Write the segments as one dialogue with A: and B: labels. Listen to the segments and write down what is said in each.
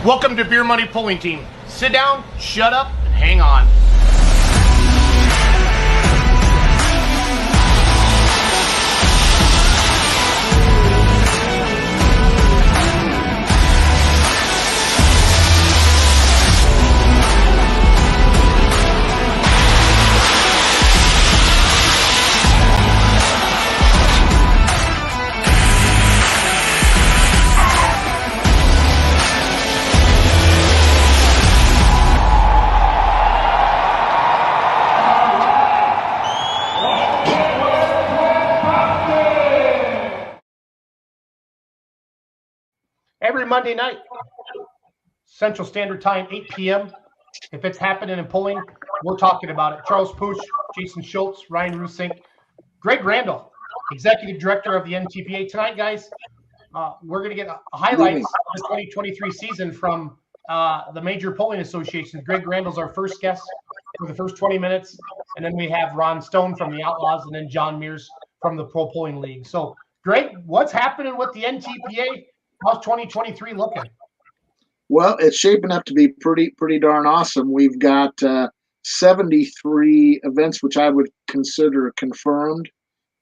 A: Welcome to Beer Money Pulling Team. Sit down, shut up, and hang on. Every Monday night, Central Standard Time, 8 p.m. If it's happening in pulling, we're talking about it. Charles Poosh, Jason Schultz, Ryan Rusink, Gregg Randall, Executive Director of the NTPA. Tonight, guys, we're going to get highlights of the 2023 season from the major polling associations. Gregg Randall's our first guest for the first 20 minutes, and then we have Ron Stone from the Outlaws, and then John Mears from the Pro Polling League. So, Greg, what's happening with the NTPA? How's 2023 looking?
B: Well, it's shaping up to be pretty darn awesome. We've got 73 events, which I would consider confirmed,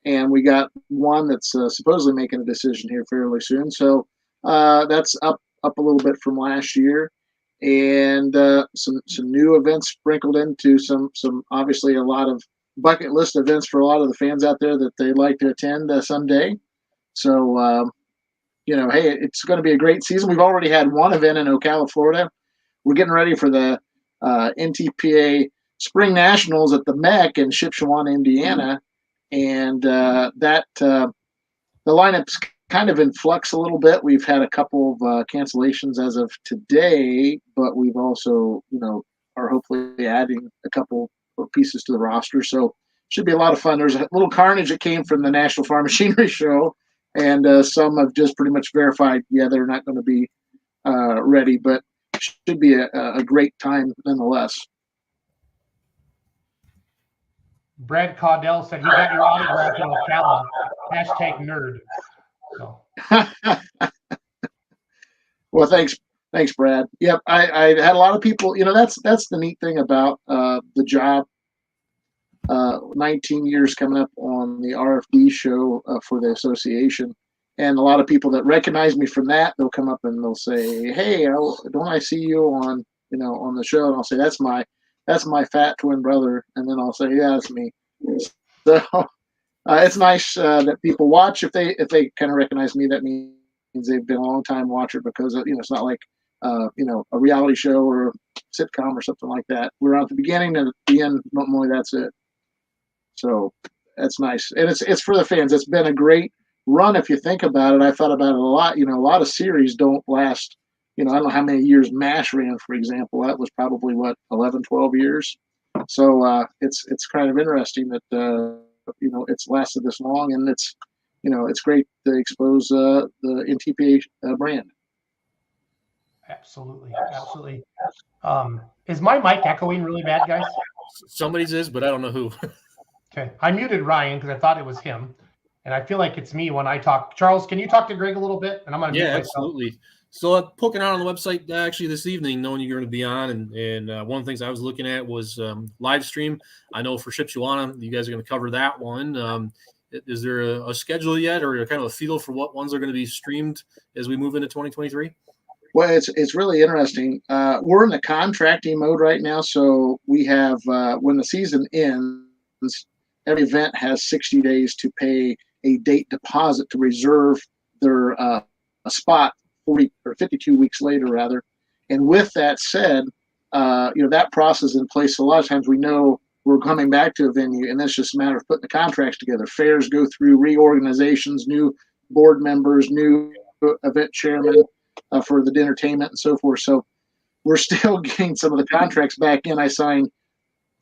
B: and we got one that's supposedly making a decision here fairly soon. So that's up a little bit from last year, and some new events sprinkled into some obviously a lot of bucket list events for a lot of the fans out there that they'd like to attend someday. So. Hey, it's going to be a great season. We've already had one event in Ocala, Florida. We're getting ready for the NTPA Spring Nationals at the MEC in Shipshewana, Indiana. And the lineup's kind of in flux a little bit. We've had a couple of cancellations as of today, but we've also, are hopefully adding a couple of pieces to the roster. So should be a lot of fun. There's a little carnage that came from the National Farm Machinery Show. And some have just pretty much verified, they're not going to be ready, but should be a great time nonetheless.
A: Brad Caudell said he got your autograph in Ocala. #nerd. So.
B: Well, thanks, Brad. Yep, I had a lot of people. That's the neat thing about the job. 19 years coming up on the RFD show for the association, and a lot of people that recognize me from that, they'll come up and they'll say, "Hey, don't I see you on on the show?" And I'll say, "That's my fat twin brother," and then I'll say, "Yeah, that's me." So it's nice that people watch if they kind of recognize me. That means they've been a long time watcher, because it's not like a reality show or a sitcom or something like that. We're at the beginning and at the end. Normally, that's it. So that's nice. And it's for the fans. It's been a great run if you think about it. I thought about it a lot. A lot of series don't last, I don't know how many years MASH ran, for example. That was probably, 11, 12 years. So it's kind of interesting that, it's lasted this long, and it's great to expose the NTPA brand.
A: Absolutely. Is my mic echoing really bad, guys?
C: Somebody's is, but I don't know who.
A: Okay, I muted Ryan because I thought it was him, and I feel like it's me when I talk. Charles, can you talk to Greg a little bit? And I'm going to mute myself.
C: Absolutely. So poking around on the website actually this evening, knowing you're going to be on, and one of the things I was looking at was live stream. I know for Shipshewana, you guys are going to cover that one. Is there a schedule yet, or kind of a feel for what ones are going to be streamed as we move into 2023?
B: Well, it's really interesting. We're in the contracting mode right now, so we have when the season ends, every event has 60 days to pay a date deposit to reserve their a spot 40 or 52 weeks later, rather. And with that said, that process in place. So a lot of times we know we're coming back to a venue, and that's just a matter of putting the contracts together. Fairs go through reorganizations, new board members, new event chairman for the entertainment and so forth. So we're still getting some of the contracts back in. I signed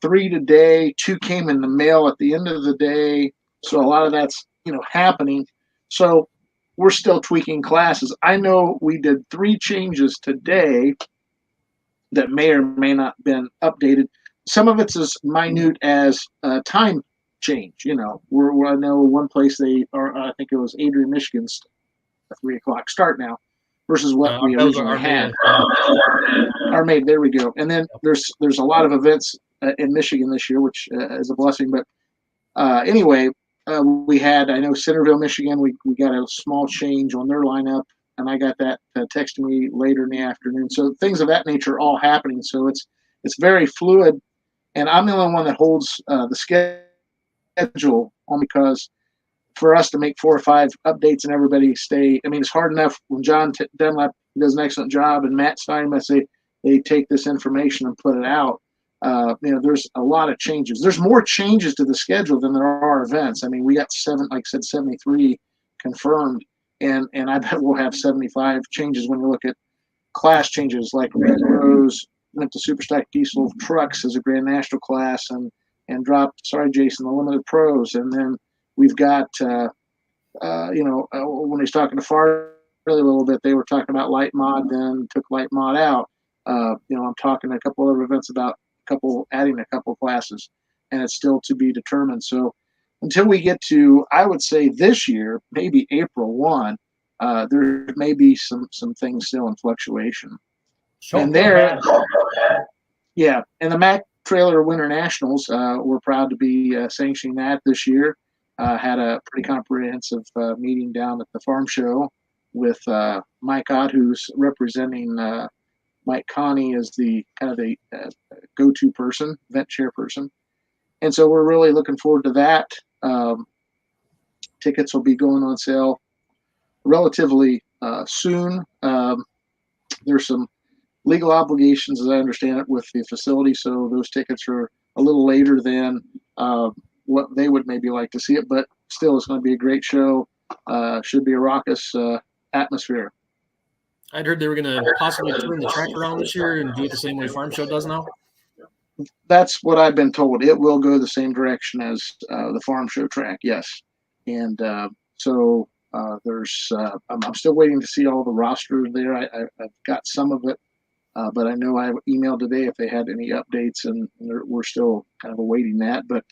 B: 3 today, 2 came in the mail at the end of the day. So a lot of that's, happening. So we're still tweaking classes. I know we did 3 changes today that may or may not have been updated. Some of it's as minute as time change. I know one place they are, I think it was Adrian, Michigan's a 3:00 start now. versus what we
C: those are
B: originally had.
C: Armada.
B: There we go. And then there's a lot of events in Michigan this year, which is a blessing. But anyway, we had, I know, Centerville, Michigan. We got a small change on their lineup, and I got that texted me later in the afternoon. So things of that nature are all happening. So it's very fluid, and I'm the only one that holds the schedule, only because for us to make 4 or 5 updates and everybody stay. I mean, it's hard enough when John Dunlap does an excellent job, and Matt Steinmetz, they take this information and put it out. There's a lot of changes. There's more changes to the schedule than there are events. I mean, we got 73 confirmed, and I bet we'll have 75 changes when you look at class changes, like Rose went to Superstack Diesel Trucks as a Grand National class and dropped, sorry, Jason, the Limited Pros. And then we've got, when he's talking to Farley a little bit, they were talking about light mod, then took light mod out. I'm talking a couple other events about adding a couple classes, and it's still to be determined. So until we get to, I would say this year, maybe April 1, there may be some things still in fluctuation. And there, yeah, and the Mac Trailer Winter Nationals, we're proud to be sanctioning that this year. Had a pretty comprehensive meeting down at the farm show with Mike Ott, who's representing Mike Connie as the kind of the go-to person, event chairperson. And so we're really looking forward to that. Tickets will be going on sale relatively soon. There's some legal obligations, as I understand it, with the facility, so those tickets are a little later than what they would maybe like to see it, but still, it's going to be a great show. Should be a raucous atmosphere.
C: I'd heard they were going to possibly turn the track around this year and do it the same way Farm Show does now.
B: That's what I've been told. It will go the same direction as the Farm Show track, yes. And so there's I'm still waiting to see all the roster there. I've got some of it, but I know I emailed today if they had any updates, and we're still kind of awaiting that. But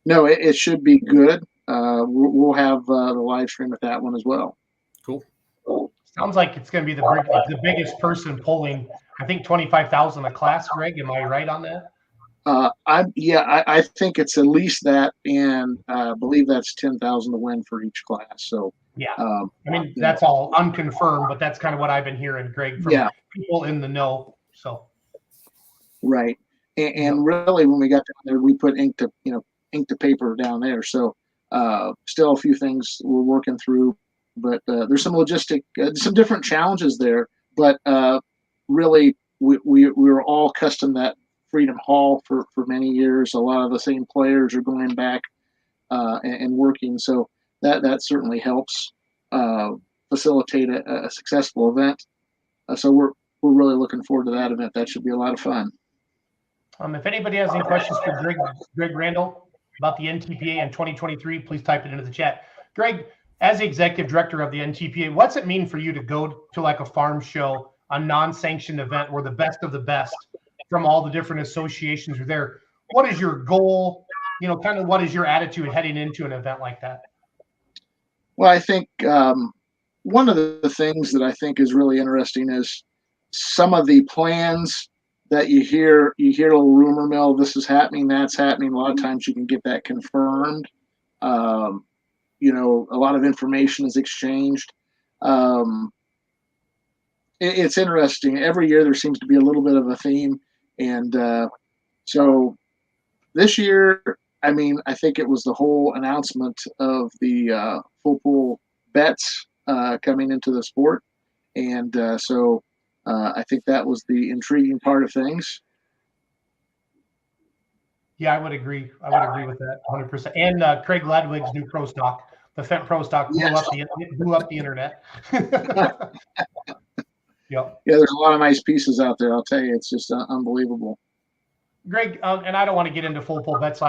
B: no, it should be good. We'll have the live stream at that one as well.
C: Cool.
A: Sounds like it's going to be the biggest person pulling, I think, 25,000 a class, Greg. Am I right on that?
B: I think it's at least that, and I believe that's 10,000 to win for each class. So
A: yeah, that's all unconfirmed, but that's kind of what I've been hearing, Greg, from people in the know. So
B: right, and really, when we got down there, we put ink to paper down there. So still a few things we're working through, but there's some some different challenges there. But really, we were all custom that Freedom Hall for many years. A lot of the same players are going back and working, so that certainly helps facilitate a successful event. So we're really looking forward to that event. That should be a lot of fun.
A: If anybody has any questions for Gregg Randall about the NTPA in 2023, please type it into the chat. Greg, as the executive director of the NTPA, what's it mean for you to go to like a farm show, a non-sanctioned event where the best of the best from all the different associations are there? What is your goal? Kind of what is your attitude heading into an event like that?
B: Well, I think one of the things that I think is really interesting is some of the plans that you hear a little rumor mill, this is happening, that's happening. A lot of times you can get that confirmed. A lot of information is exchanged. It's interesting. Every year there seems to be a little bit of a theme. And so this year, I think it was the whole announcement of the full pool bets coming into the sport. And so I think that was the intriguing part of things.
A: Yeah, I would agree. I would agree with that 100%. And Craig Ledwig's new Pro Stock, the Fent Pro Stock, blew up the internet. Yep.
B: Yeah, there's a lot of nice pieces out there. I'll tell you, it's just unbelievable.
A: Greg, and I don't want to get into full pull bets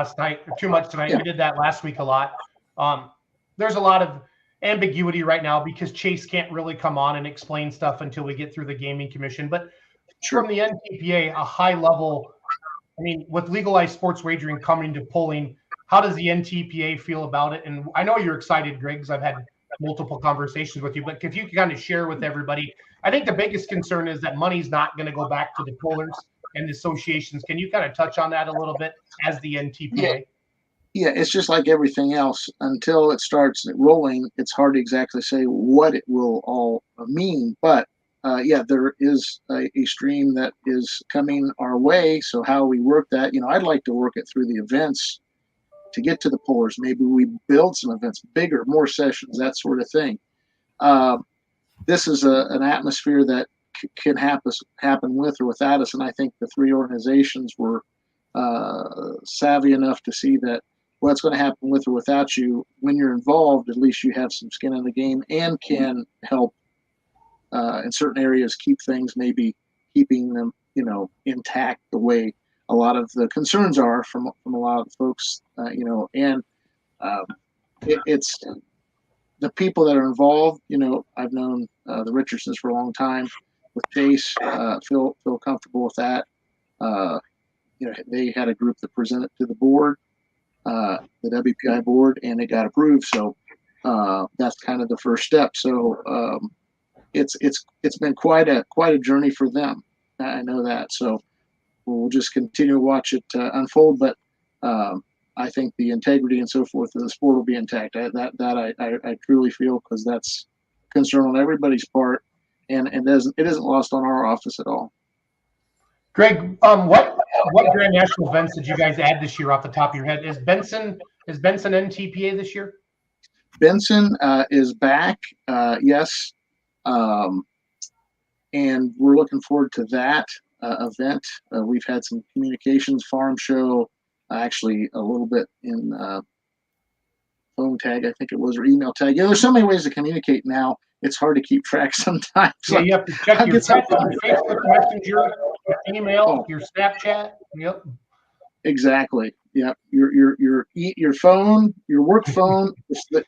A: too much tonight. Yeah. We did that last week a lot. There's a lot of ambiguity right now because Chase can't really come on and explain stuff until we get through the Gaming Commission. But from the NTPA, a high level, with legalized sports wagering coming to pulling, how does the NTPA feel about it? And I know you're excited, Greg, because I've had multiple conversations with you, but if you could kind of share with everybody, I think the biggest concern is that money's not going to go back to the pullers and the associations. Can you kind of touch on that a little bit as the NTPA?
B: Yeah, it's just like everything else. Until it starts rolling, it's hard to exactly say what it will all mean. But yeah, there is a stream that is coming our way. So how we work that, I'd like to work it through the events to get to the pullers. Maybe we build some events, bigger, more sessions, that sort of thing. This is an atmosphere that can happen with or without us. And I think the three organizations were savvy enough to see that what's going to happen with or without you. When you're involved, at least you have some skin in the game and can help in certain areas keep things, maybe keeping them, intact the way a lot of the concerns are from a lot of the folks, and it's the people that are involved. I've known the Richardsons for a long time. With Chase, feel comfortable with that. They had a group that presented to the board, the WPI board, and it got approved. So that's kind of the first step. So it's been quite a journey for them. I know that. So we'll just continue to watch it unfold. But I think the integrity and so forth of the sport will be intact. I truly feel, because that's concern on everybody's part, and it isn't lost on our office at all.
A: Greg, what Grand National events did you guys add this year off the top of your head? Is Benson NTPA this year?
B: Benson is back, yes, and we're looking forward to that event. We've had some communications, farm show, actually a little bit in phone tag, I think it was, or email tag. There's so many ways to communicate now. It's hard to keep track sometimes.
A: Yeah, you have to check your text, your Facebook Messenger, your email, your Snapchat. Yep.
B: Exactly. Yep. Your phone, your work phone. The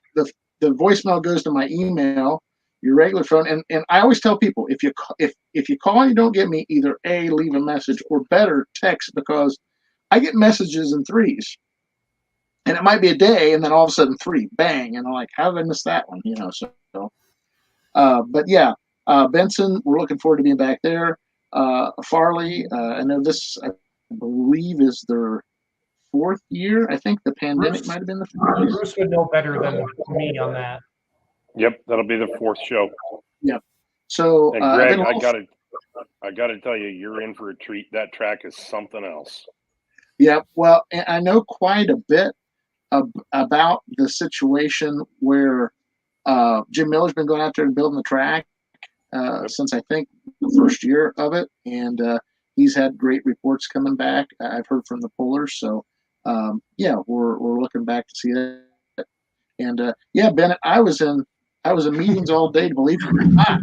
B: voicemail goes to my email. Your regular phone, and I always tell people, if you call and you don't get me, either A, leave a message, or better, text, because I get messages in threes. And it might be a day, and then all of a sudden 3, bang, and I'm like, how did I miss that one? But yeah, Benson, we're looking forward to being back there. Farley, I know this, I believe, is their 4th year. I think the pandemic might have been the 4th year.
A: Bruce would know better than me on that.
D: Yep, that'll be the 4th show.
B: Yep. So,
D: and Greg, I gotta tell you, you're in for a treat. That track is something else.
B: Yeah, well, I know quite a bit about the situation where Jim Miller's been going out there and building the track since, I think, the first year of it, and he's had great reports coming back. I've heard from the pullers, so yeah, we're looking back to see that. And yeah, Bennett, I was in meetings all day, believe it or not,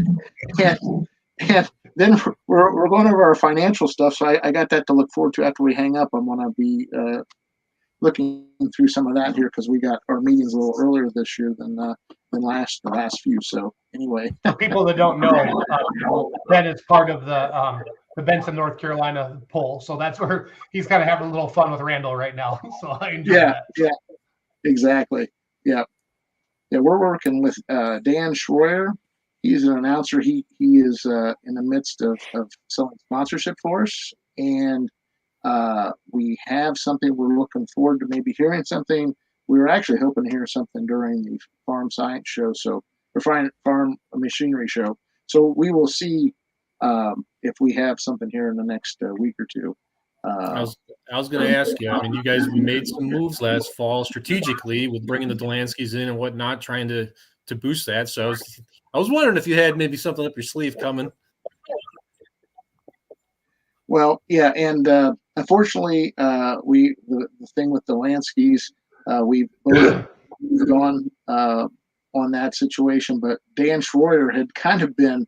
B: and then we're going over our financial stuff, so I got that to look forward to after we hang up. I'm going to be looking through some of that here, because we got our meetings a little earlier this year than the last few. So anyway,
A: for people that don't know, Ben is part of the Benson, North Carolina poll, so that's where he's kind of having a little fun with Randall right now. So I enjoy that.
B: Yeah, exactly. Yeah, we're working with Dan Schroyer. He's an announcer. He is in the midst of selling sponsorship for us, and we have something we're looking forward to maybe hearing something. We were actually hoping to hear something during the farm science show, or farm machinery show. So we will see if we have something here in the next week or two.
C: I was going to ask you. I mean, you guys made some moves last fall strategically with bringing the Delanskys in and whatnot, trying to boost that. So I was wondering if you had maybe something up your sleeve coming.
B: Well, yeah, and unfortunately, the thing with the Delanskys, we've both gone on that situation, but Dan Schroyer had kind of been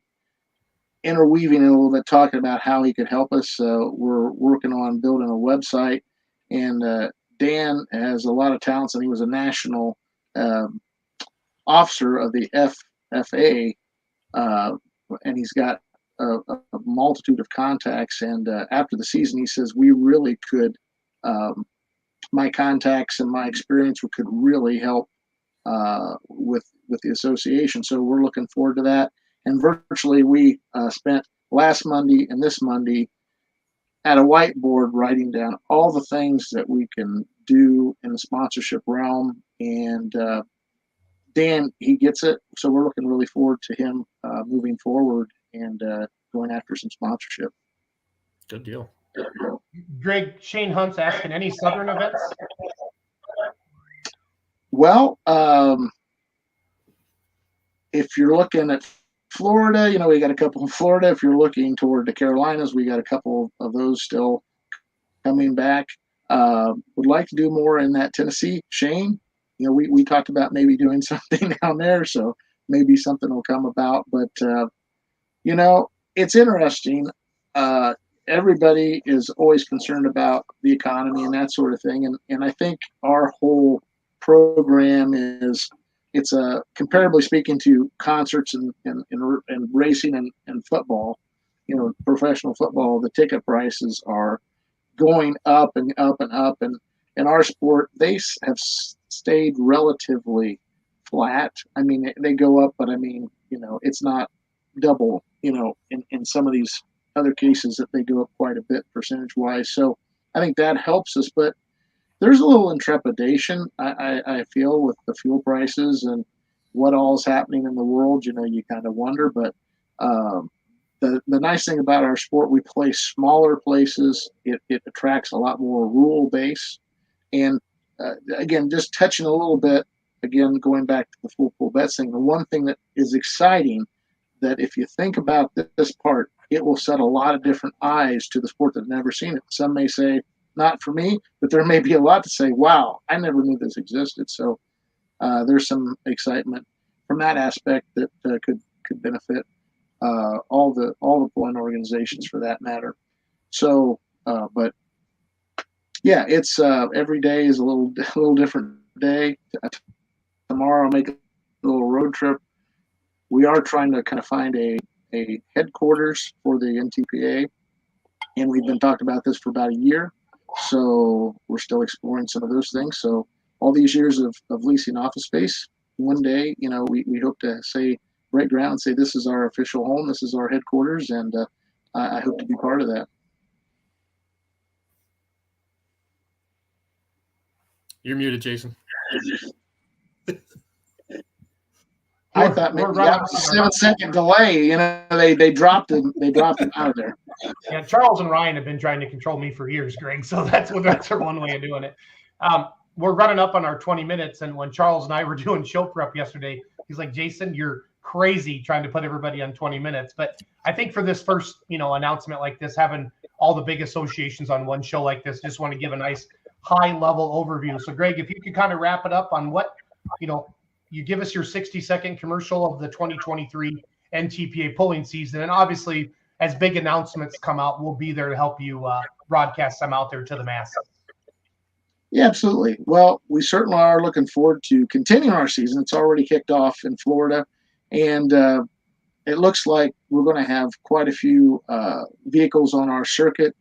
B: interweaving a little bit, talking about how he could help us. We're working on building a website, and Dan has a lot of talents, and he was a national officer of the FFA, and he's got a multitude of contacts. And after the season, he says, we really could, my contacts and my experience could really help with with the association. So we're looking forward to that. And virtually, we spent last Monday and this Monday at a whiteboard writing down all the things that we can do in the sponsorship realm. And Dan, he gets it. So we're looking really forward to him moving forward and going after some sponsorship.
C: Good deal.
A: Greg, Shane Hunt's asking, any Southern events?
B: Well, if you're looking at Florida, we got a couple in Florida. If you're looking toward the Carolinas, we got a couple of those still coming back. Would like to do more in that Tennessee. Shane, we talked about maybe doing something down there, so maybe something will come about. But, it's interesting. Everybody is always concerned about the economy and that sort of thing. And I think our whole program it's comparably speaking to concerts and racing and football, professional football, the ticket prices are going up and up and up. And in our sport, they have stayed relatively flat. I mean, they go up, but I mean, it's not double, in some of these other cases that they go up quite a bit percentage wise. So I think that helps us, but there's a little intrepidation, I feel, with the fuel prices and what all is happening in the world. You kind of wonder, but the nice thing about our sport, we play smaller places. It attracts a lot more rural base. And again, just touching a little bit, again, going back to the full pool bets thing, the one thing that is exciting that if you think about this part, it will set a lot of different eyes to the sport that have never seen it. Some may say, not for me, but there may be a lot to say, wow, I never knew this existed. So there's some excitement from that aspect that could benefit all the pulling organizations for that matter. So, but yeah, it's every day is a little different day. Tomorrow I'll make a little road trip. We are trying to kind of find a headquarters for the NTPA, and we've been talking about this for about a year. So we're still exploring some of those things. So all these years of leasing office space, one day, we hope to break ground and say, this is our official home, this is our headquarters, and I hope to be part of that.
C: You're muted, Jason.
B: I thought maybe that was a 7-second delay. They dropped him out of there.
A: Yeah, Charles and Ryan have been trying to control me for years, Greg. So that's one way of doing it. We're running up on our 20 minutes, and when Charles and I were doing show prep yesterday, he's like, "Jason, you're crazy trying to put everybody on 20 minutes." But I think for this first, announcement like this, having all the big associations on one show like this, just want to give a nice high-level overview. So, Greg, if you could kind of wrap it up on what, you give us your 60-second commercial of the 2023 NTPA polling season. And obviously, as big announcements come out, we'll be there to help you broadcast them out there to the masses.
B: Yeah, absolutely. Well, we certainly are looking forward to continuing our season. It's already kicked off in Florida, and it looks like we're going to have quite a few vehicles on our circuit.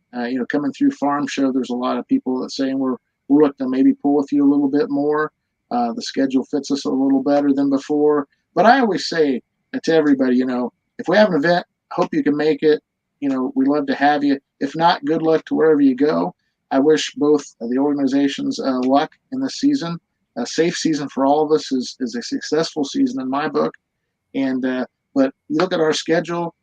B: Coming through Farm Show, there's a lot of people that saying we're looking to maybe pull with you a little bit more. The schedule fits us a little better than before. But I always say to everybody, if we have an event, hope you can make it. We'd love to have you. If not, good luck to wherever you go. I wish both the organizations luck in this season. A safe season for all of us is a successful season in my book. And but you look at our schedule,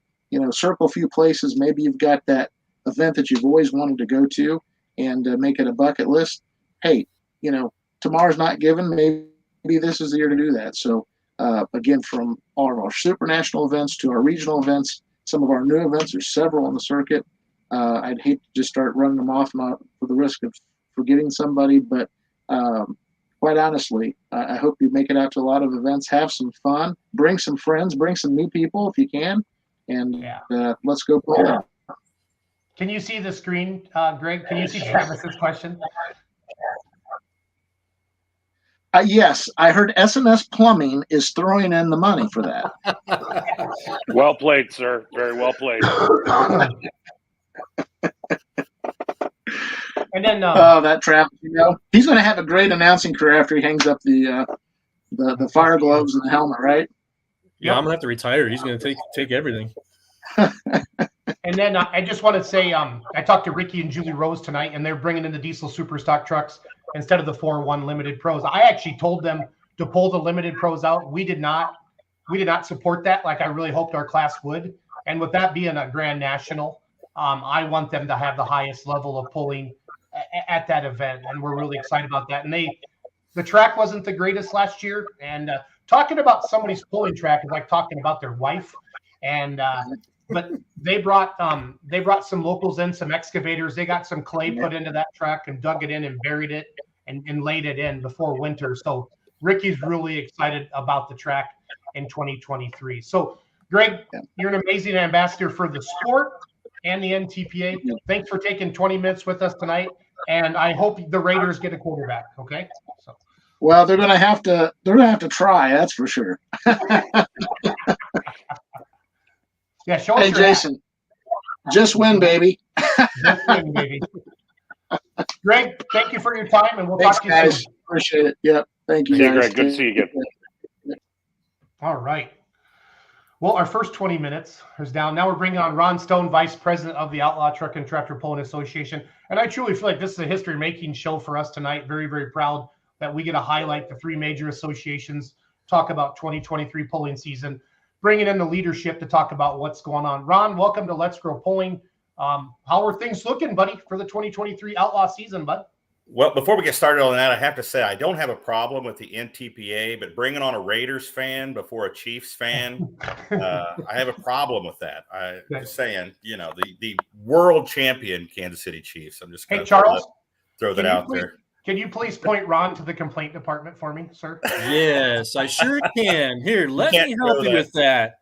B: circle a few places. Maybe you've got that event that you've always wanted to go to and make it a bucket list. Hey, tomorrow's not given. Maybe this is the year to do that. So again, from all of our super national events to our regional events, some of our new events, there's several on the circuit. I'd hate to just start running them off for the risk of forgetting somebody, but quite honestly, I hope you make it out to a lot of events, have some fun, bring some friends, bring some new people if you can, and let's go play.
A: Can you see the screen, Greg? Can you see Travis's question?
B: Yes, I heard SNS Plumbing is throwing in the money for that.
D: Well played, sir. Very well played.
A: And then
B: that Travis, he's going to have a great announcing career after he hangs up the the fire gloves and the helmet, right?
C: Yeah, I'm gonna have to retire. He's gonna take everything.
A: And then I just want to say, I talked to Ricky and Julie Rose tonight, and they're bringing in the diesel super stock trucks instead of the 4-1 limited pros. I actually told them to pull the limited pros out. We did not support that like I really hoped our class would. And with that being a Grand National, I want them to have the highest level of pulling at that event, and we're really excited about that. And the track wasn't the greatest last year, and talking about somebody's pulling track is like talking about their wife. And but they brought some locals in, some excavators. They got some clay put into that track and dug it in and buried it and laid it in before winter. So Ricky's really excited about the track in 2023. So Greg, you're an amazing ambassador for the sport and the NTPA. Thanks for taking 20 minutes with us tonight. And I hope the Raiders get a quarterback. Okay. So.
B: Well, they're gonna have to try, that's for sure.
A: Yeah, show us
B: hey, Jason, just win, baby.
A: Just win, baby. Greg, thank you for your time, and we'll
B: Thanks,
A: talk to you
B: guys.
A: soon.
B: Appreciate it. Yep. Thank you,
D: Hey,
B: guys.
D: Greg, good to see you again.
A: All right. Well, our first 20 minutes is down. Now we're bringing on Ron Stone, Vice President of the Outlaw Truck and Tractor Pulling Association. And I truly feel like this is a history-making show for us tonight. Very, very proud that we get to highlight the three major associations, talk about 2023 pulling season, bringing in the leadership to talk about what's going on. Ron, welcome to Let's Grow Pulling. How are things looking, buddy, for the 2023 Outlaw season, bud?
E: Well, before we get started on that, I have to say I don't have a problem with the NTPA, but bringing on a Raiders fan before a Chiefs fan, I have a problem with that. I'm just saying, the world champion Kansas City Chiefs. I'm just going to throw that out there.
A: Can you please point Ron to the complaint department for me, sir?
C: Yes, I sure can. Here, let me help you with that.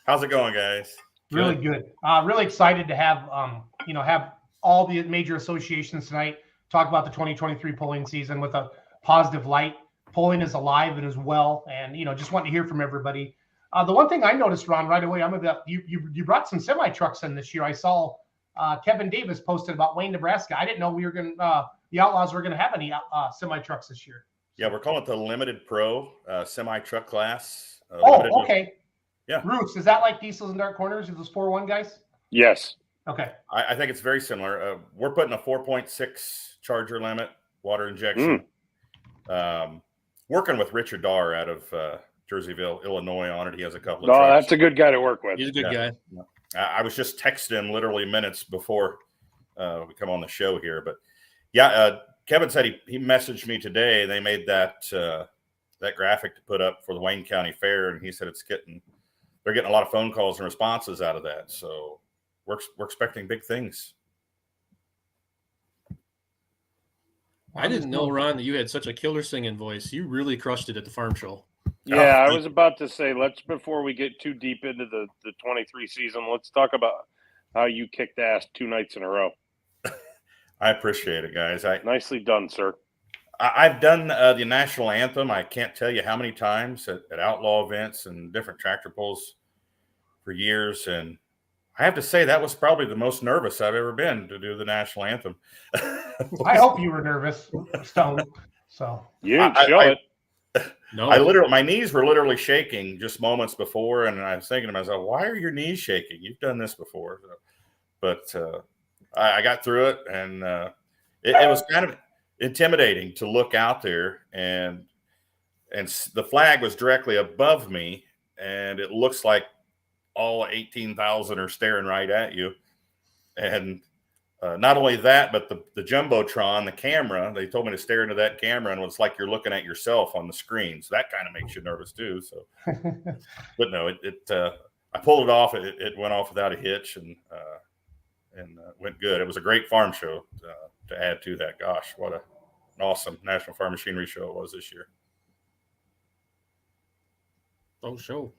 E: How's it going, guys?
A: Really good. Really excited to have have all the major associations tonight talk about the 2023 polling season with a positive light. Polling is alive and as well, and just want to hear from everybody. The one thing I noticed, Ron, right away, you brought some semi trucks in this year. I saw Kevin Davis posted about Wayne, Nebraska. I didn't know the Outlaws were going to have any semi trucks this year.
E: Yeah, we're calling it the Limited Pro semi truck class.
A: Okay.
E: Yeah.
A: Roots, is that like Diesels and Dark Corners? Are those 4-1 guys?
D: Yes.
A: Okay.
E: I think it's very similar. We're putting a 4.6 charger limit, water injection. Working with Richard Darr out of Jerseyville, Illinois on it. He has a couple of trucks.
D: That's a good guy to work with.
C: He's a good guy.
E: I was just texting him literally minutes before we come on the show here. But, yeah, Kevin said he messaged me today. They made that graphic to put up for the Wayne County Fair, and he said they're getting a lot of phone calls and responses out of that. So we're expecting big things.
C: I didn't know, Ron, that you had such a killer singing voice. You really crushed it at the farm show.
D: Yeah, I was about to say, before we get too deep into the 23 season, let's talk about how you kicked ass 2 nights in a row.
E: I appreciate it, guys.
D: Nicely done, sir.
E: I've done the national anthem. I can't tell you how many times at outlaw events and different tractor pulls for years. And I have to say that was probably the most nervous I've ever been to do the national anthem.
A: I hope you were nervous, Stone. So
D: you didn't show it.
E: No, my knees were literally shaking just moments before. And I was thinking to myself, why are your knees shaking? You've done this before. But I got through it, and it was kind of intimidating to look out there, and the flag was directly above me, and it looks like all 18,000 are staring right at you. And not only that, but the Jumbotron, the camera, they told me to stare into that camera, and it's like you're looking at yourself on the screen. So that kind of makes you nervous too. So, but no, I pulled it off. It went off without a hitch, and went good. It was a great farm show to add to that. Gosh, what an awesome National Farm Machinery show it was this year.
C: Oh, show.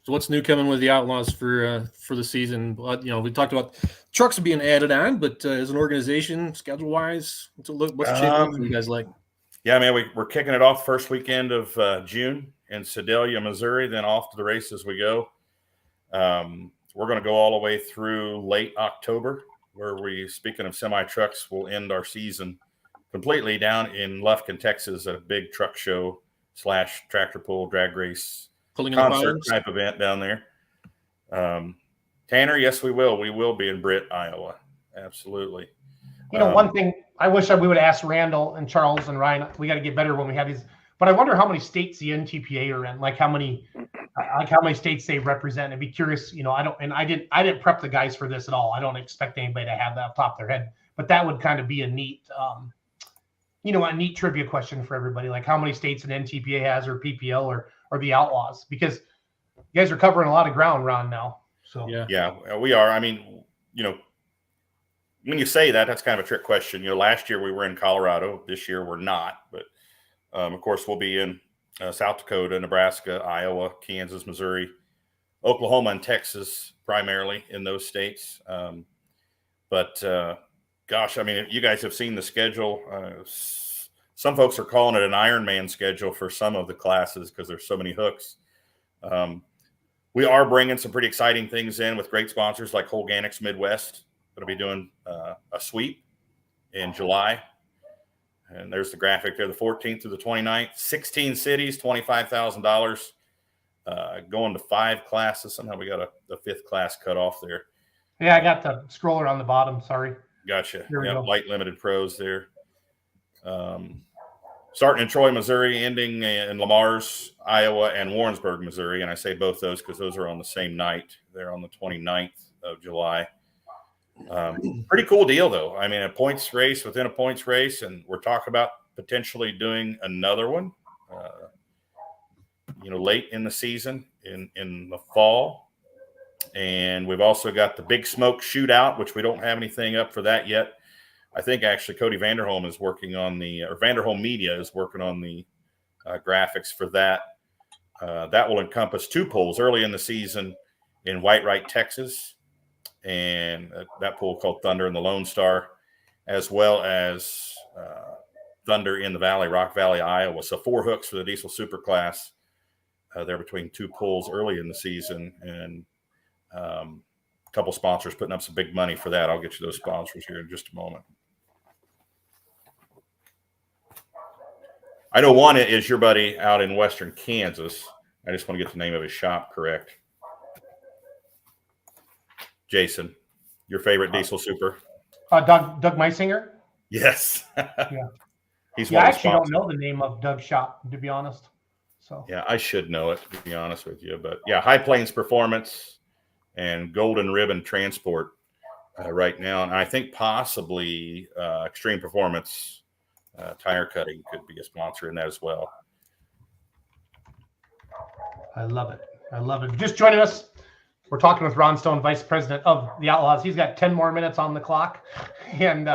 C: So what's new coming with the Outlaws for the season? We talked about trucks being added on, but as an organization, schedule-wise, what's shaping up for you guys like?
E: Yeah, man, we're kicking it off first weekend of June in Sedalia, Missouri, then off to the races we go. We're going to go all the way through late October, where speaking of semi-trucks, we'll end our season completely down in Lufkin, Texas, at a big truck show / tractor pull drag race
C: Pulling in the
E: concert
C: pines?
E: type event down there. Tanner, yes, we will. We will be in Britt, Iowa. Absolutely.
A: One thing I wish we would have asked Randall and Charles and Ryan. We got to get better when we have these. But I wonder how many states the NTPA are in. Like how many states they represent. I'd be curious. I didn't prep the guys for this at all. I don't expect anybody to have that off the top of their head. But that would kind of be a neat, a neat trivia question for everybody. Like how many states an NTPA has, or PPL, or the Outlaws, because you guys are covering a lot of ground, Ron, now. So
E: yeah, we are. I mean, when you say that, that's kind of a trick question. Last year we were in Colorado. This year we're not. But, of course, we'll be in South Dakota, Nebraska, Iowa, Kansas, Missouri, Oklahoma, and Texas, primarily in those states. Gosh, I mean, you guys have seen the schedule. Some folks are calling it an Ironman schedule for some of the classes because there's so many hooks. We are bringing some pretty exciting things in with great sponsors like Holganics Midwest. Going to be doing a sweep in July. And there's the graphic there, the 14th through the 29th. 16 cities, $25,000. Going to 5 classes. Somehow we got a 5th class cut off there.
A: Yeah, I got the scroller on the bottom. Sorry.
E: Gotcha.
A: Here we go.
E: Light limited pros there. Starting in Troy, Missouri, ending in Lamars, Iowa, and Warrensburg, Missouri. And I say both those because those are on the same night. They're on the 29th of July. Pretty cool deal, though. I mean, a points race within a points race, and we're talking about potentially doing another one, late in the season in the fall. And we've also got the Big Smoke Shootout, which we don't have anything up for that yet. I think actually Cody Vanderholm is working on Vanderholm Media is working on the graphics for that. That will encompass 2 pools early in the season in Whitewright, Texas, and that pool called Thunder and the Lone Star, as well as Thunder in the Valley, Rock Valley, Iowa. So 4 hooks for the Diesel Super Class. They're between 2 pools early in the season, and a couple sponsors putting up some big money for that. I'll get you those sponsors here in just a moment. I know one is your buddy out in Western Kansas. I just want to get the name of his shop correct. Jason, your favorite Diesel Super?
A: Doug Meisinger.
E: Yes.
A: Yeah.
E: He's
A: I actually don't know the name of Doug's shop, to be honest. So
E: yeah, I should know it, to be honest with you. But yeah, High Plains Performance and Golden Ribbon Transport right now, and I think possibly Extreme Performance Tire Cutting could be a sponsor in that as well.
A: I love it. I love it. Just joining us, we're talking with Ron Stone, Vice President of the Outlaws. He's got 10 more minutes on the clock. And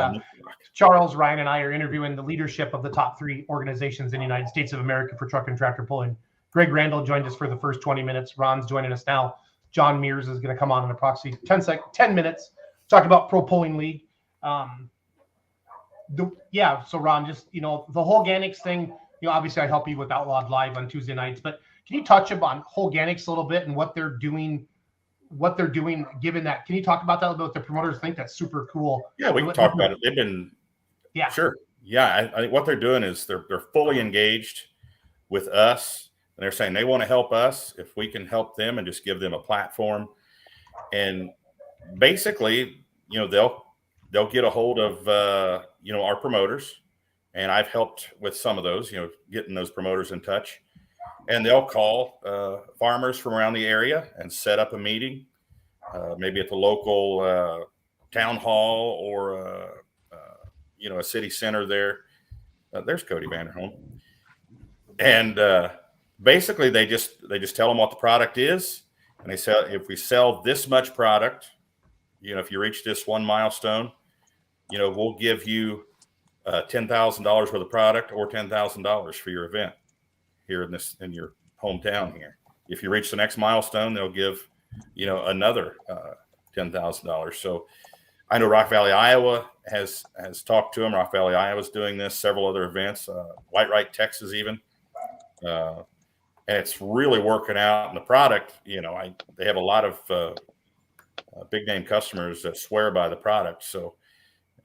A: Charles, Ryan, and I are interviewing the leadership of the top 3 organizations in the United States of America for truck and tractor pulling. Gregg Randall joined us for the first 20 minutes. Ron's joining us now. John Mears is going to come on in approximately 10 minutes, talk about Pro Pulling League. So Ron, just, the Holganics thing, obviously I help you with Outlawed Live on Tuesday nights, but can you touch upon Holganics a little bit and what they're doing given that? Can you talk about that a little bit? What the promoters think that's super cool.
E: Yeah, we can talk about it. They've been, sure. Yeah. I think what they're doing is they're fully engaged with us, and they're saying they want to help us if we can help them and just give them a platform. And basically, they'll get a hold of, our promoters, and I've helped with some of those, getting those promoters in touch. And they'll call farmers from around the area and set up a meeting, maybe at the local town hall or, a city center there. There's Cody Vanderholm. And basically they just tell them what the product is. And they say, if we sell this much product, if you reach this one milestone, we'll give you $10,000 worth of product or $10,000 for your event here in your hometown here. If you reach the next milestone, they'll give, another $10,000. So I know Rock Valley, Iowa has talked to them. Rock Valley, Iowa is doing this, several other events, Whitewright, Texas, even. And it's really working out. And the product, they have a lot of big name customers that swear by the product. So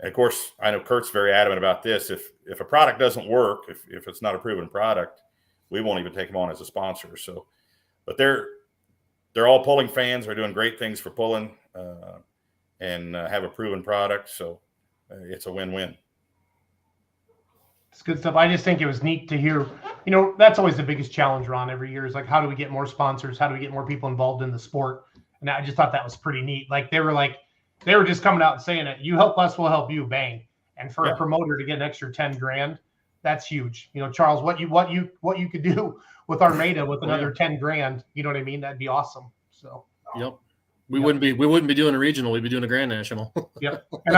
E: And of course, I know Kurt's very adamant about this. If a product doesn't work, if it's not a proven product, we won't even take them on as a sponsor. So, but they're all pulling fans. They're doing great things for pulling and have a proven product. So it's a win-win.
A: It's good stuff. I just think it was neat to hear, that's always the biggest challenge, Ron, every year is like, how do we get more sponsors? How do we get more people involved in the sport? And I just thought that was pretty neat. Like they were just coming out and saying it. You help us, we'll help you, bang. And for a promoter to get an extra 10 grand, that's huge. Charles, what you could do with Armada with another 10 grand, you know what I mean? That'd be awesome. So,
C: yep. We wouldn't be doing a regional. We'd be doing a grand national.
A: Yep. And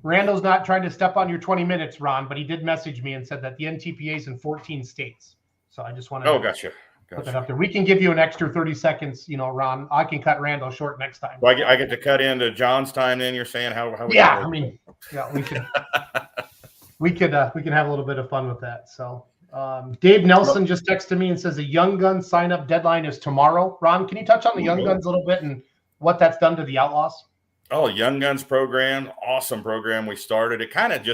A: Randall's not trying to step on your 20 minutes, Ron, but he did message me and said that the NTPA is in 14 states. So I just want to
E: gotcha.
A: Put that up there. We can give you an extra 30 seconds, Ron. I can cut Randall short next time.
E: Well, I get to cut into John's time. Then you're saying how we
A: we can have a little bit of fun with that. So Dave Nelson just texted me and says the Young Guns sign up deadline is tomorrow. Ron, can you touch on the Young Guns a little bit and what that's done to the Outlaws?
E: Oh, Young Guns program, awesome program. We started it kind of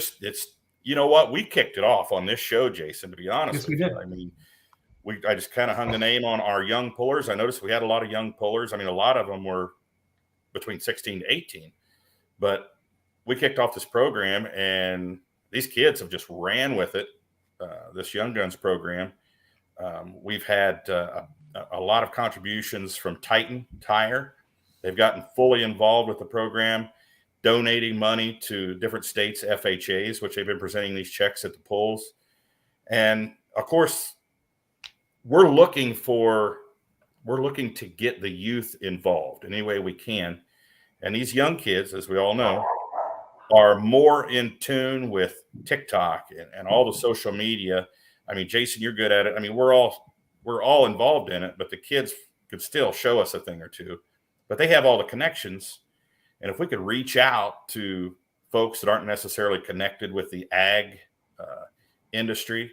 E: we kicked it off on this show, Jason, to be honest.
A: Yes, we did.
E: I mean, I just kind of hung the name on our young pullers. I noticed we had a lot of young pullers. I mean, a lot of them were between 16 to 18, but we kicked off this program and these kids have just ran with it. This Young Guns program. We've had a lot of contributions from Titan Tire. They've gotten fully involved with the program, donating money to different states' FHAs, which they've been presenting these checks at the polls. And of course, we're looking to get the youth involved in any way we can. And these young kids, as we all know, are more in tune with TikTok and all the social media. I mean, Jason, you're good at it. I mean, we're all involved in it, but the kids could still show us a thing or two. But they have all the connections. And if we could reach out to folks that aren't necessarily connected with the ag industry,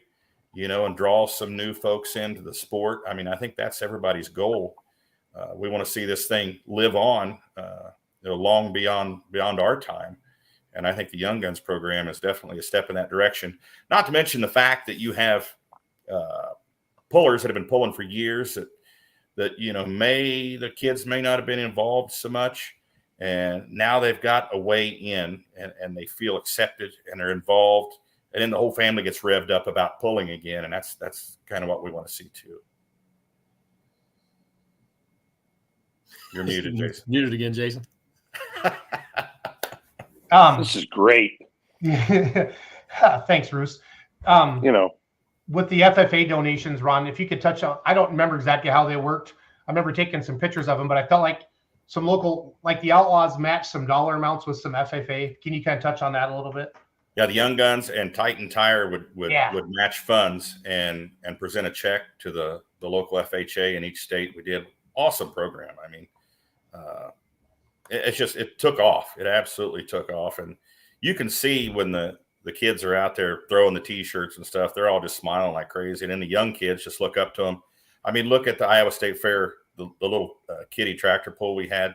E: and draw some new folks into the sport. I mean, I think that's everybody's goal. We want to see this thing live on, long beyond our time. And I think the Young Guns program is definitely a step in that direction. Not to mention the fact that you have pullers that have been pulling for years that the kids may not have been involved so much. And now they've got a way in and they feel accepted and they're involved. And then the whole family gets revved up about pulling again. And that's kind of what we want to see too. You're muted, Jason.
C: Muted again, Jason.
D: This is great.
A: Thanks, Bruce. With the FFA donations, Ron, if you could touch on, I don't remember exactly how they worked. I remember taking some pictures of them, but I felt like some local, like the Outlaws matched some dollar amounts with some FFA. Can you kind of touch on that a little bit?
E: Yeah, the Young Guns and Titan Tire would match funds and present a check to the local FHA in each state. We did awesome program. I mean, it took off. It absolutely took off. And you can see when the kids are out there throwing the T-shirts and stuff, they're all just smiling like crazy. And then the young kids just look up to them. I mean, look at the Iowa State Fair, the little kiddie tractor pull we had.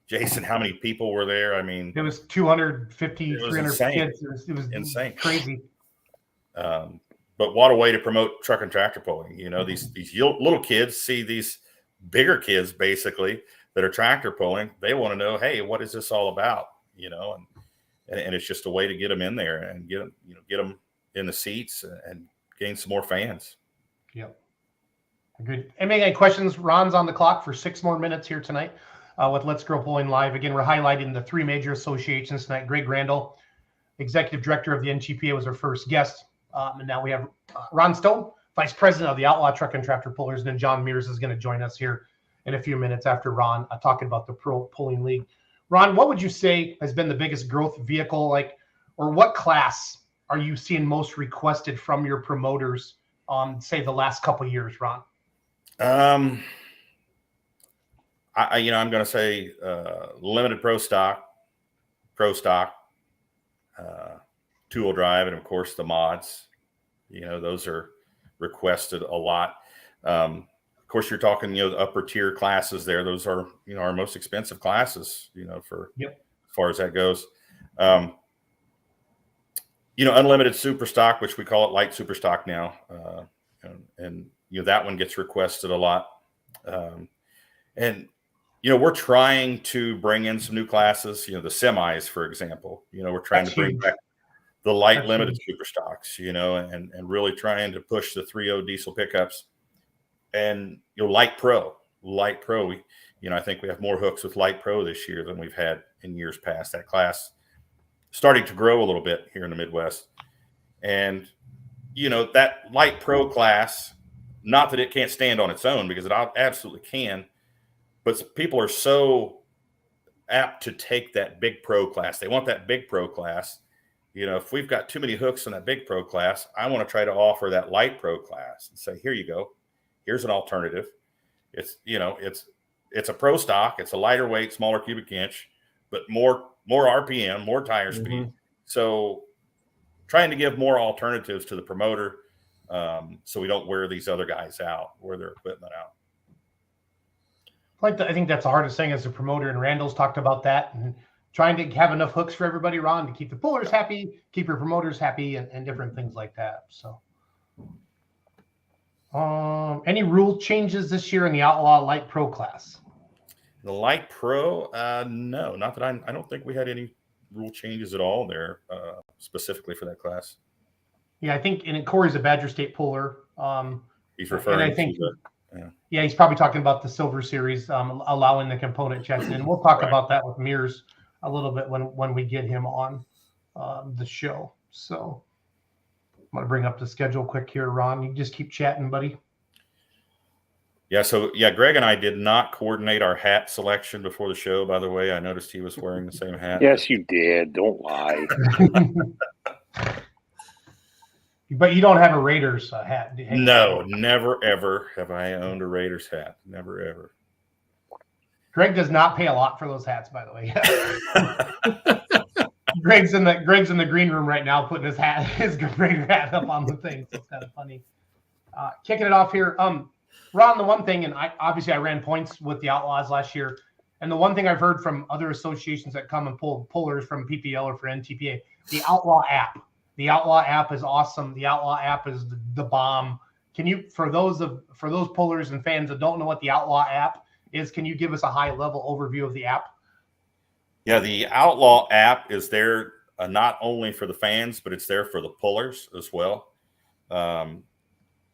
E: Jason, how many people were there? I mean,
A: it was 250, 300
E: insane.
A: kids. It was
E: insane,
A: crazy.
E: But what a way to promote truck and tractor pulling. These little kids see these bigger kids basically that are tractor pulling. They want to know, hey, what is this all about? And it's just a way to get them in there and get them in the seats and gain some more fans.
A: Yep. Good. Any questions? Ron's on the clock for 6 more minutes here tonight with Let's Grow Pulling Live. Again, we're highlighting the 3 major associations tonight. Gregg Randall, Executive Director of the NTPA, was our first guest. And now we have Ron Stone, Vice President of the Outlaw Truck and Tractor Pullers. And then John Mears is going to join us here in a few minutes after Ron talking about the Pro Pulling League. Ron, what would you say has been the biggest growth vehicle, or what class are you seeing most requested from your promoters say the last couple of years, Ron?
E: I'm going to say limited pro stock, two-wheel drive, and of course the mods. Those are requested a lot. Of course, you're talking, the upper tier classes there. Those are, our most expensive classes, for as far as that goes. unlimited super stock, which we call it light super stock now. And that one gets requested a lot. And we're trying to bring in some new classes, the semis, for example. We're trying
A: That's
E: to bring
A: huge.
E: back the light
A: That's
E: limited
A: huge.
E: super stocks, and really trying to push the 3.0 diesel pickups and, light pro. I think we have more hooks with light pro this year than we've had in years past. That class starting to grow a little bit here in the Midwest. And, that light pro class, not that it can't stand on its own, because it absolutely can, but people are so apt to take that big pro class. They want that big pro class. If we've got too many hooks in that big pro class, I want to try to offer that light pro class and say, here you go. Here's an alternative. It's a pro stock. It's a lighter weight, smaller cubic inch, but more RPM, more tire speed. So trying to give more alternatives to the promoter, so we don't wear these other guys out, wear their equipment out.
A: I think that's the hardest thing as a promoter, and Randall's talked about that, and trying to have enough hooks for everybody, Ron, to keep the pullers happy, keep your promoters happy, and different things like that. So, any rule changes this year in the Outlaw Light Pro class?
E: The Light Pro, no, not that I don't think we had any rule changes at all there, specifically for that class.
A: Yeah, I think, and Corey's a Badger State puller.
E: He's referring
A: and I think,
E: to
A: yeah, he's probably talking about the Silver Series, allowing the component checks in. We'll talk about that with Mears a little bit when we get him on the show. So I'm going to bring up the schedule quick here, Ron. You just keep chatting, buddy.
E: Yeah, so Greg and I did not coordinate our hat selection before the show, by the way. I noticed he was wearing the same hat.
D: Yes, you did. Don't lie.
A: But you don't have a Raiders hat.
E: No, never, ever have I owned a Raiders hat. Never, ever.
A: Greg does not pay a lot for those hats, by the way. Greg's in the green room right now, putting his Raider hat up on the thing. So it's kind of funny. Kicking it off here, Ron. The one thing, and I ran points with the Outlaws last year, and the one thing I've heard from other associations that come and pull pullers from PPL or for NTPA, the Outlaw app. The Outlaw app is awesome. The Outlaw app is the bomb. Can you, for those pullers and fans that don't know what the Outlaw app is, can you give us a high level overview of the app?
E: Yeah, the Outlaw app is there not only for the fans, but it's there for the pullers as well.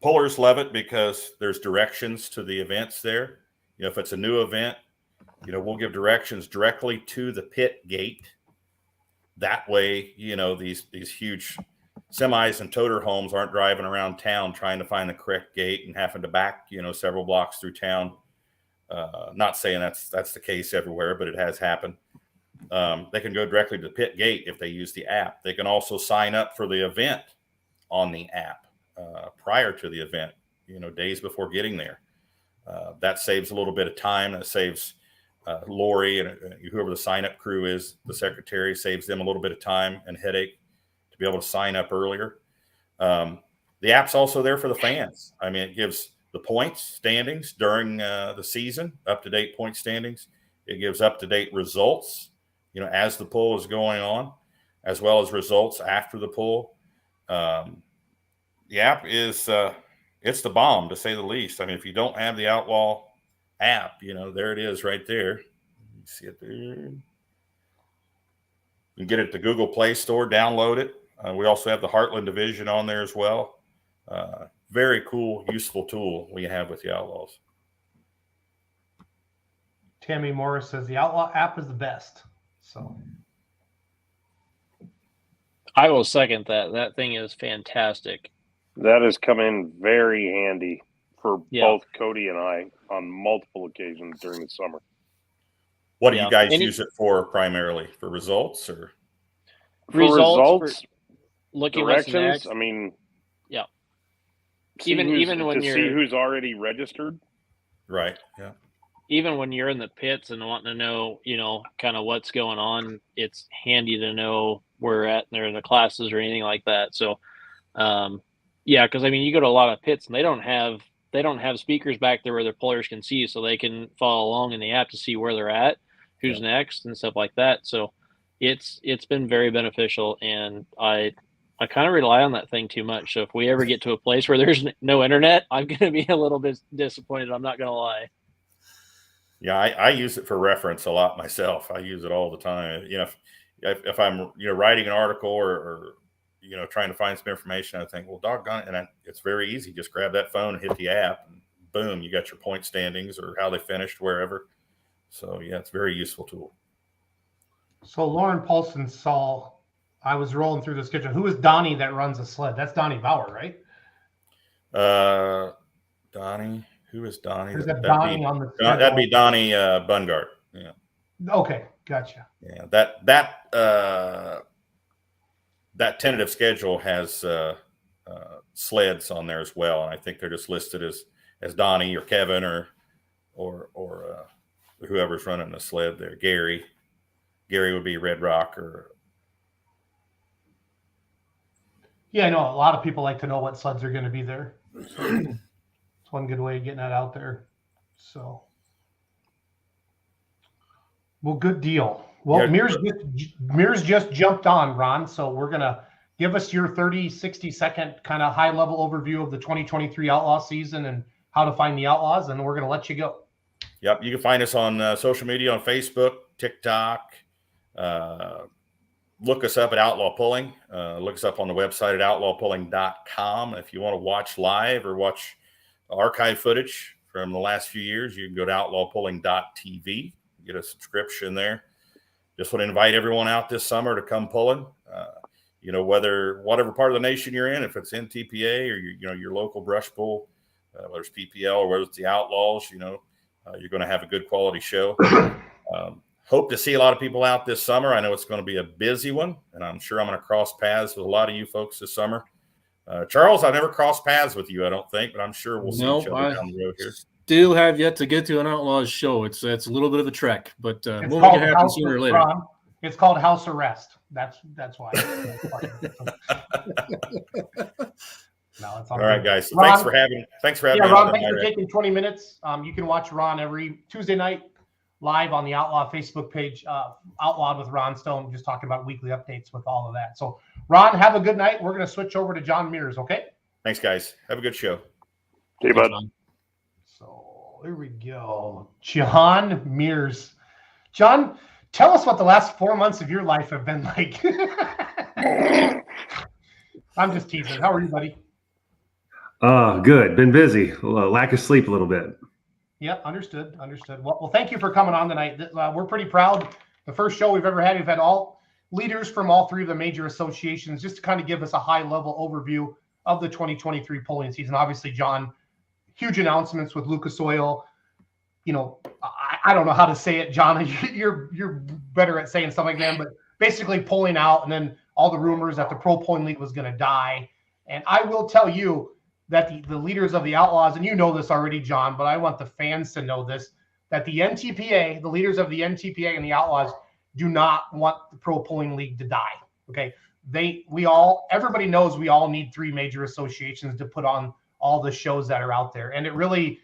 E: Pullers love it because there's directions to the events there. If it's a new event, we'll give directions directly to the pit gate. That way, these huge semis and toter homes aren't driving around town trying to find the correct gate and having to back, several blocks through town. Not saying that's the case everywhere, but it has happened. They can go directly to the pit gate if they use the app. They can also sign up for the event on the app prior to the event, days before getting there. That saves a little bit of time. That saves Lori and whoever the sign-up crew is, the secretary, saves them a little bit of time and headache to be able to sign up earlier. The app's also there for the fans. I mean, it gives the points standings during the season, up-to-date point standings. It gives up-to-date results, as the pull is going on, as well as results after the pull. The app is it's the bomb, to say the least. I mean, if you don't have the Outlaw app, there it is right there. You see it there. You can get it at the Google Play Store, download it. We also have the Heartland division on there as well. Very cool, useful tool we have with the Outlaws.
A: Tammy Morris says the Outlaw app is the best. So
F: I will second that. That thing is fantastic.
D: That has come in very handy for both Cody and I on multiple occasions during the summer.
E: What do you guys use it for primarily? For results or?
D: For results,
F: for looking
D: directions. I mean,
F: even when
D: to see who's already registered.
E: Right. Yeah.
F: Even when you're in the pits and wanting to know, kind of what's going on, it's handy to know where we're at in the classes or anything like that. So, because I mean, you go to a lot of pits and they don't have speakers back there where their pullers can see, so they can follow along in the app to see where they're at, who's next, and stuff like that. So, it's been very beneficial, and I I kind of rely on that thing too much. So if we ever get to a place where there's no internet, I'm going to be a little bit disappointed. I'm not going to lie.
E: Yeah, I use it for reference a lot myself. I use it all the time. If I'm writing an article or trying to find some information, I think, well, doggone it, and it's very easy. Just grab that phone and hit the app, and boom, you got your point standings or how they finished wherever. So yeah, it's a very useful tool.
A: So Lauren Paulson saw I was rolling through the schedule. Who is Donnie that runs a sled? That's Donnie Bauer, right?
E: Donnie. Who is Donnie?
A: There's a Donnie on the schedule.
E: That'd be Donnie Bungard. Yeah.
A: Okay, gotcha.
E: Yeah, that tentative schedule has sleds on there as well, and I think they're just listed as Donnie or Kevin or whoever's running the sled there. Gary would be Red Rock or.
A: Yeah, I know a lot of people like to know what sleds are going to be there. So it's one good way of getting that out there. So, well, good deal. Well,
E: Yeah.
A: Mears just jumped on, Ron. So we're going to give us your 30, 60-second kind of high-level overview of the 2023 Outlaw season and how to find the Outlaws, and we're going to let you go.
E: Yep, you can find us on social media, on Facebook, TikTok. Look us up at Outlaw Pulling. Look us up on the website at outlawpulling.com. If you want to watch live or watch archive footage from the last few years, you can go to outlawpulling.tv, get a subscription there. Just want to invite everyone out this summer to come pulling. Whatever part of the nation you're in, if it's NTPA or your local brush pull, whether it's PPL or whether it's the Outlaws, you're going to have a good quality show. Hope to see a lot of people out this summer. I know it's going to be a busy one, and I'm sure I'm going to cross paths with a lot of you folks this summer. Charles, I've never crossed paths with you, I don't think, but I'm sure we'll see each other down the road here.
C: Still have yet to get to an Outlaws show. It's a little bit of a trek, but we'll make it happen sooner or later.
A: It's called house arrest. That's why. No, it's all
E: right, guys. So
A: Ron,
E: thanks for having
A: me.
E: Yeah,
A: Ron, thanks for taking 20 minutes. You can watch Ron every Tuesday night live on the Outlaw Facebook page, Outlawed with Ron Stone, just talking about weekly updates with all of that. So, Ron, have a good night. We're going to switch over to John Mears, okay?
E: Thanks, guys. Have a good show.
D: See you, bud.
A: So, here we go. John Mears. John, tell us what the last 4 months of your life have been like. I'm just teasing. How are you, buddy?
G: Good. Been busy. Lack of sleep a little bit.
A: Yeah, understood. Well, thank you for coming on tonight. We're pretty proud. The first show we've ever had, we've had all leaders from all three of the major associations just to kind of give us a high-level overview of the 2023 pulling season. Obviously, John, huge announcements with Lucas Oil. I don't know how to say it, John. You're better at saying stuff like that, but basically pulling out, and then all the rumors that the Pro Pulling League was going to die. And I will tell you that the leaders of the Outlaws, and you know this already, John, but I want the fans to know this, that the NTPA, the leaders of the NTPA and the Outlaws do not want the Pro Pulling League to die. Okay. Everybody knows we all need three major associations to put on all the shows that are out there. And it really,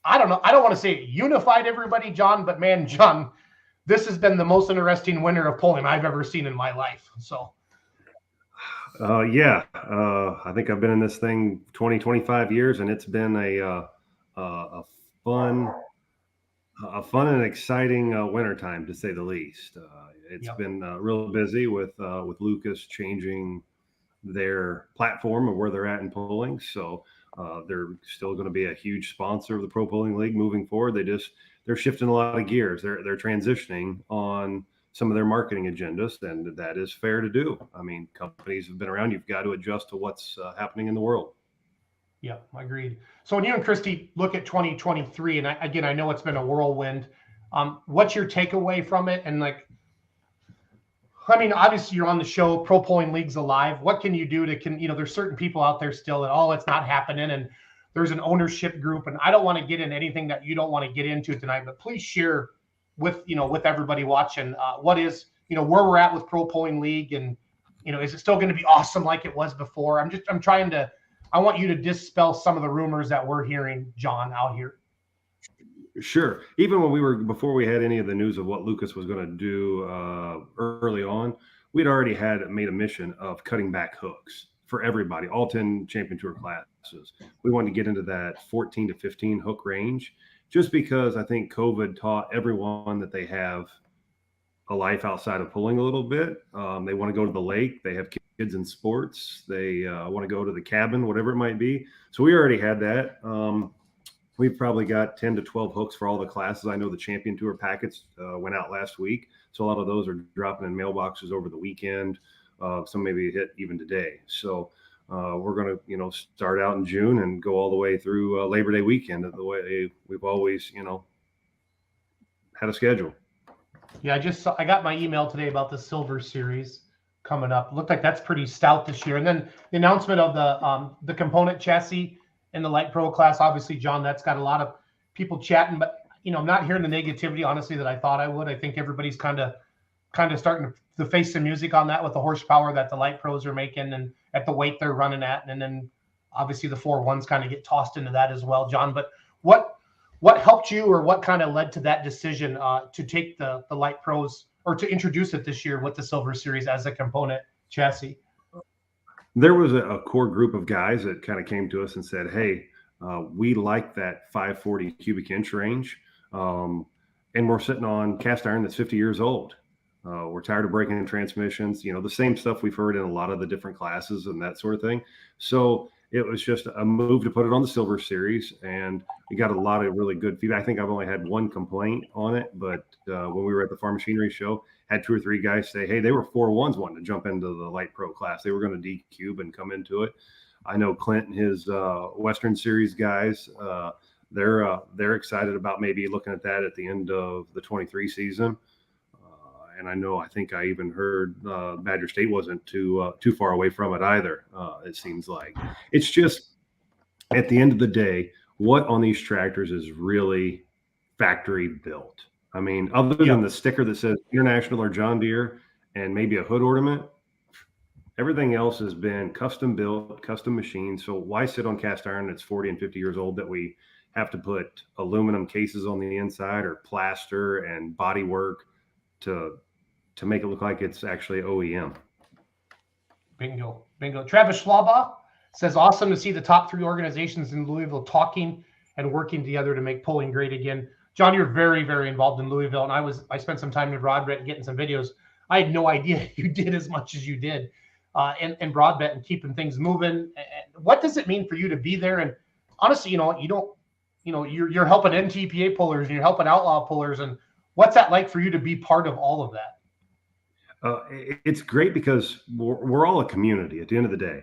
A: I don't know. I don't want to say it unified everybody, John, but man, John, this has been the most interesting winter of pulling I've ever seen in my life. So.
G: I think I've been in this thing 25 years, and it's been a fun and exciting winter time, to say the least. It's been real busy with Lucas changing their platform of where they're at in pulling. So they're still going to be a huge sponsor of the Pro Pulling League moving forward. They're shifting a lot of gears. They're transitioning on some of their marketing agendas, and that is fair to do. I mean, companies have been around. You've got to adjust to what's happening in the world. Yeah,
A: I agreed. So when you and Christy look at 2023, and I know it's been a whirlwind, what's your takeaway from it? And obviously you're on the show, Pro Pulling League's alive. What can you do there's certain people out there still that, it's not happening. And there's an ownership group, and I don't want to get into anything that you don't want to get into tonight, but please share with everybody watching, what is, where we're at with Pro Pulling League, and, is it still going to be awesome like it was before? I want you to dispel some of the rumors that we're hearing, John, out here.
G: Sure. Even before we had any of the news of what Lucas was going to do early on, we'd already made a mission of cutting back hooks for everybody, all 10 champion tour classes. We wanted to get into that 14 to 15 hook range, just because I think COVID taught everyone that they have a life outside of pulling a little bit. They want to go to the lake. They have kids in sports. They want to go to the cabin, whatever it might be. So we already had that. We've probably got 10 to 12 hooks for all the classes. I know the champion tour packets went out last week. So a lot of those are dropping in mailboxes over the weekend. Some maybe hit even today. So we're going to, start out in June and go all the way through Labor Day weekend, the way we've always, had a schedule.
A: Yeah, I got my email today about the Silver Series coming up. Looked like that's pretty stout this year. And then the announcement of the component chassis in the Light Pro class, obviously, John, that's got a lot of people chatting, but I'm not hearing the negativity, honestly, that I thought I would. I think everybody's kind of starting to face some music on that with the horsepower that the Light Pros are making and at the weight they're running at. And then obviously the 4.1s kind of get tossed into that as well, John. But what helped you, or what kind of led to that decision to take the Light Pros, or to introduce it this year with the Silver Series as a component chassis?
G: There was a core group of guys that kind of came to us and said, hey, we like that 540 cubic inch range. And we're sitting on cast iron that's 50 years old. We're tired of breaking in transmissions, the same stuff we've heard in a lot of the different classes and that sort of thing. So it was just a move to put it on the Silver Series, and we got a lot of really good feedback. I think I've only had one complaint on it, but when we were at the Farm Machinery Show, had 2 or 3 guys say, hey, they were 4.1s wanting to jump into the Light Pro class. They were going to D-cube and come into it. I know Clint and his Western Series guys, they're excited about maybe looking at that at the end of the 23 season. And I think I even heard Badger State wasn't too far away from it either. It seems like it's just, at the end of the day, what on these tractors is really factory built. I mean, other than the sticker that says International or John Deere and maybe a hood ornament, everything else has been custom built, custom machined. So why sit on cast iron that's 40 and 50 years old that we have to put aluminum cases on the inside or plaster and body work to make it look like it's actually OEM.
A: Bingo. Travis Schlaubaugh says, awesome to see the top 3 organizations in Louisville talking and working together to make pulling great again. John, you're very, very involved in Louisville, and I spent some time with Broadbent getting some videos. I had no idea you did as much as you did in Broadbent and keeping things moving. And what does it mean for you to be there? And honestly, you're helping NTPA pullers and you're helping Outlaw pullers, and what's that like for you to be part of all of that?
G: It's great because we're all a community at the end of the day.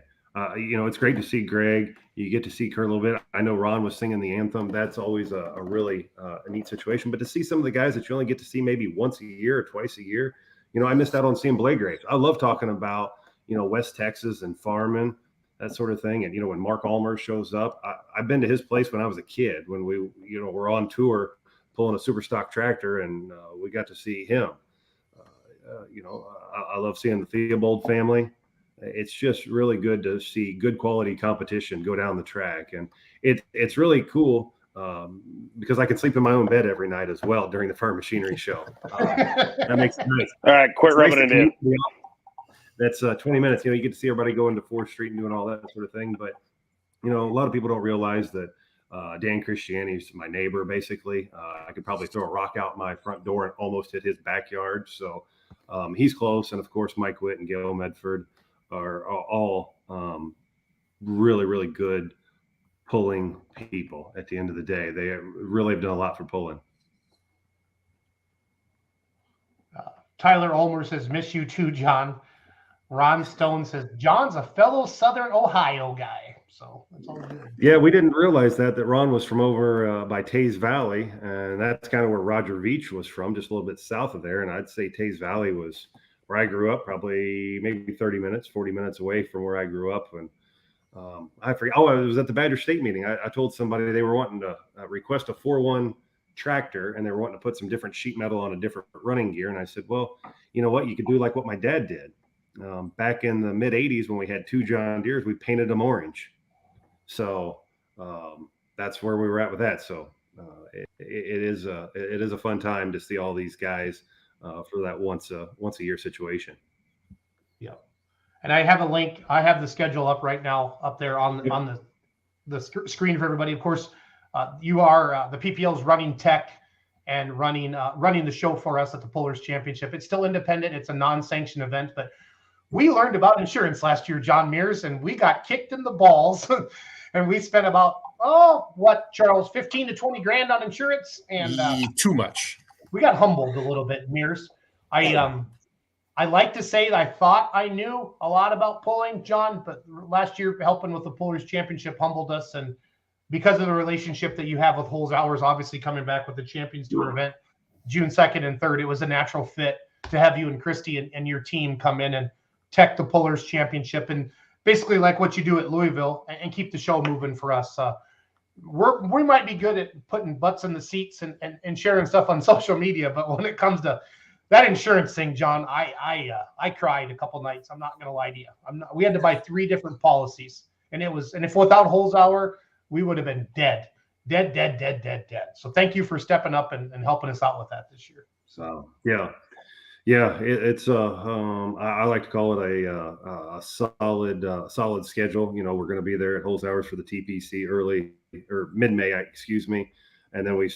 G: It's great to see Greg. You get to see Kurt a little bit. I know Ron was singing the anthem. That's always a really a neat situation. But to see some of the guys that you only get to see maybe once a year or twice a year, I missed out on seeing Blade Graves. I love talking about, West Texas and farming, that sort of thing. And, when Mark Allmer shows up, I've been to his place when I was a kid, when we, were on tour pulling a super stock tractor, and we got to see him. I love seeing the Theobald family. It's just really good to see good quality competition go down the track. And it's really cool because I can sleep in my own bed every night as well during the Farm Machinery Show. That makes it nice.
D: All right, quit rubbing it in.
G: That's 20 minutes. You get to see everybody go into 4th Street and doing all that sort of thing. But, a lot of people don't realize that Dan Christiani is my neighbor, basically. I could probably throw a rock out my front door and almost hit his backyard. So he's close. And, of course, Mike Witt and Gail Medford are all really, really good pulling people at the end of the day. They really have done a lot for pulling.
A: Tyler Ulmer says, miss you too, John. Ron Stone says, John's a fellow Southern Ohio guy. So that's all good.
G: Yeah, we didn't realize that Ron was from over by Taze Valley. And that's kind of where Roger Veach was from, just a little bit south of there. And I'd say Taze Valley was where I grew up, probably maybe 30 minutes, 40 minutes away from where I grew up. And I forget. Oh, I was at the Badger State meeting. I told somebody they were wanting to request a 4.1 tractor, and they were wanting to put some different sheet metal on a different running gear. And I said, well, you know what? You could do like what my dad did. Back in the mid 80s, when we had 2 John Deeres, we painted them orange. So that's where we were at with that. So it is a fun time to see all these guys for that once a year situation.
A: Yeah. And I have a link. I have the schedule up right now up there on the screen for everybody. Of course, you are the PPL's running tech and running the show for us at the Pullers Championship. It's still independent. It's a non-sanctioned event, but we learned about insurance last year, John Mears, and we got kicked in the balls, and we spent about Charles, 15 to 20 grand on insurance, and
C: too much.
A: We got humbled a little bit, Mears. I like to say that I thought I knew a lot about pulling, John, but last year helping with the Pullers Championship humbled us, and because of the relationship that you have with Holes Hours, obviously coming back with the Champions Tour event, June 2nd and 3rd, it was a natural fit to have you and Christy and your team come in and tech the Pullers Championship, and basically like what you do at Louisville, and keep the show moving for us. We might be good at putting butts in the seats and sharing stuff on social media, but when it comes to that insurance thing, John, I cried a couple nights. I'm not going to lie to you. We had to buy 3 different policies, and if without Holes Hour, we would have been dead. So thank you for stepping up and helping us out with that this year.
G: So it's I like to call it a solid schedule. You know, we're going to be there at Holes Hours for the TPC early or mid-May, excuse me. And then we,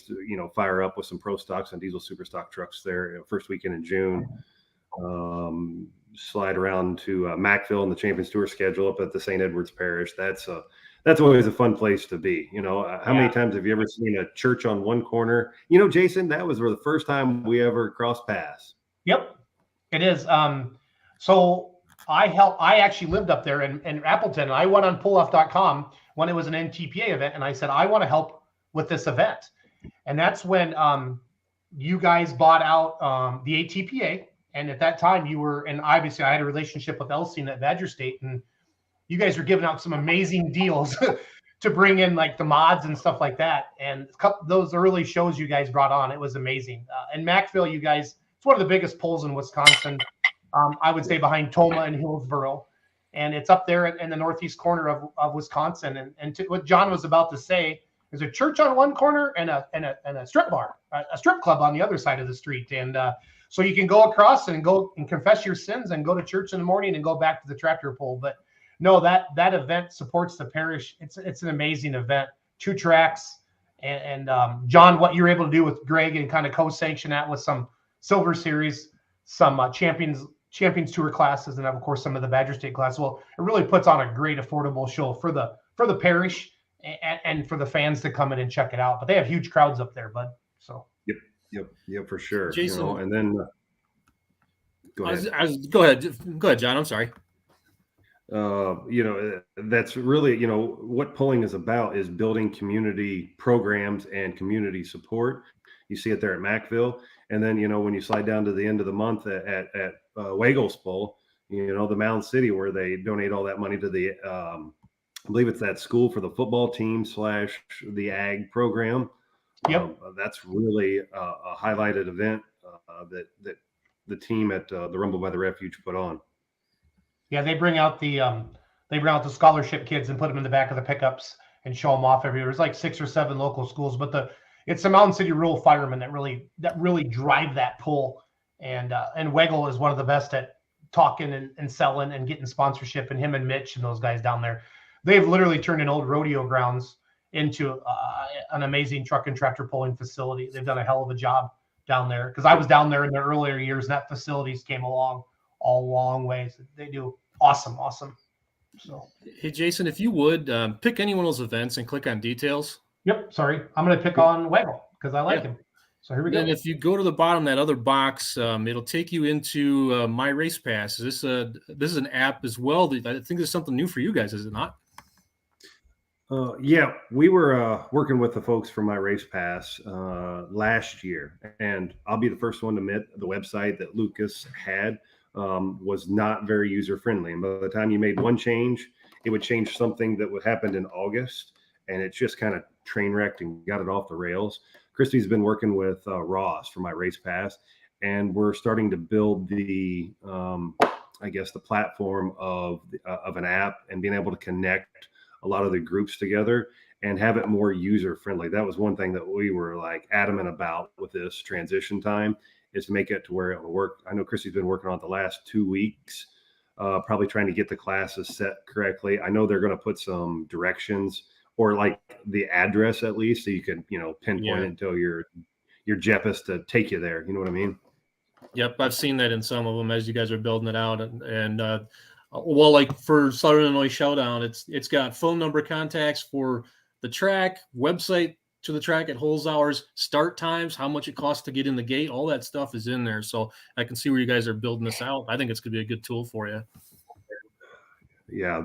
G: fire up with some pro stocks and diesel super stock trucks there first weekend in June. Slide around to Macville and the Champions Tour schedule up at the St. Edwards Parish. That's always a fun place to be. How many times have you ever seen a church on one corner? Jason, that was the first time we ever crossed paths.
A: Yep, it is. So I actually lived up there in Appleton. I went on pulloff.com when it was an NTPA event, and I said, I want to help with this event. And that's when you guys bought out the ATPA. And at that time and obviously I had a relationship with Elsing at Badger State, and you guys were giving out some amazing deals to bring in like the mods and stuff like that. And those early shows you guys brought on, it was amazing. And Macville, you guys, it's one of the biggest polls in Wisconsin. I would say behind Toma and Hillsboro. And it's up there in the northeast corner of Wisconsin. And what John was about to say, there's a church on one corner and a strip bar, a strip club on the other side of the street. And so you can go across and go and confess your sins and go to church in the morning and go back to the tractor pull. But no, that event supports the parish. It's an amazing event. 2 tracks. And John, what you're able to do with Greg and kind of co-sanction that with some Silver Series, some Champions Tour classes, and of course some of the Badger State classes. Well, it really puts on a great affordable show for the parish and for the fans to come in and check it out. But they have huge crowds up there, bud. So
G: yep, for sure.
C: Jason,
G: and then go ahead.
C: Go ahead, John. I'm sorry.
G: That's really, what pulling is about is building community programs and community support. You see it there at Macville. And then, when you slide down to the end of the month at Waggles Pull, the Mound City, where they donate all that money to the, I believe it's that school for the football team / the ag program.
A: Yep.
G: That's really a highlighted event that the team at the Rumble by the Refuge put on.
A: Yeah, they bring out the scholarship kids and put them in the back of the pickups and show them off every year. There's like 6 or 7 local schools, but it's the Mountain City rural firemen that really drive that pull. And Wegel is one of the best at talking and selling and getting sponsorship. And him and Mitch and those guys down there, they've literally turned an old rodeo grounds into an amazing truck and tractor pulling facility. They've done a hell of a job down there, because I was down there in the earlier years and that facilities came along a long ways. They do awesome. So,
C: hey, Jason, if you would pick any one of those events and click on details.
A: Yep. Sorry. I'm going to pick on Wegel because I like him. So here we go.
C: And if you go to the bottom, that other box, it'll take you into My Race Pass. This is an app as well. I think there's something new for you guys, is it not?
G: Yeah, we were working with the folks from My Race Pass last year, and I'll be the first one to admit the website that Lucas had was not very user-friendly. And by the time you made one change, it would change something that would happen in August, and it's just kind of train wrecked and got it off the rails. Christy's been working with Ross from My Race Pass, and we're starting to build the platform of an app and being able to connect a lot of the groups together and have it more user friendly. That was one thing that we were like adamant about with this transition time, is to make it to where it will work. I know Christy's been working on it the last 2 weeks probably trying to get the classes set correctly. I know they're going to put some directions or like the address at least, so you can, pinpoint it until your JEPIS to take you there. You know what I mean?
C: Yep, I've seen that in some of them as you guys are building it out, and well, like for Southern Illinois Showdown, it's got phone number contacts for the track, website to the track at holes hours, start times, how much it costs to get in the gate, all that stuff is in there. So I can see where you guys are building this out. I think it's going to be a good tool for you.
G: Yeah,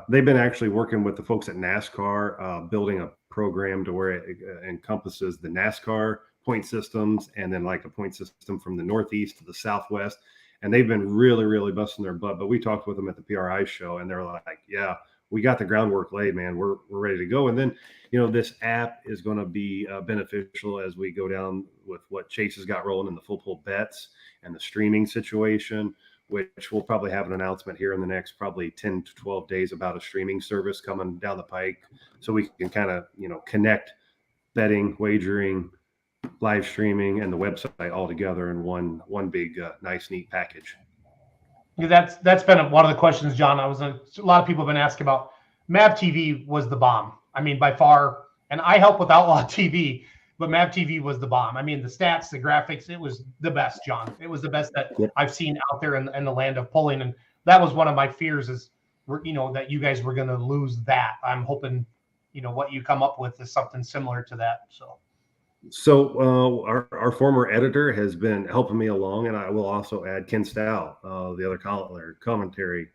G: they've been actually working with the folks at NASCAR, building a program to where it encompasses the NASCAR point systems and then like a point system from the Northeast to the Southwest. And they've been really, really busting their butt. But we talked with them at the PRI show, and they're like, yeah, we got the groundwork laid, man. We're ready to go. And then, this app is going to be beneficial as we go down with what Chase has got rolling in the full pull bets and the streaming situation, which we'll probably have an announcement here in the next probably 10 to 12 days about a streaming service coming down the pike. So we can kind of, connect betting, wagering, live streaming, and the website all together in one big, nice, neat package.
A: That's been one of the questions, John. A lot of people have been asking about. MAV TV was the bomb. I mean, by far, and I help with Outlaw TV, but MAV TV was the bomb. I mean, the stats, the graphics, it was the best, John. It was the best that I've seen out there in the land of pulling, and that was one of my fears is, that you guys were going to lose that. I'm hoping, what you come up with is something similar to that.
G: So our former editor has been helping me along, and I will also add Ken Stow, the other commentary.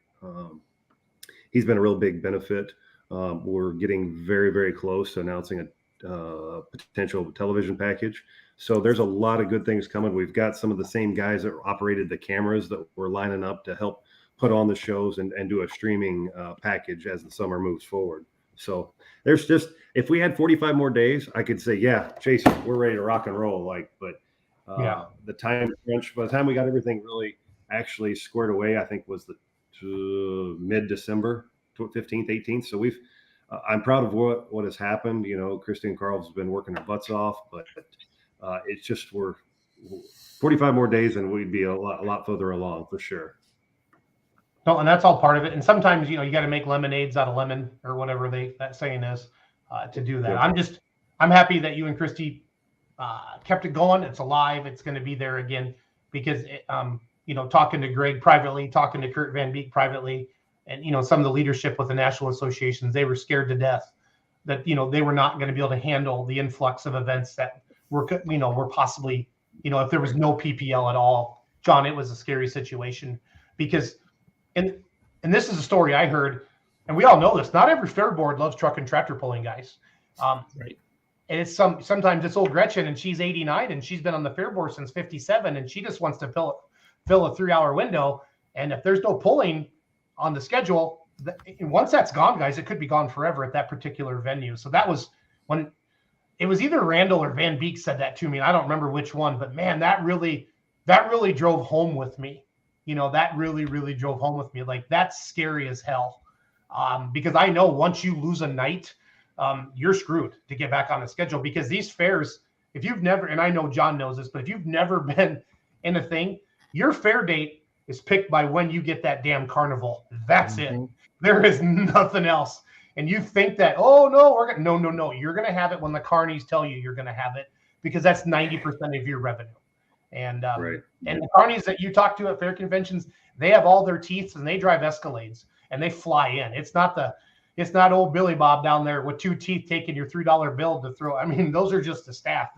G: He's been a real big benefit. We're getting very, very close to announcing a potential television package. So there's a lot of good things coming. We've got some of the same guys that operated the cameras that we're lining up to help put on the shows and do a streaming package as the summer moves forward. So there's just, if we had 45 more days, I could say, yeah, Jason, we're ready to rock and roll. But the time crunch, by the time we got everything really actually squared away, I think was the mid-December, 15th, 18th. So I'm proud of what has happened. Christy and Carl has been working their butts off, but it's just, we're 45 more days and we'd be a lot further along for sure.
A: No, and that's all part of it. And sometimes, you got to make lemonades out of lemon or whatever that saying is to do that. Yeah. I'm happy that you and Christy kept it going. It's alive. It's going to be there again because, talking to Greg privately, talking to Kurt Van Beek privately, and, some of the leadership with the national associations, they were scared to death that, they were not going to be able to handle the influx of events that were possibly, if there was no PPL at all. John, it was a scary situation because, and this is a story I heard, and we all know this. Not every fair board loves truck and tractor pulling guys.
C: Right.
A: And it's sometimes it's old Gretchen, and she's 89, and she's been on the fair board since 57, and she just wants to fill a 3-hour window. And if there's no pulling on the schedule, once that's gone, guys, it could be gone forever at that particular venue. So that was when it was either Randall or Van Beek said that to me. And I don't remember which one, but man, that really drove home with me. That really, really drove home with me. Like, that's scary as hell. Because I know once you lose a night, you're screwed to get back on the schedule, because these fairs, if you've never, and I know John knows this, but if you've never been in a thing, your fair date is picked by when you get that damn carnival. That's it. There is nothing else. And you think that, oh no, no. You're going to have it when the carnies tell you you're going to have it, because that's 90% of your revenue. And and the carnies that you talk to at fair conventions, they have all their teeth and they drive Escalades and they fly in. It's not old Billy Bob down there with 2 teeth taking your $3 bill to throw. I mean, those are just the staff.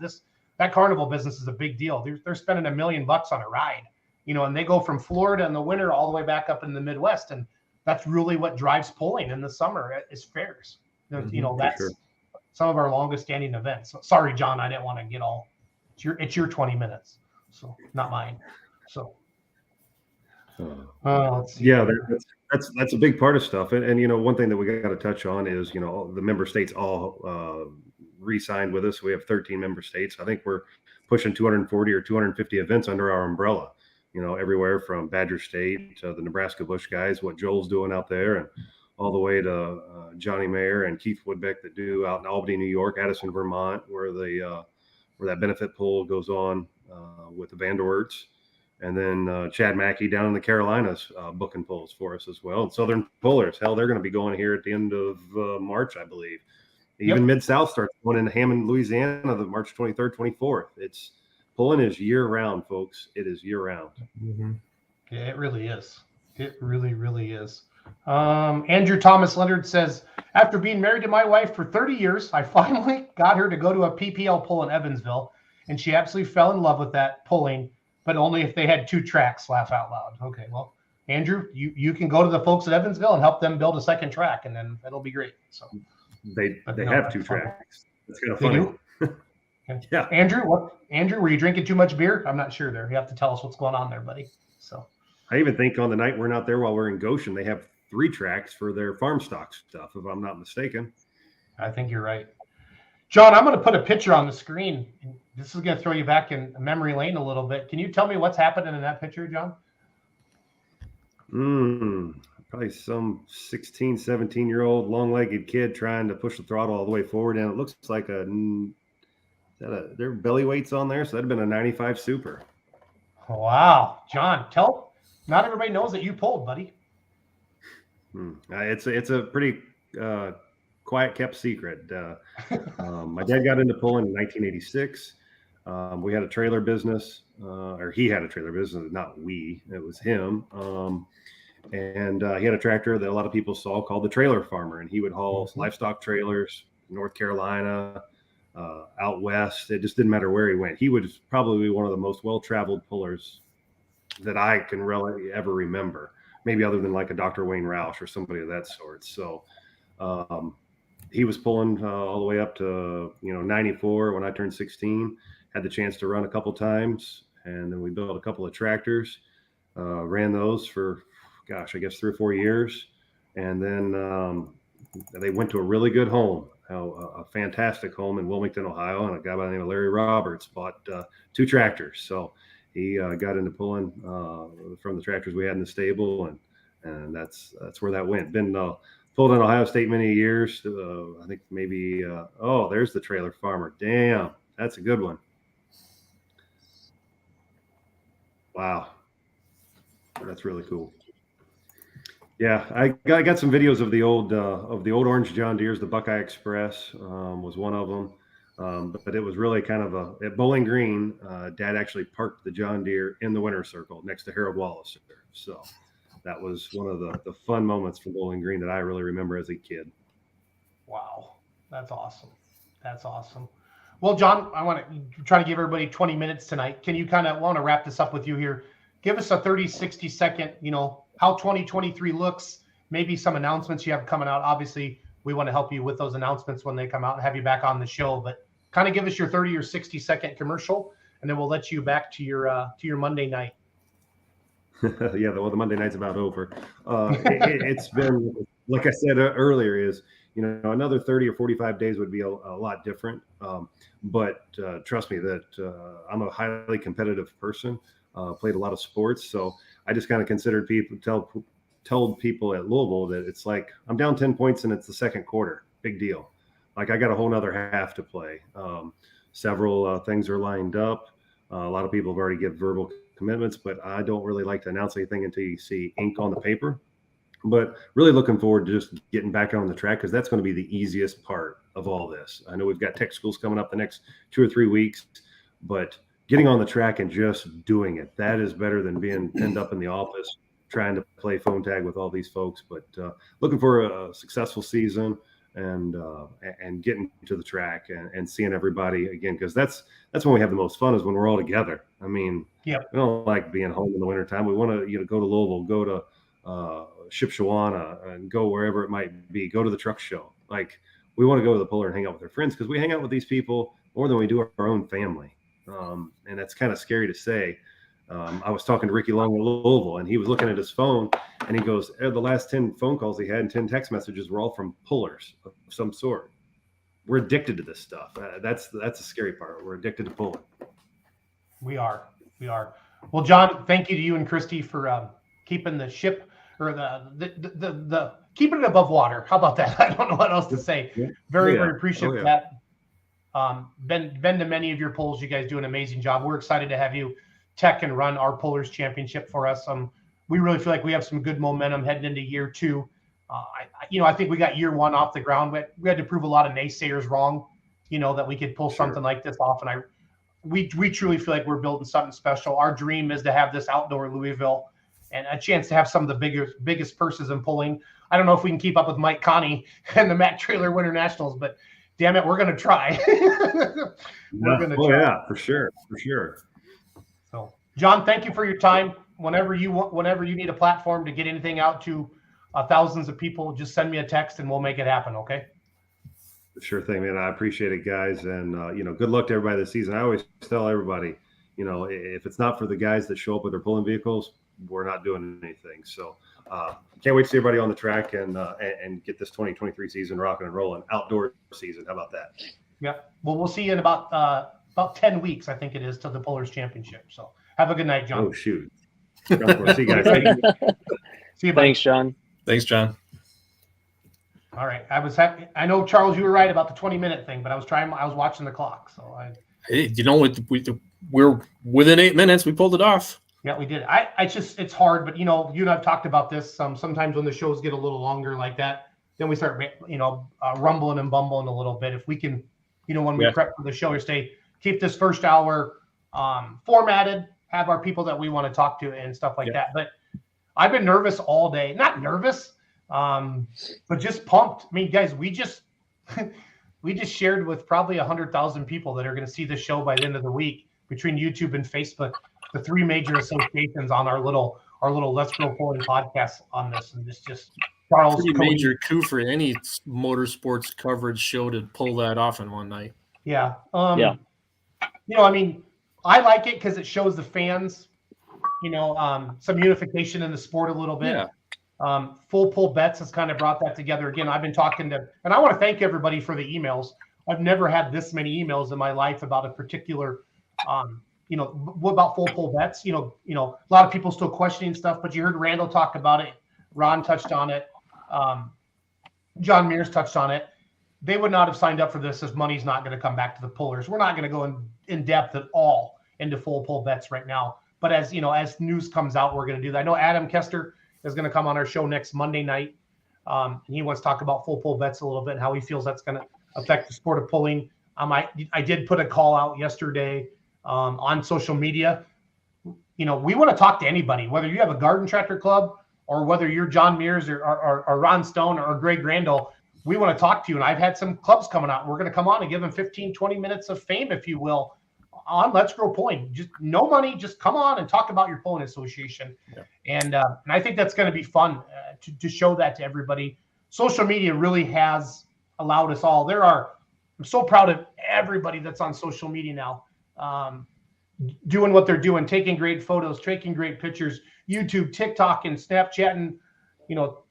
A: That carnival business is a big deal. They're spending $1 million on a ride, and they go from Florida in the winter all the way back up in the Midwest. And that's really what drives pulling in the summer is fairs. That's sure. Some of our longest standing events. So, sorry, John, I didn't want to get all, it's your 20 minutes. So not mine. So let's see.
G: Yeah, that's a big part of stuff. And one thing that we got to touch on is, the member states all re-signed with us. We have 13 member states. I think we're pushing 240 or 250 events under our umbrella, everywhere from Badger State to the Nebraska Bush guys, what Joel's doing out there, and all the way to Johnny Mayer and Keith Woodbeck that do out in Albany, New York, Addison, Vermont, where that benefit pool goes on with the Vanderwerts. And then Chad Mackey down in the Carolinas booking pulls for us as well. And Southern Pullers, hell, they're going to be going here at the end of March, I believe. Even Mid-South starts going in Hammond, Louisiana, the March 23rd, 24th. It's pulling is year-round, folks. It is year-round.
A: Mm-hmm. Yeah, it really is. It really, really is. Andrew Thomas Leonard says, after being married to my wife for 30 years, I finally got her to go to a PPL pull in Evansville, and she absolutely fell in love with that pulling, but only if they had 2 tracks, laugh out loud. Okay, well, Andrew, you can go to the folks at Evansville and help them build a second track, and then it'll be great. So
G: they have 2 tracks. That's kind of funny.
A: Okay. Yeah. Andrew, were you drinking too much beer? I'm not sure there. You have to tell us what's going on there, buddy. So
G: I even think on the night we're not there while we're in Goshen, they have 3 tracks for their farm stock stuff, if I'm not mistaken.
A: I think you're right. John, I'm going to put a picture on the screen. This is going to throw you back in memory lane a little bit. Can you tell me what's happening in that picture, John?
G: Probably some 16, 17-year-old long-legged kid trying to push the throttle all the way forward, and it looks like their belly weight's on there, so that'd have been a 95 Super.
A: Wow, John, not everybody knows that you pulled, buddy.
G: It's a pretty quiet kept secret. My dad got into pulling in 1986. We had a trailer business, or he had a trailer business, not we, it was him. And he had a tractor that a lot of people saw called the Trailer Farmer, and he would haul livestock trailers, North Carolina, out west. It just didn't matter where he went. He was probably one of the most well-traveled pullers that I can really ever remember, maybe other than like a Dr. Wayne Roush or somebody of that sort. So he was pulling all the way up to 94 when I turned 16. Had the chance to run a couple times, and then we built a couple of tractors, ran those for I guess 3 or 4 years, and then they went to a really good home, a fantastic home in Wilmington, Ohio, and a guy by the name of Larry Roberts bought 2 tractors. So he got into pulling from the tractors we had in the stable, and that's where that went. Been pulled in Ohio State many years. I think maybe there's the Trailer Farmer. Damn, that's a good one. Wow, that's really cool. Yeah, I got some videos of the old orange John Deeres. The Buckeye Express was one of them, but it was really kind of at Bowling Green. Dad actually parked the John Deere in the winter circle next to Harold Wallace. So that was one of the fun moments from Bowling Green that I really remember as a kid.
A: Wow, that's awesome. That's awesome. Well, John, I want to try to give everybody 20 minutes tonight. Can you kind of want to wrap this up with you here? Give us a 30, 60 second, how 2023 looks, maybe some announcements you have coming out. Obviously, we want to help you with those announcements when they come out and have you back on the show, but kind of give us your 30 or 60 second commercial, and then we'll let you back to your Monday night.
G: Yeah, the Monday night's about over. It's been, like I said earlier, is another 30 or 45 days would be a lot different. But trust me that I'm a highly competitive person. Played a lot of sports, so I just kind of considered told people at Louisville that it's like I'm down 10 points and it's the second quarter. Big deal. Like I got a whole nother half to play. Several things are lined up. A lot of people have already given verbal commitments, but I don't really like to announce anything until you see ink on the paper. But really looking forward to just getting back on the track, because that's going to be the easiest part of all this. I know we've got tech schools coming up the next 2 or 3 weeks, but getting on the track and just doing it, that is better than being pinned up in the office trying to play phone tag with all these folks. But looking for a successful season and getting to the track and seeing everybody again, because that's when we have the most fun, is when we're all together. I mean, we don't like being home in the wintertime. We want to go to Louisville, go to Shipshewana, and go wherever it might be, go to the truck show. Like, we want to go to the puller and hang out with our friends, because we hang out with these people more than we do our own family. And that's kind of scary to say. I was talking to Ricky Long in Louisville, and he was looking at his phone, and he goes, the last 10 phone calls he had and 10 text messages were all from pullers of some sort. We're addicted to this stuff. That's the scary part. We're addicted to pulling. We are. Well, John, thank you to you and Christy for keeping the ship, or the keeping it above water. How about that? I don't know what else to say. Very appreciative of that. Been to many of your polls. You guys do an amazing job. We're excited to have you
A: tech and run our Pullers Championship for us. We really feel like we have some good momentum heading into year 2. I think we got year 1 off the ground, but we had to prove a lot of naysayers wrong, that we could pull something like this off. And we truly feel like we're building something special. Our dream is to have this outdoor Louisville and a chance to have some of the biggest purses in pulling. I don't know if we can keep up with Mike Connie and the Matt Trailer Winter Nationals, but damn it, we're going to try. We're going to try.
G: Yeah, for sure.
A: So, John, thank you for your time. Whenever you need a platform to get anything out to thousands of people, just send me a text and we'll make it happen. Okay.
G: Sure thing, man. I appreciate it, guys. And, good luck to everybody this season. I always tell everybody, if it's not for the guys that show up with their pulling vehicles, we're not doing anything. So can't wait to see everybody on the track and get this 2023 season rocking and rolling. Outdoor season. How about that?
A: Yeah. Well, we'll see you in about 10 weeks, I think it is, to the Pullers Championship. So have a good night, John.
G: Oh, shoot. See you guys.
A: See you, buddy.
F: Thanks, John.
C: Thanks, John.
A: All right. I was happy. I know, Charles, you were right about the 20-minute thing, but I was watching the clock. So
C: we're within 8 minutes. We pulled it off.
A: Yeah, we did. It's hard, but you and I've talked about this. Sometimes when the shows get a little longer like that, then we start, rumbling and bumbling a little bit. If we can, when we prep for the show, or keep this first hour formatted, have our people that we want to talk to and stuff like that. But I've been nervous all day. Not nervous, but just pumped. I mean, guys, we just shared with probably 100,000 people that are going to see the show by the end of the week between YouTube and Facebook, the 3 major associations on our little Let's Go Pulling podcast on this. And this just Charles.
C: Pretty major coup for any motorsports coverage show to pull that off in one night.
A: Yeah. I like it because it shows the fans, some unification in the sport a little bit. Yeah. Full Pull Bets has kind of brought that together. Again, I've been talking to, and I want to thank everybody for the emails. I've never had this many emails in my life about a particular, what about Full Pull Bets? A lot of people still questioning stuff, but you heard Randall talk about it. Ron touched on it. John Mears touched on it. They would not have signed up for this if money's not going to come back to the pullers. We're not going to go in depth at all into Full Pull Bets right now. But as news comes out, we're going to do that. I know Adam Kester is going to come on our show next Monday night. And he wants to talk about Full Pull Bets a little bit and how he feels that's going to affect the sport of pulling. I did put a call out yesterday on social media. We want to talk to anybody, whether you have a garden tractor club or whether you're John Mears or Ron Stone or Gregg Randall. We want to talk to you. And I've had some clubs coming out. We're going to come on and give them 15, 20 minutes of fame, if you will, on Let's Grow Pulling. Just no money. Just come on and talk about your pulling association. Yeah. And I think that's going to be fun to show that to everybody. Social media really has allowed us all. I'm so proud of everybody that's on social media now, doing what they're doing, taking great photos, taking great pictures, YouTube, TikTok, and Snapchat, and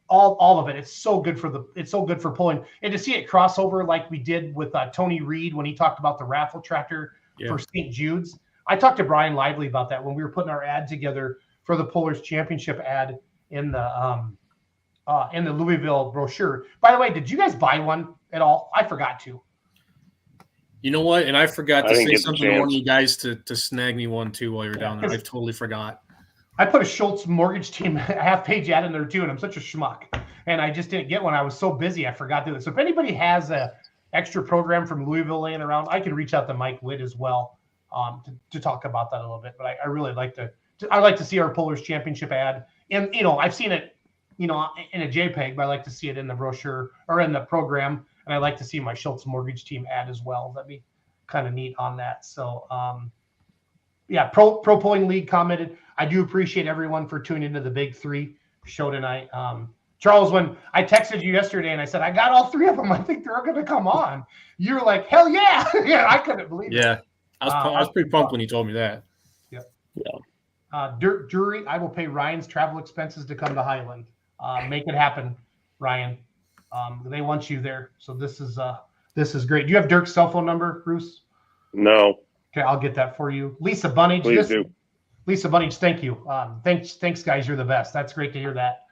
A: all of it. It's so good for pulling, and to see it cross over like we did with Tony Reed when he talked about the raffle tractor for St. Jude's. I talked to Brian Lively about that when we were putting our ad together for the Pullers Championship ad in the Louisville brochure. By the way, did you guys buy one at all? I forgot to.
C: You know what? And I forgot to say something to one of you guys to snag me one too while you're down there. I totally forgot. I
A: put a Schultz Mortgage Team half-page ad in there too, and I'm such a schmuck. And I just didn't get one. I was so busy, I forgot to do it. So if anybody has a extra program from Louisville laying around, I can reach out to Mike Witt as well to talk about that a little bit. But I really like to see our Pullers Championship ad. And, I've seen it, in a JPEG, but I like to see it in the brochure or in the program. And I like to see my Schultz Mortgage Team ad as well. That'd be kind of neat on that. So, Pro Pulling League commented, I do appreciate everyone for tuning into the Big 3 show tonight. Charles, when I texted you yesterday and I said, I got all 3 of them, I think they're going to come on. You were like, hell yeah. Yeah, I couldn't believe it.
C: Yeah, I was pretty pumped when you told me that.
A: Yeah. Drury, I will pay Ryan's travel expenses to come to Highland. Make it happen, Ryan. They want you there. So this is great. Do you have Dirk's cell phone number, Bruce?
D: No.
A: Okay, I'll get that for you. Lisa Bunnage.
D: Please do.
A: Lisa Bunnage, thank you. Thanks, guys. You're the best. That's great to hear that.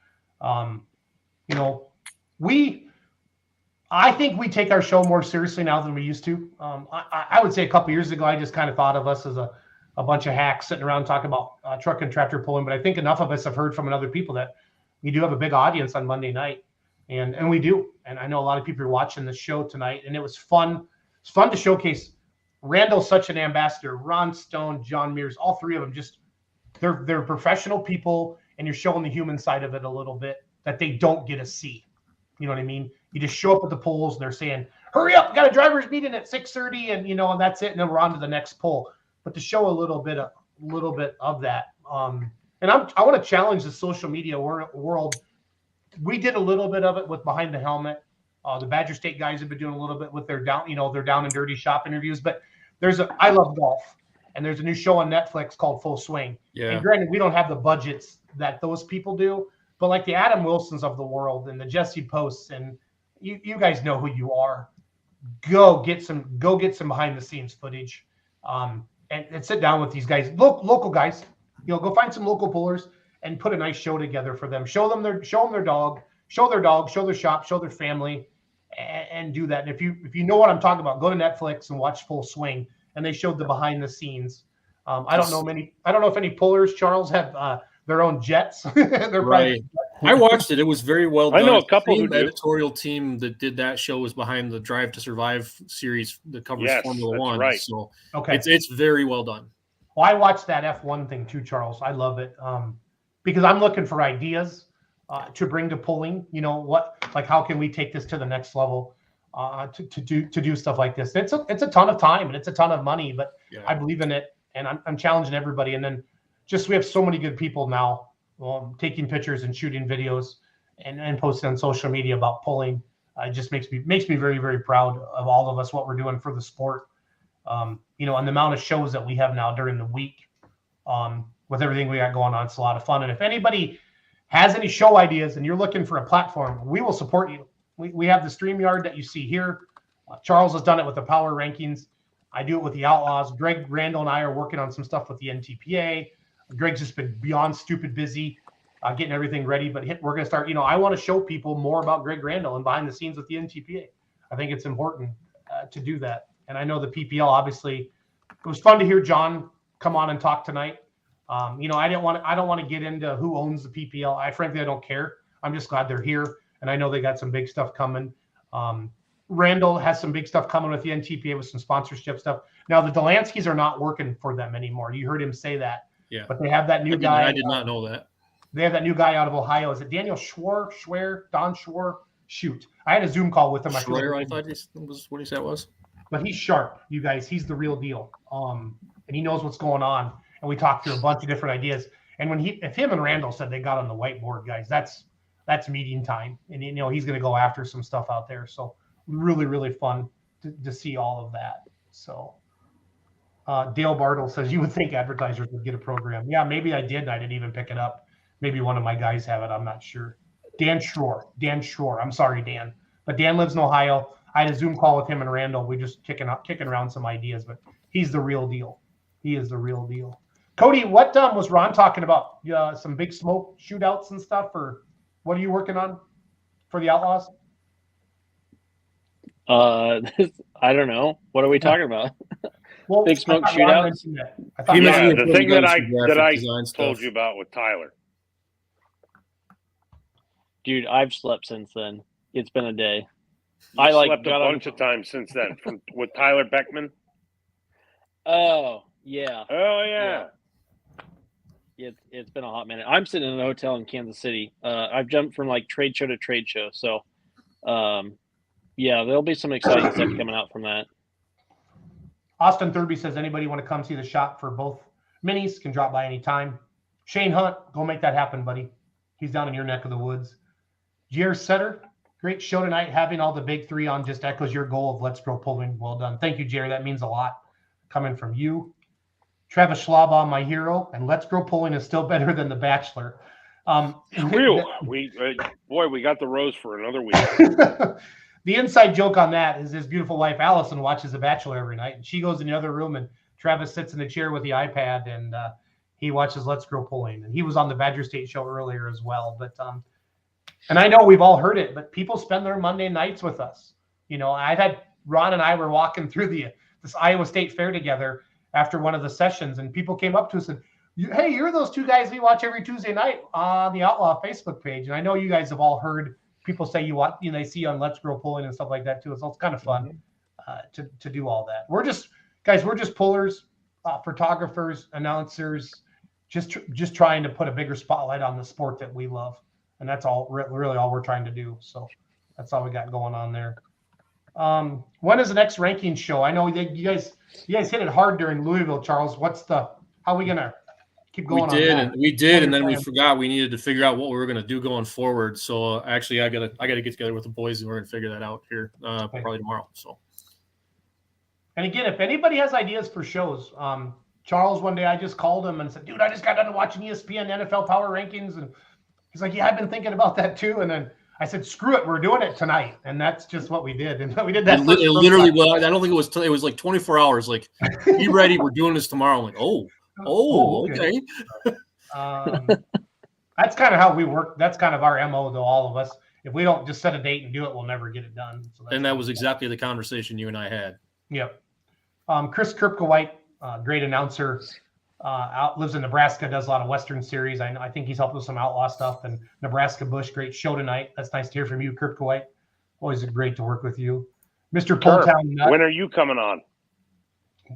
A: I think we take our show more seriously now than we used to. I would say a couple years ago, I just kind of thought of us as a bunch of hacks sitting around talking about truck and tractor pulling, but I think enough of us have heard from other people that we do have a big audience on Monday night, and we do. And I know a lot of people are watching the show tonight, and it was fun. It's fun to showcase. Randall's such an ambassador. Ron Stone, John Mears, all three of them, just they're professional people, and you're showing the human side of it a little bit that they don't get to see. You know what I mean? You just show up at the polls, and they're saying, "Hurry up, we got a driver's meeting at 6:30," and and that's it, and then we're on to the next poll. But to show a little bit of that, and I want to challenge the social media world. We did a little bit of it with Behind the Helmet. The Badger State guys have been doing a little bit with their down and dirty shop interviews. But I love golf, and there's a new show on Netflix called Full Swing.
C: Yeah.
A: And granted, we don't have the budgets that those people do, but like the Adam Wilsons of the world and the Jesse Posts, and you guys know who you are. Go get some behind the scenes footage. And sit down with these guys, local guys. Go find some local pullers and put a nice show together for them. Show them their dog, show their shop, show their family, and do that. And if you know what I'm talking about, go to Netflix and watch Full Swing. And they showed the behind the scenes. I don't know if any pullers, Charles, have their own jets. They're
C: right. I watched it. It was very well done.
D: I know a couple who
C: the editorial team that did that show was behind the Drive to Survive series that covers Formula One.
D: Right.
C: So
A: okay,
C: it's very well done.
A: Well, I watched that F1 thing too, Charles. I love it because I'm looking for ideas to bring to pulling. How can we take this to the next level to do stuff like this? It's a ton of time and it's a ton of money, but I believe in it, and I'm challenging everybody. And then we have so many good people now. Taking pictures and shooting videos and posting on social media about pulling. It just makes me very, very proud of all of us, what we're doing for the sport. And the amount of shows that we have now during the week with everything we got going on. It's a lot of fun. And if anybody has any show ideas and you're looking for a platform, we will support you. We have the StreamYard that you see here. Charles has done it with the power rankings. I do it with the Outlaws. Gregg Randall and I are working on some stuff with the NTPA. Greg's just been beyond stupid busy getting everything ready, but we're going to start. I want to show people more about Gregg Randall and behind the scenes with the NTPA. I think it's important to do that. And I know the PPL, obviously, it was fun to hear John come on and talk tonight. I don't want to get into who owns the PPL. Frankly, I don't care. I'm just glad they're here, and I know they got some big stuff coming. Randall has some big stuff coming with the NTPA with some sponsorship stuff. Now, the Delanskys are not working for them anymore. You heard him say that.
C: Yeah.
A: But they have that new guy.
C: I did not know that.
A: They have that new guy out of Ohio. Is it Daniel Don Schwer? Shoot. I had a Zoom call with him.
C: Schwer, I thought this was what he said was.
A: But he's sharp, you guys. He's the real deal. And he knows what's going on. And we talked through a bunch of different ideas. And if him and Randall said they got on the whiteboard, guys, that's meeting time. And he's going to go after some stuff out there. So really, really fun to see all of that. So Dale Bartle says, you would think advertisers would get a program. Yeah, maybe I did. I didn't even pick it up. Maybe one of my guys have it. I'm not sure. Dan Schroer. I'm sorry, Dan. But Dan lives in Ohio. I had a Zoom call with him and Randall. We just kicking around some ideas, but he's the real deal. He is the real deal. Cody, what was Ron talking about? Some big smoke shootouts and stuff, or what are you working on for the Outlaws?
F: I don't know. What are we talking about?
A: Well,
F: big smoke shootouts.
D: The thing that I told you about with Tyler.
F: Dude, I've slept since then. It's been a day.
D: I slept a bunch of times since then with Tyler Beckman.
F: Oh yeah. It's been a hot minute. I'm sitting in a hotel in Kansas City. I've jumped from like trade show to trade show. So, there'll be some exciting stuff coming out from that.
A: Austin Thurby says, anybody want to come see the shop for both minis can drop by anytime. Shane Hunt, go make that happen, buddy. He's down in your neck of the woods. Jer Setter, great show tonight. Having all the big three on just echoes your goal of Let's Grow Pulling. Well done. Thank you, Jer. That means a lot coming from you. Travis Schlaba, my hero, and Let's Grow Pulling is still better than The Bachelor.
D: We got the rose for another week.
A: The inside joke on that is his beautiful wife, Allison, watches The Bachelor every night. And she goes in the other room, and Travis sits in the chair with the iPad, and he watches Let's Grow Pulling. And he was on the Badger State show earlier as well. But and I know we've all heard it, but people spend their Monday nights with us. I've had Ron and I were walking through this Iowa State Fair together, after one of the sessions, and people came up to us and, hey, you're those two guys we watch every Tuesday night on the Outlaw Facebook page. And I know you guys have all heard people say they see you on Let's Grow Pulling and stuff like that too. So it's kind of fun to do all that. We're just pullers, photographers, announcers, just trying to put a bigger spotlight on the sport that we love. And that's all really all we're trying to do. So that's all we got going on there. When is the next ranking show? I know you guys hit it hard during Louisville, Charles. How are we gonna keep going?
C: We did, and then we forgot we needed to figure out what we were gonna do going forward. So actually, I gotta get together with the boys and we're gonna figure that out here probably tomorrow. So.
A: And again, if anybody has ideas for shows, Charles, one day I just called him and said, dude, I just got done watching ESPN NFL Power Rankings, and he's like, yeah, I've been thinking about that too. And then I said, screw it, we're doing it tonight. And that's just what we did. And we did that.
C: It literally, well, I don't think it was like 24 hours. Like, be ready, we're doing this tomorrow. I'm like, okay.
A: That's kind of how we work. That's kind of our MO to all of us. If we don't just set a date and do it, we'll never get it done. So
C: and that was exactly the conversation you and I had.
A: Yep. Chris Kripke-White, great announcer, lives in Nebraska, does a lot of Western series. I think he's helped with some Outlaw stuff. And Nebraska Bush, great show tonight. That's nice to hear from you, Kripke-White. Always great to work with you, Mr. Pulltown.
D: When are you coming on?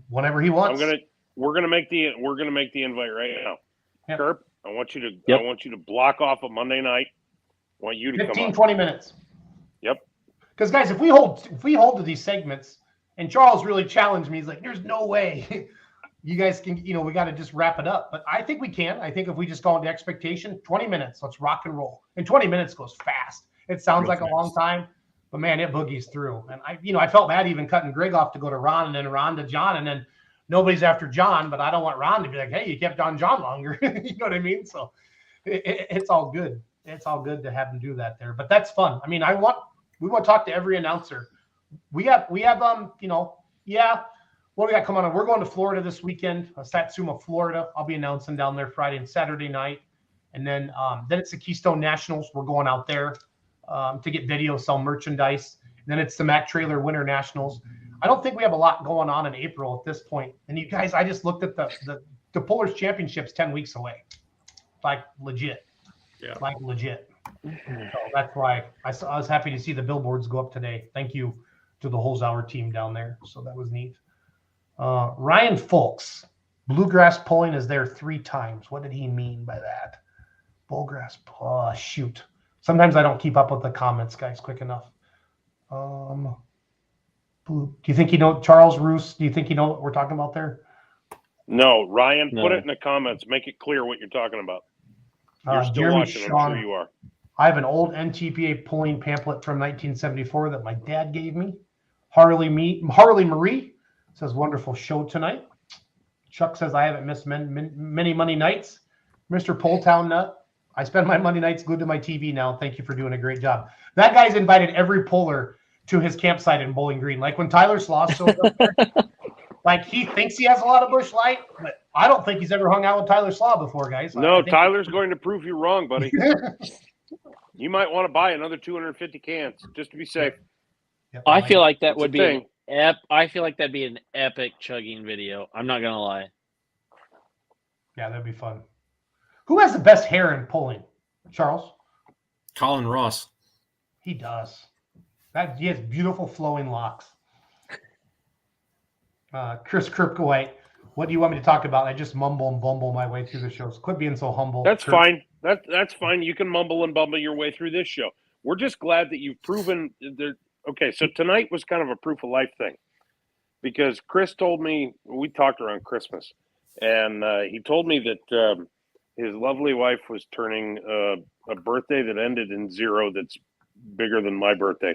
A: Whenever he wants.
D: We're gonna make the invite right now.
A: Yep.
D: Kerp, I want you to block off a Monday night. I want you to
A: 15,
D: come on.
A: 20 minutes.
D: Yep.
A: Because guys, if we hold to these segments, and Charles really challenged me, he's like, "There's no way you guys can. We got to just wrap it up." But I think we can. I think if we just go into expectation, 20 minutes, let's rock and roll. And 20 minutes goes fast. It sounds like a long time, but man, it boogies through. And I felt bad even cutting Greg off to go to Ron, and then Ron to John, and then nobody's after John. But I don't want Ron to be like, "Hey, you kept on John longer." You know what I mean? So it's all good. It's all good to have him do that there. But that's fun. I mean, we want to talk to every announcer. We have what do we got coming on? We're going to Florida this weekend, Satsuma, Florida. I'll be announcing down there Friday and Saturday night. And then it's the Keystone Nationals. We're going out there to get video, sell merchandise. And then it's the Mac Trailer Winter Nationals. I don't think we have a lot going on in April at this point. And you guys, I just looked at the Pullers Championships 10 weeks away. Like legit.
C: Yeah.
A: Like legit. So that's why I was happy to see the billboards go up today. Thank you to the Holzhauer team down there. So that was neat. Ryan Fulks, bluegrass pulling is there 3 times. What did he mean by that? Bullgrass, shoot. Sometimes I don't keep up with the comments, guys, quick enough. Do you think Charles Roos? Do you think you know what we're talking about there?
D: No, Ryan, put it in the comments. Make it clear what you're talking about. You're still
A: Jeremy
D: watching.
A: Sean,
D: I'm sure you are.
A: I have an old NTPA pulling pamphlet from 1974 that my dad gave me. Harley Marie says, wonderful show tonight. Chuck says, I haven't missed many Monday nights. Mr. Pulltown Nut, I spend my Monday nights glued to my TV now. Thank you for doing a great job. That guy's invited every puller to his campsite in Bowling Green. Like when Tyler Sloss shows up there, like he thinks he has a lot of Busch Light, but I don't think he's ever hung out with Tyler Slaw before, guys.
D: No, Tyler's going to prove you wrong, buddy. You might want to buy another 250 cans just to be safe.
A: Yep.
F: I feel like that would be
D: thing.
F: I feel like that'd be an epic chugging video. I'm not gonna lie.
A: Yeah, that'd be fun. Who has the best hair in pulling? Charles?
C: Colin Ross.
A: He does. He has beautiful flowing locks. Chris Kripke-White, what do you want me to talk about? I just mumble and bumble my way through the shows. Quit being so humble.
D: That's fine. That's fine. You can mumble and bumble your way through this show. We're just glad that you've proven that. Okay, so tonight was kind of a proof of life thing because Chris told me, we talked around Christmas, and he told me that his lovely wife was turning a birthday that ended in 0 that's bigger than my birthday.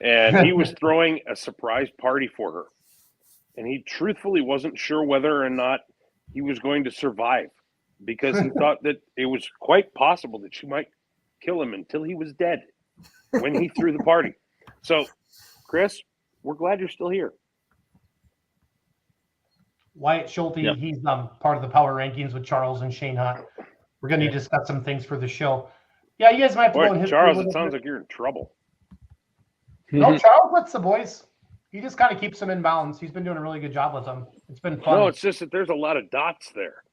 D: And he was throwing a surprise party for her. And he truthfully wasn't sure whether or not he was going to survive because he thought that it was quite possible that she might kill him until he was dead when he threw the party. So, Chris, we're glad you're still here.
A: Wyatt Schulte,
F: Yep.
A: He's part of the power rankings with Charles and Shane Hunt. We're going to need to discuss some things for the show. Yeah, you guys might have to go in
D: Boy,
A: history.
D: Charles, it sounds like you're in trouble.
A: No, Charles, what's the boys? He just kind of keeps them in balance. He's been doing a really good job with them. It's been fun.
D: No, it's just that there's a lot of dots there.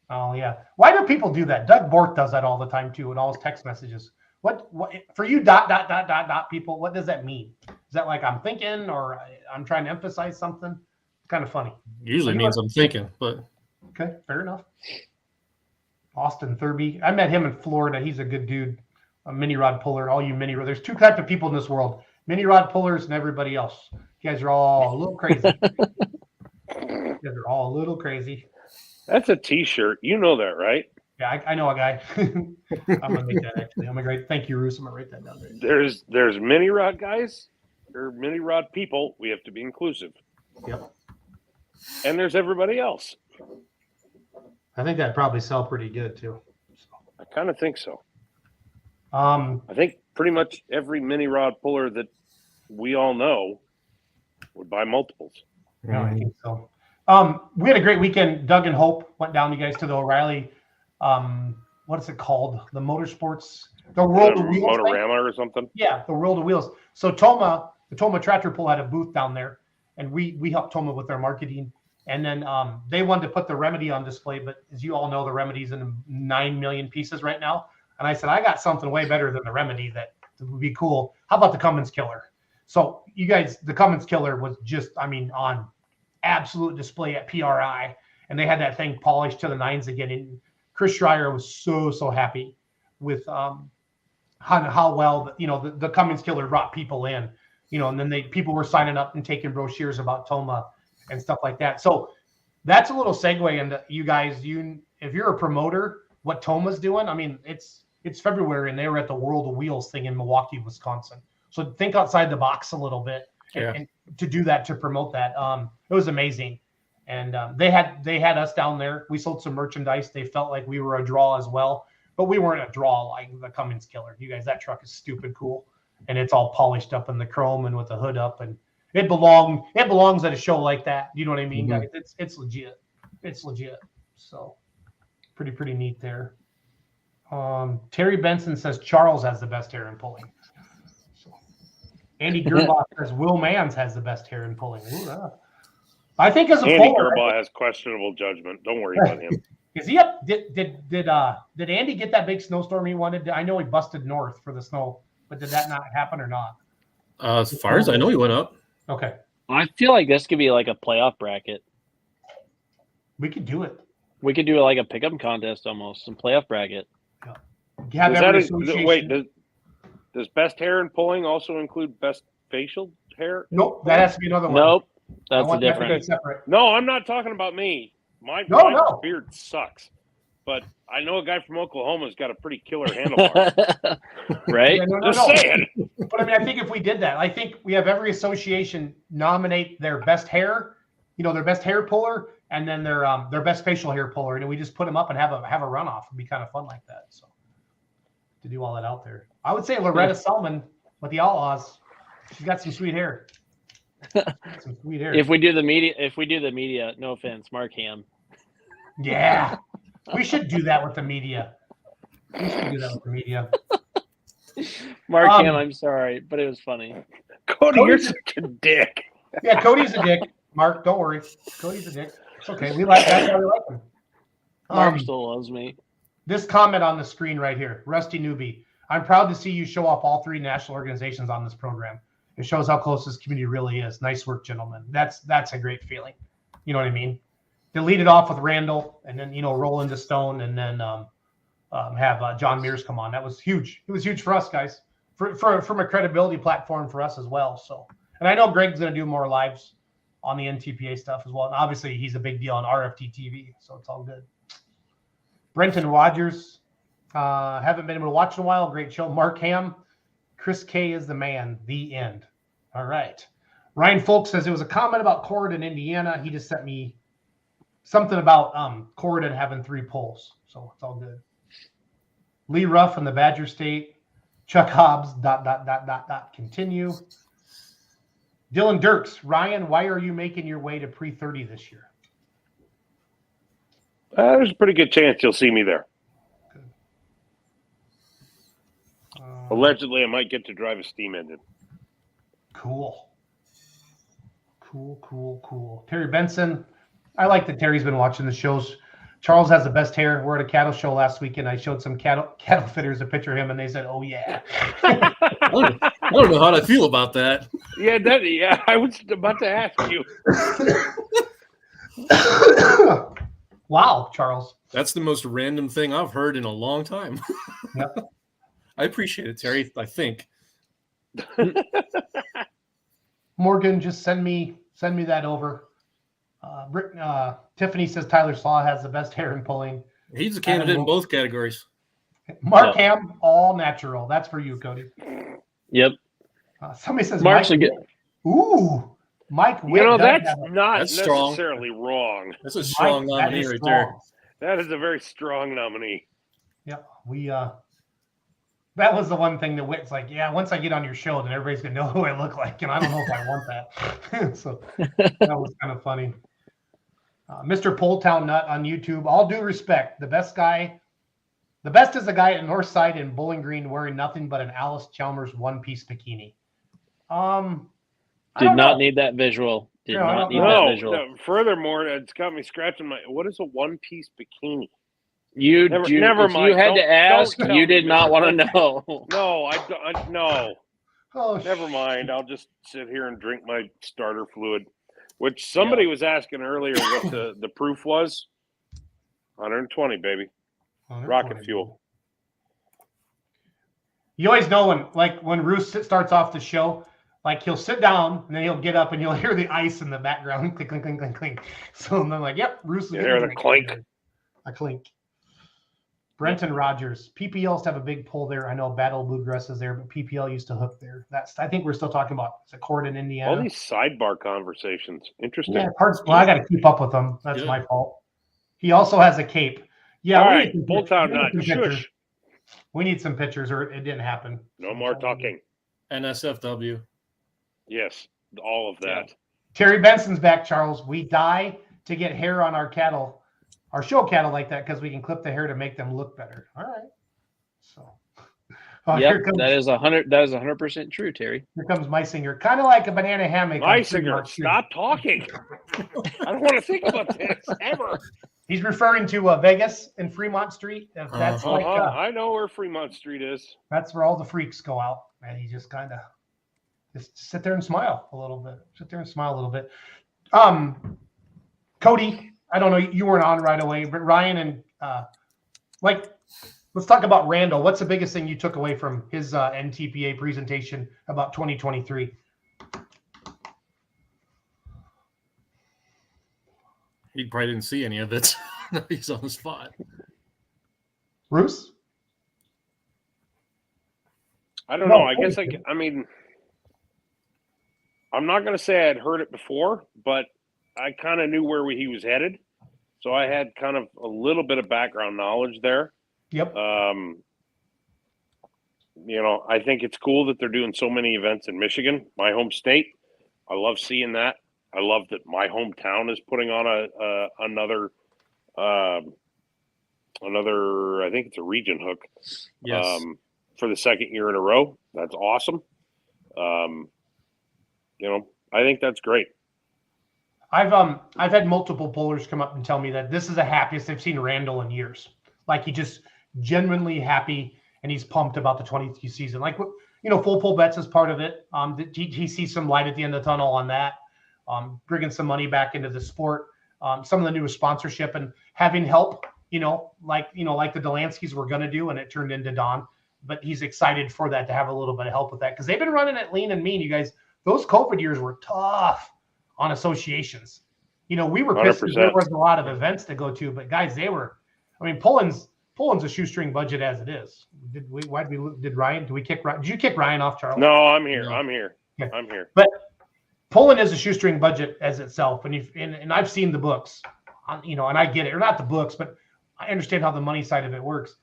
A: Oh yeah. Why do people do that? Doug Bork does that all the time too, in all his text messages. What for you? Dot people. What does that mean? Is that like I'm thinking or I'm trying to emphasize something? It's kind of funny.
C: Usually means I'm thinking, but
A: okay, fair enough. Austin Thurby. I met him in Florida. He's a good dude. A mini rod puller. All you mini rod. There's two types of people in this world: mini rod pullers and everybody else. You guys are all a little crazy. You guys are all a little crazy.
D: That's a T-shirt. You know that, right?
A: Yeah, I know a guy. I'm gonna make that actually. I'm gonna write. Thank you, Roos. I'm gonna write that down.
D: There's mini rod guys. There are mini rod people. We have to be inclusive.
A: Yep.
D: And there's everybody else.
A: I think that'd probably sell pretty good too.
D: I kind of think so.
A: I
D: think pretty much every mini rod puller that we all know would buy multiples.
A: Yeah, I think so. We had a great weekend. Doug and Hope went down, you guys, to the O'Reilly. What is it called? The motorsports, the World of Wheels
D: Motorama or something.
A: Yeah, the World of Wheels. So the Toma Tractor Pull had a booth down there, and we helped Toma with their marketing. And then they wanted to put the Remedy on display, but as you all know, the Remedy's in 9 million pieces right now. And I said, I got something way better than the Remedy that would be cool. How about the Cummins Killer? So you guys, the Cummins Killer was just, on absolute display at PRI, and they had that thing polished to the nines again. And Chris Schreier was so happy with how well the Cummins Killer brought people in, and then people were signing up and taking brochures about Toma and stuff like that. So that's a little segue into you guys. If you're a promoter, what Toma's doing, it's February and they were at the World of Wheels thing in Milwaukee, Wisconsin. So think outside the box a little bit and to do that, to promote that. It was amazing. And they had us down there. We sold some merchandise. They felt like we were a draw as well, but we weren't a draw like the Cummins Killer. You guys, that truck is stupid cool, and it's all polished up in the chrome and with the hood up, and it belongs at a show like that. You know what I mean, guys? It's legit. It's legit. So pretty neat there. Terry Benson says Charles has the best hair in pulling. So, Andy Gerbach says Will Mans has the best hair in pulling. Ooh, I think as a
D: Andy
A: puller,
D: Gerbach has questionable judgment. Don't worry about him.
A: Is he up? Did Andy get that big snowstorm he wanted? I know he busted north for the snow, but did that not happen or not?
C: As far as I know, he went up.
A: Okay.
F: I feel like this could be like a playoff bracket.
A: We could do it.
F: We could do like a pick'em contest almost, some playoff bracket.
D: Does best hair and pulling also include best facial hair?
A: Nope, that has to be another one.
F: Nope, that's a different.
D: No, I'm not talking about me. My beard sucks, but I know a guy from Oklahoma's got a pretty killer handlebar.
F: Right?
D: Yeah, Just saying.
A: But I think if we did that, I think we have every association nominate their best hair, their best hair puller, and then their best facial hair puller, and we just put them up and have a runoff. It'd be kind of fun like that. So to do all that out there, I would say Loretta Selman with the Outlaws. She's got some sweet hair. Some sweet hair.
F: If we do the media, no offense, Mark Ham.
A: Yeah, we should do that with the media.
F: Mark Ham, I'm sorry, but it was funny.
D: Cody, you're such a dick.
A: Yeah, Cody's a dick. Mark, don't worry. Cody's a dick. It's okay. We like that. We like him.
F: Mark still loves me.
A: This comment on the screen right here, Rusty Newbie. I'm proud to see you show off all 3 national organizations on this program. It shows how close this community really is. Nice work, gentlemen. That's a great feeling. You know what I mean? To lead it off with Randall, and then roll into Stone, and then have John Mears come on. That was huge. It was huge for us, guys. From a credibility platform for us as well. So, and I know Greg's going to do more lives on the NTPA stuff as well. And obviously, he's a big deal on RFT TV, so it's all good. Brenton Rogers, haven't been able to watch in a while. Great show. Mark Ham, Chris K is the man. The end. All right. Ryan Folk says it was a comment about Corridon, Indiana. He just sent me something about Corridon having 3 pulls, so it's all good. Lee Ruff in the Badger State. Chuck Hobbs. ... Continue. Dylan Dirks. Ryan, why are you making your way to pre-30 this year?
D: There's a pretty good chance you'll see me there. Allegedly, I might get to drive a steam engine.
A: Cool. Cool. Terry Benson. I like that Terry's been watching the shows. Charles has the best hair. We're at a cattle show last weekend. I showed some cattle fitters a picture of him, and they said, "Oh yeah."
C: I don't know how I feel about that.
D: Yeah, I was about to ask you.
A: Wow, Charles.
C: That's the most random thing I've heard in a long time.
A: Yep.
C: I appreciate it, Terry. I think.
A: Morgan, just send me that over. Tiffany says Tyler Slaw has the best hair in pulling.
C: He's a candidate in both categories.
A: Mark Ham, all natural. That's for you, Cody.
F: Yep.
A: Somebody says
F: Mark's
A: Mike. Ooh, Mike.
D: That's not
C: That's strong.
D: necessarily wrong.
C: That's a strong nominee right there.
D: That is a very strong nominee.
A: Yeah, we that was the one thing that Whit's like, yeah, once I get on your show, then everybody's gonna know who I look like, and I don't know if I want that. So that was kind of funny. Mr. Poletown Nut on YouTube. All due respect, the best is the guy at Northside in Bowling Green wearing nothing but an Alice Chalmers one-piece bikini.
F: Did not need that visual. Did not need that visual.
D: No, furthermore, it's got me scratching my. What is a one-piece bikini?
F: Never
D: if
F: mind. You had to ask. You did not want to know.
D: No, no.
A: Oh,
D: Never mind. I'll just sit here and drink my starter fluid, which somebody was asking earlier what the proof was. 120, baby. 120. Rocket fuel.
A: You always know when Roos starts off the show, like he'll sit down and then he'll get up and you'll hear the ice in the background, clink, clink, clink, clink, clink. So I'm like, yep, Roos is
D: hear the clink.
A: A clink. Brenton Rogers. PPL used to have a big pull there. I know Battle Bluegrass is there, but PPL used to hook there. I think we're still talking about the court in Indiana.
D: All these sidebar conversations. Interesting.
A: Yeah, I got to keep up with them. That's my fault. He also has a cape. Yeah,
D: all right. Poletown Nut. Shush.
A: We need some pictures, or it didn't happen.
D: No more talking.
C: NSFW.
D: Yes, all of that.
A: Yeah. Terry Benson's back, Charles. We die to get hair on our cattle, our show cattle like that, because we can clip the hair to make them look better. All right. So.
F: That is 100% true, Terry.
A: Here comes Meisinger, kind of like a banana hammock.
D: Meisinger, stop talking. I don't want to think about this ever.
A: He's referring to Vegas and Fremont Street. That's
D: I know where Fremont Street is.
A: That's where all the freaks go out, and he just kind of just sit there and smile a little bit. Cody, I don't know, you weren't on right away, but Ryan and let's talk about Randall. What's the biggest thing you took away from his NTPA presentation about 2023?
C: He probably didn't see any of it. He's on the spot.
A: Bruce?
D: I don't know. I guess I mean, I'm not going to say I'd heard it before, but I kind of knew where he was headed. So I had kind of a little bit of background knowledge there.
A: Yep.
D: I think it's cool that they're doing so many events in Michigan, my home state. I love seeing that. I love that my hometown is putting on another. I think it's a region hook.
C: Yes.
D: For the second year in a row. That's awesome. I think that's great.
A: I've had multiple pullers come up and tell me that this is the happiest they've seen Randall in years. Like, he just genuinely happy and he's pumped about the 22 season. Like, full pull bets is part of it. He sees some light at the end of the tunnel on that. Bringing some money back into the sport, some of the newest sponsorship and having help, like the Delanskys were going to do, and it turned into Don, but he's excited for that, to have a little bit of help with that. Cause they've been running it lean and mean, you guys. Those COVID years were tough on associations. We were pissed because there wasn't a lot of events to go to, but guys, Pulling's a shoestring budget as it is. Did we kick Ryan? Did you kick Ryan off, Charles?
D: No, I'm here.
A: No.
D: I'm here.
A: Okay.
D: I'm here.
A: But Poland is a shoestring budget as itself, and I've seen the books, and I get it, or not the books, but I understand how the money side of it works.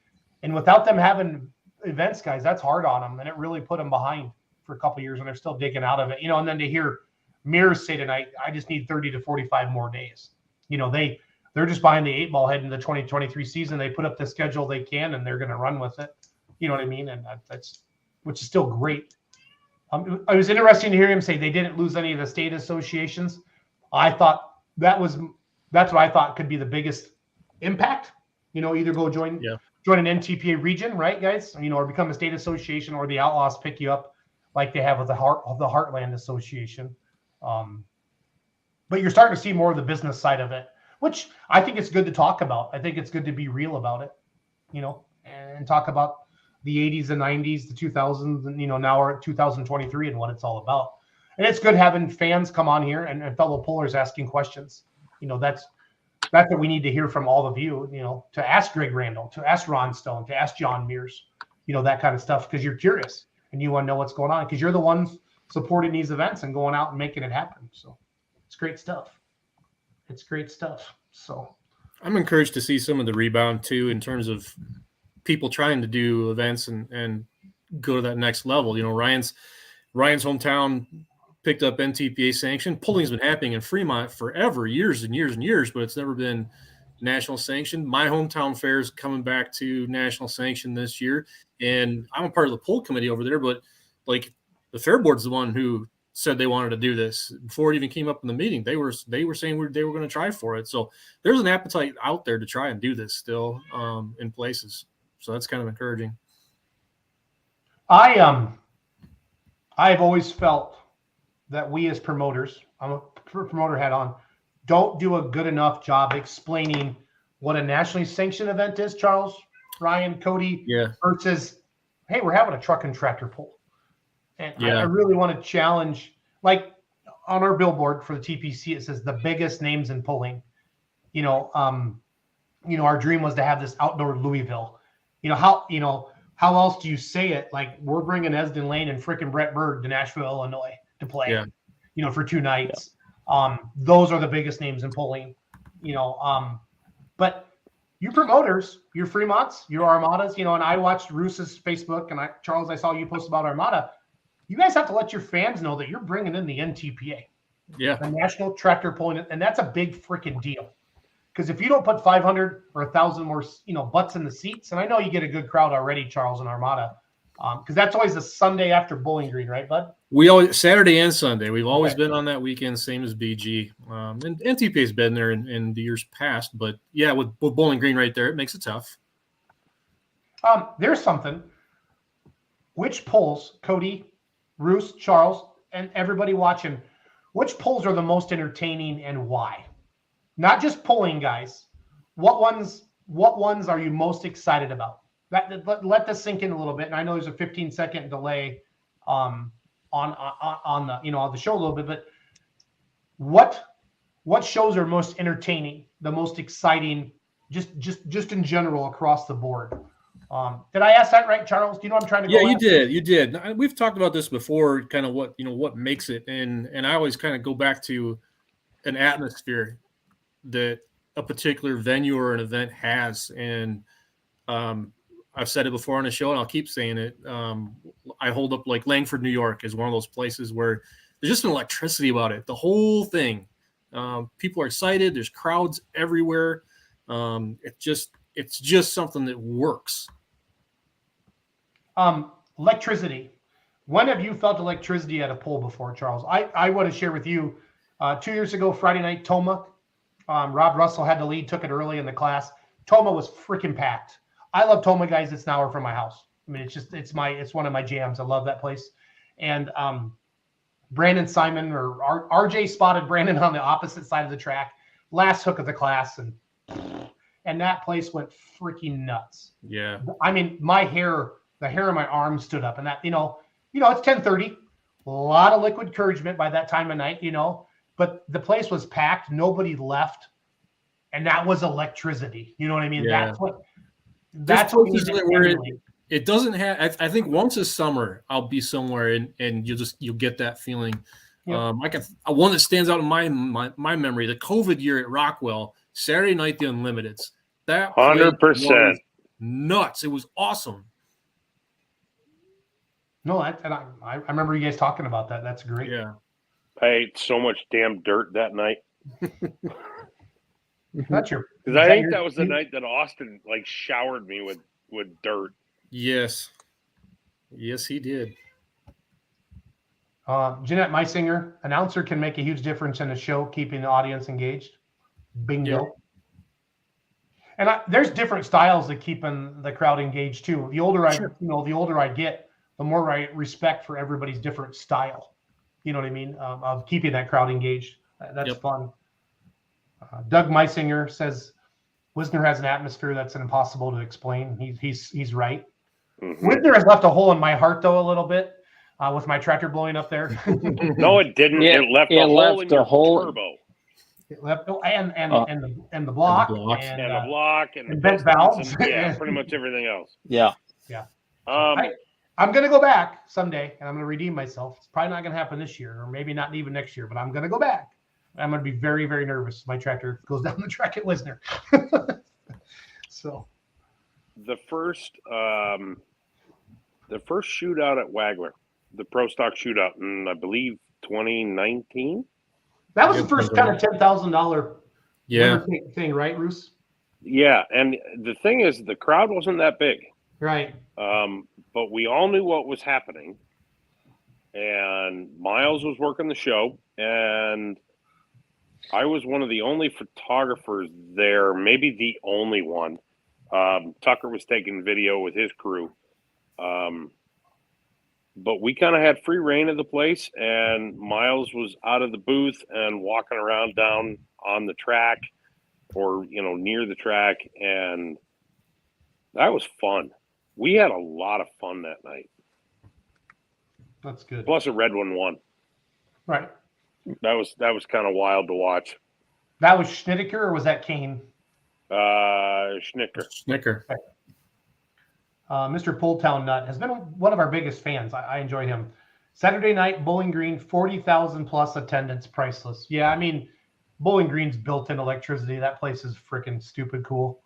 A: And without them having events, guys, that's hard on them, and it really put them behind for a couple of years, and they're still digging out of it. And then to hear Mears say tonight, I just need 30 to 45 more days. They're just behind the 8 ball heading into the 2023 season. They put up the schedule they can, and they're going to run with it. You know what I mean? And that's which is still great. It was interesting to hear him say they didn't lose any of the state associations. I thought that's what I thought could be the biggest impact. Either go join an NTPA region, right, guys? Or become a state association, or the Outlaws pick you up like they have with the Heartland Association. But you're starting to see more of the business side of it, which I think it's good to talk about. I think it's good to be real about it, and talk about the 80s and 90s, the 2000s, and now we're at 2023 and what it's all about. And it's good having fans come on here and fellow pullers asking questions. That's what we need to hear from all of you, to ask Gregg Randall, to ask Ron Stone, to ask John Mears, that kind of stuff, because you're curious and you want to know what's going on, because you're the ones supporting these events and going out and making it happen. So it's great stuff. It's great stuff. So
C: I'm encouraged to see some of the rebound too, in terms of people trying to do events and go to that next level. Ryan's hometown picked up NTPA sanction. Pulling's been happening in Fremont forever, years and years and years, but it's never been national sanction. My hometown fair is coming back to national sanction this year, and I'm a part of the pull committee over there, but like the fair board's the one who said they wanted to do this before it even came up in the meeting. They were saying they were going to try for it. So there's an appetite out there to try and do this still in places. So that's kind of encouraging.
A: I've always felt that we as promoters, I'm a promoter hat on, don't do a good enough job explaining what a nationally sanctioned event is, Charles, Ryan, Cody, versus, hey, we're having a truck and tractor pull. And I really want to challenge, like on our billboard for the TPC, it says the biggest names in pulling. Our dream was to have this outdoor Louisville. How else do you say it? Like, we're bringing Esden Lane and frickin' Brett Berg to Nashville, Illinois to play, for 2 nights. Those are the biggest names in pulling, but you promoters, your Fremonts, your Armadas, and I watched Roos's Facebook, and Charles, I saw you post about Armada. You guys have to let your fans know that you're bringing in the NTPA, the National Tractor Pulling, and that's a big freaking deal. Because if you don't put 500 or 1,000 more, butts in the seats, and I know you get a good crowd already, Charles and Armada, because that's always the Sunday after Bowling Green, right, bud?
C: We always Saturday and Sunday. We've always been on that weekend, same as BG. And NTPA's been there in the years past, but with Bowling Green right there, it makes it tough.
A: There's something. Which pulls, Cody, Roos, Charles, and everybody watching, which pulls are the most entertaining and why? Not just pulling, guys. What ones are you most excited about? Let this sink in a little bit. And I know there's a 15-second delay on the show a little bit, but what shows are most entertaining, the most exciting, just in general across the board? Did I ask that right, Charles? Do you know what I'm trying to go at?
C: You did. We've talked about this before, kind of what makes it, and I always kind of go back to an atmosphere that a particular venue or an event has. And I've said it before on the show, and I'll keep saying it. I hold up like Langford, New York is one of those places where there's just an electricity about it. The whole thing. People are excited. There's crowds everywhere. It's just something that works.
A: Electricity. When have you felt electricity at a pull before, Charles? I want to share with you 2 years ago, Friday night, Toma. Rob Russell had the lead, took it early in the class. Toma was freaking packed. I love Toma, guys. It's an hour from my house. I mean, it's one of my jams. I love that place. And Brandon Simon or RJ spotted Brandon on the opposite side of the track, last hook of the class, and that place went freaking nuts.
C: Yeah.
A: I mean, the hair on my arm stood up, and that, it's 10:30, a lot of liquid encouragement by that time of night, but the place was packed. Nobody left. And that was electricity. You know what I mean?
C: Yeah.
A: That's what
C: where it doesn't have. I think once a summer I'll be somewhere and you'll get that feeling. Yeah. One that stands out in my memory, the COVID year at Rockwell, Saturday night, the Unlimiteds. That
D: 100%
C: nuts. It was awesome.
A: No, I remember you guys talking about that. That's great.
C: Yeah.
D: I ate so much damn dirt that night.
A: That's your.
D: Because I think that was the night that Austin showered me with dirt.
C: Yes, he did.
A: Jeanette Meisinger, announcer can make a huge difference in the show, keeping the audience engaged. Bingo.
C: Yeah.
A: And there's different styles of keeping the crowd engaged too. The older
C: Sure.
A: the older I get, the more I respect for everybody's different style. You know what I mean? Of keeping that crowd engaged. That's
C: Yep.
A: fun. Doug Meisinger says Wisner has an atmosphere that's impossible to explain. He's right.
D: Mm-hmm.
A: Wisner has left a hole in my heart though a little bit with my tractor blowing up there.
D: No, it didn't.
F: Yeah,
D: it left
F: it
D: a hole
F: left
D: in
F: a
D: your
F: hole-
D: turbo.
A: It left, and the block
C: blocks.
A: and,
D: And a block and
A: and bent
D: pistons
A: valves.
D: and, yeah, pretty much everything else.
F: Yeah.
A: I'm going to go back someday and I'm going to redeem myself. It's probably not going to happen this year or maybe not even next year, but I'm going to go back. I'm going to be very, very nervous. My tractor goes down the track at Wisner. So
D: The first shootout at Wagler, the Pro Stock shootout in, I believe, 2019.
A: that was the first kind of $10,000
C: Yeah.
A: thing, right, Roos?
D: Yeah, and the thing is, the crowd wasn't that big.
A: Right.
D: But we all knew what was happening. And Miles was working the show, and I was one of the only photographers there, maybe the only one. Tucker was taking video with his crew. But we kind of had free reign of the place, and Miles was out of the booth and walking around down on the track or, near the track. And that was fun. We had a lot of fun that night.
A: That's good.
D: Plus a red one won.
A: Right.
D: That was kind of wild to watch.
A: That was Schnittker or was that Kane?
D: Schnicker.
C: Snicker.
A: Mr. Pulltown Nut has been one of our biggest fans. I enjoy him. Saturday night, Bowling Green, 40,000 plus attendance, priceless. Yeah, I mean, Bowling Green's built-in electricity. That place is freaking stupid cool.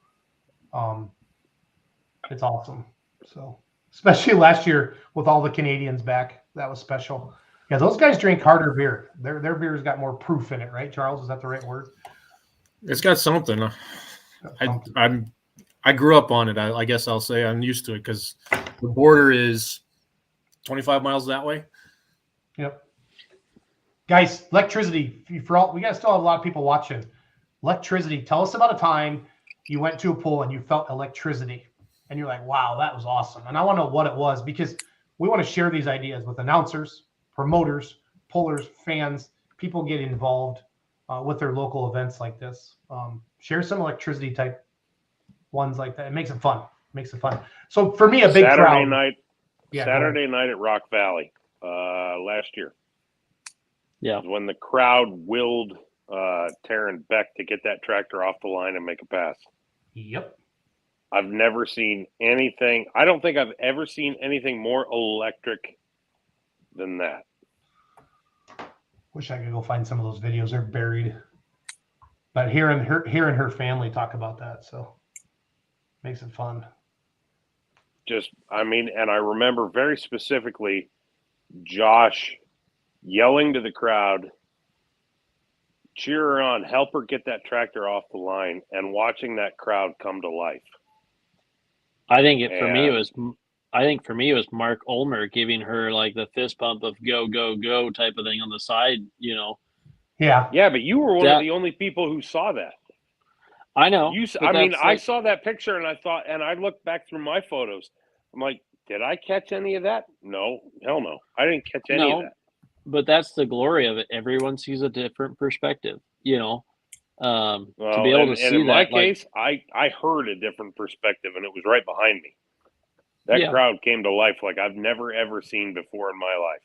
A: It's awesome. So, especially last year with all the Canadians back, that was special. Yeah, those guys drink harder beer. Their beer's got more proof in it, right, Charles? Is that the right word?
C: It's got something. I grew up on it. I guess I'll say I'm used to it because the border is 25 miles that way.
A: Yep. Guys, electricity. We guys still have a lot of people watching. Electricity. Tell us about a time you went to a pool and you felt electricity, and you're like, "Wow, that was awesome." And I want to know what it was because we want to share these ideas with announcers, promoters, pullers, fans. People get involved with their local events like this. Share some electricity type ones like that. It makes it fun. So for me, a big
D: Saturday
A: crowd.
D: night.
A: Yeah,
D: Saturday night at Rock Valley last year.
F: Yeah.
D: When the crowd willed Taryn Beck to get that tractor off the line and make a pass.
A: Yep.
D: I've never seen anything. I don't think I've ever seen anything more electric than that.
A: Wish I could go find some of those videos. They're buried. But hearing her family talk about that, so makes it fun.
D: And I remember very specifically Josh yelling to the crowd, cheer her on, help her get that tractor off the line, and watching that crowd come to life.
F: I think for me it was Mark Ulmer giving her like the fist bump of go, go, go type of thing on the side,
A: Yeah.
D: Yeah, but you were one of the only people who saw that.
F: I know.
D: I saw that picture and I looked back through my photos. I'm like, did I catch any of that? No, hell no. I didn't catch any of that.
F: But that's the glory of it. Everyone sees a different perspective, to be able to see that.
D: In my case, I heard a different perspective, and it was right behind me. That crowd came to life like I've never, ever seen before in my life.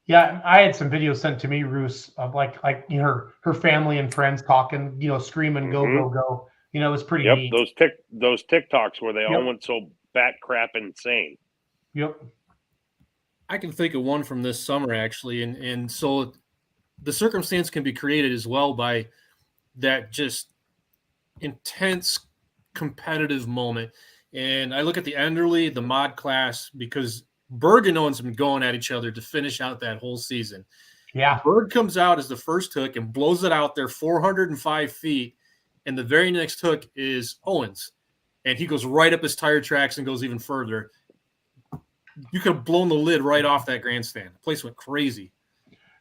A: Yeah, I had some videos sent to me, Roos, of like her family and friends talking, screaming, go, go, go. It was pretty neat.
D: Those TikToks where they all went so bat crap insane.
A: Yep.
C: I can think of one from this summer actually, and so the circumstance can be created as well by that just intense competitive moment. And I look at the Enderley, the mod class, because Berg and Owens have been going at each other to finish out that whole season.
A: Yeah.
C: Berg comes out as the first hook and blows it out there 405 feet. And the very next hook is Owens. And he goes right up his tire tracks and goes even further. you could have blown the lid right off that grandstand. The place went crazy.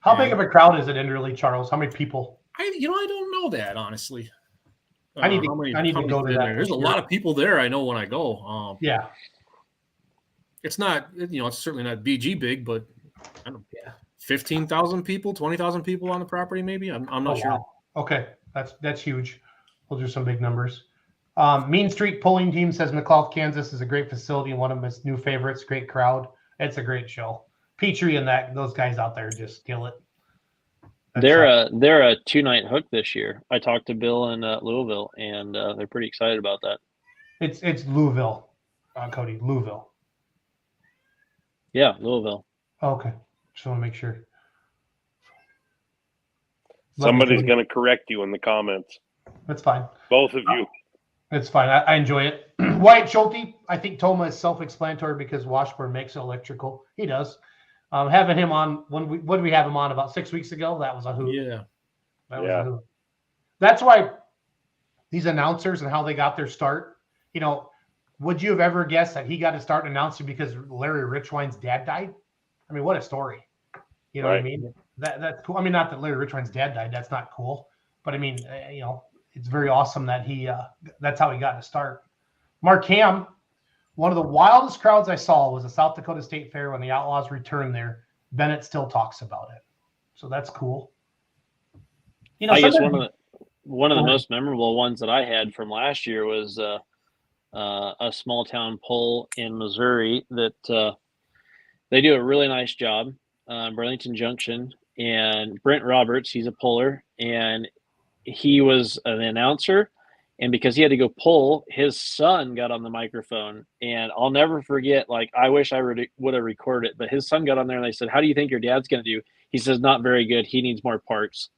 A: How big of a crowd is it in Enderley, Charles? How many people?
C: I don't know that, honestly.
A: I need to go to that.
C: There's a lot of people there. I know when I go.
A: Yeah.
C: It's not, it's certainly not BG big, but I don't know, 15,000 people, 20,000 people on the property, maybe. I'm not sure.
A: Wow. Okay, that's huge. Those are some big numbers. Mean Street Pulling Team says McLeod, Kansas is a great facility, one of his new favorites. Great crowd. It's a great show. Petrie and those guys out there just kill it.
F: They're a 2-night hook this year. I talked to Bill in Louisville, and they're pretty excited about that.
A: It's Louisville, Cody. Louisville.
F: Yeah, Louisville.
A: Okay, just want to make sure.
D: Somebody's going to correct you in the comments.
A: That's fine.
D: Both of you.
A: It's fine. I enjoy it. Wyatt Schulte, I think Toma is self-explanatory because Washburn makes it electrical. He does. Having him on when did we have him on about 6 weeks ago? That was a hoot.
C: Yeah.
A: That was a hoot. That's why these announcers and how they got their start. Would you have ever guessed that he got to start announcing because Larry Richwine's dad died? I mean, what a story. You know what I mean? That's cool. I mean, not that Larry Richwine's dad died. That's not cool. But I mean, it's very awesome that that's how he got to start. Mark Ham, one of the wildest crowds I saw was the South Dakota State Fair when the Outlaws returned there. Bennett still talks about it. So that's cool.
F: I guess one of the most memorable ones that I had from last year was a small town pull in Missouri that they do a really nice job. Burlington Junction, and Brent Roberts, he's a puller, and he was an announcer. And because he had to go pull, his son got on the microphone, and I'll never forget. I wish I would have recorded it, but his son got on there and they said, "How do you think your dad's going to do?" He says, "Not very good. He needs more parts."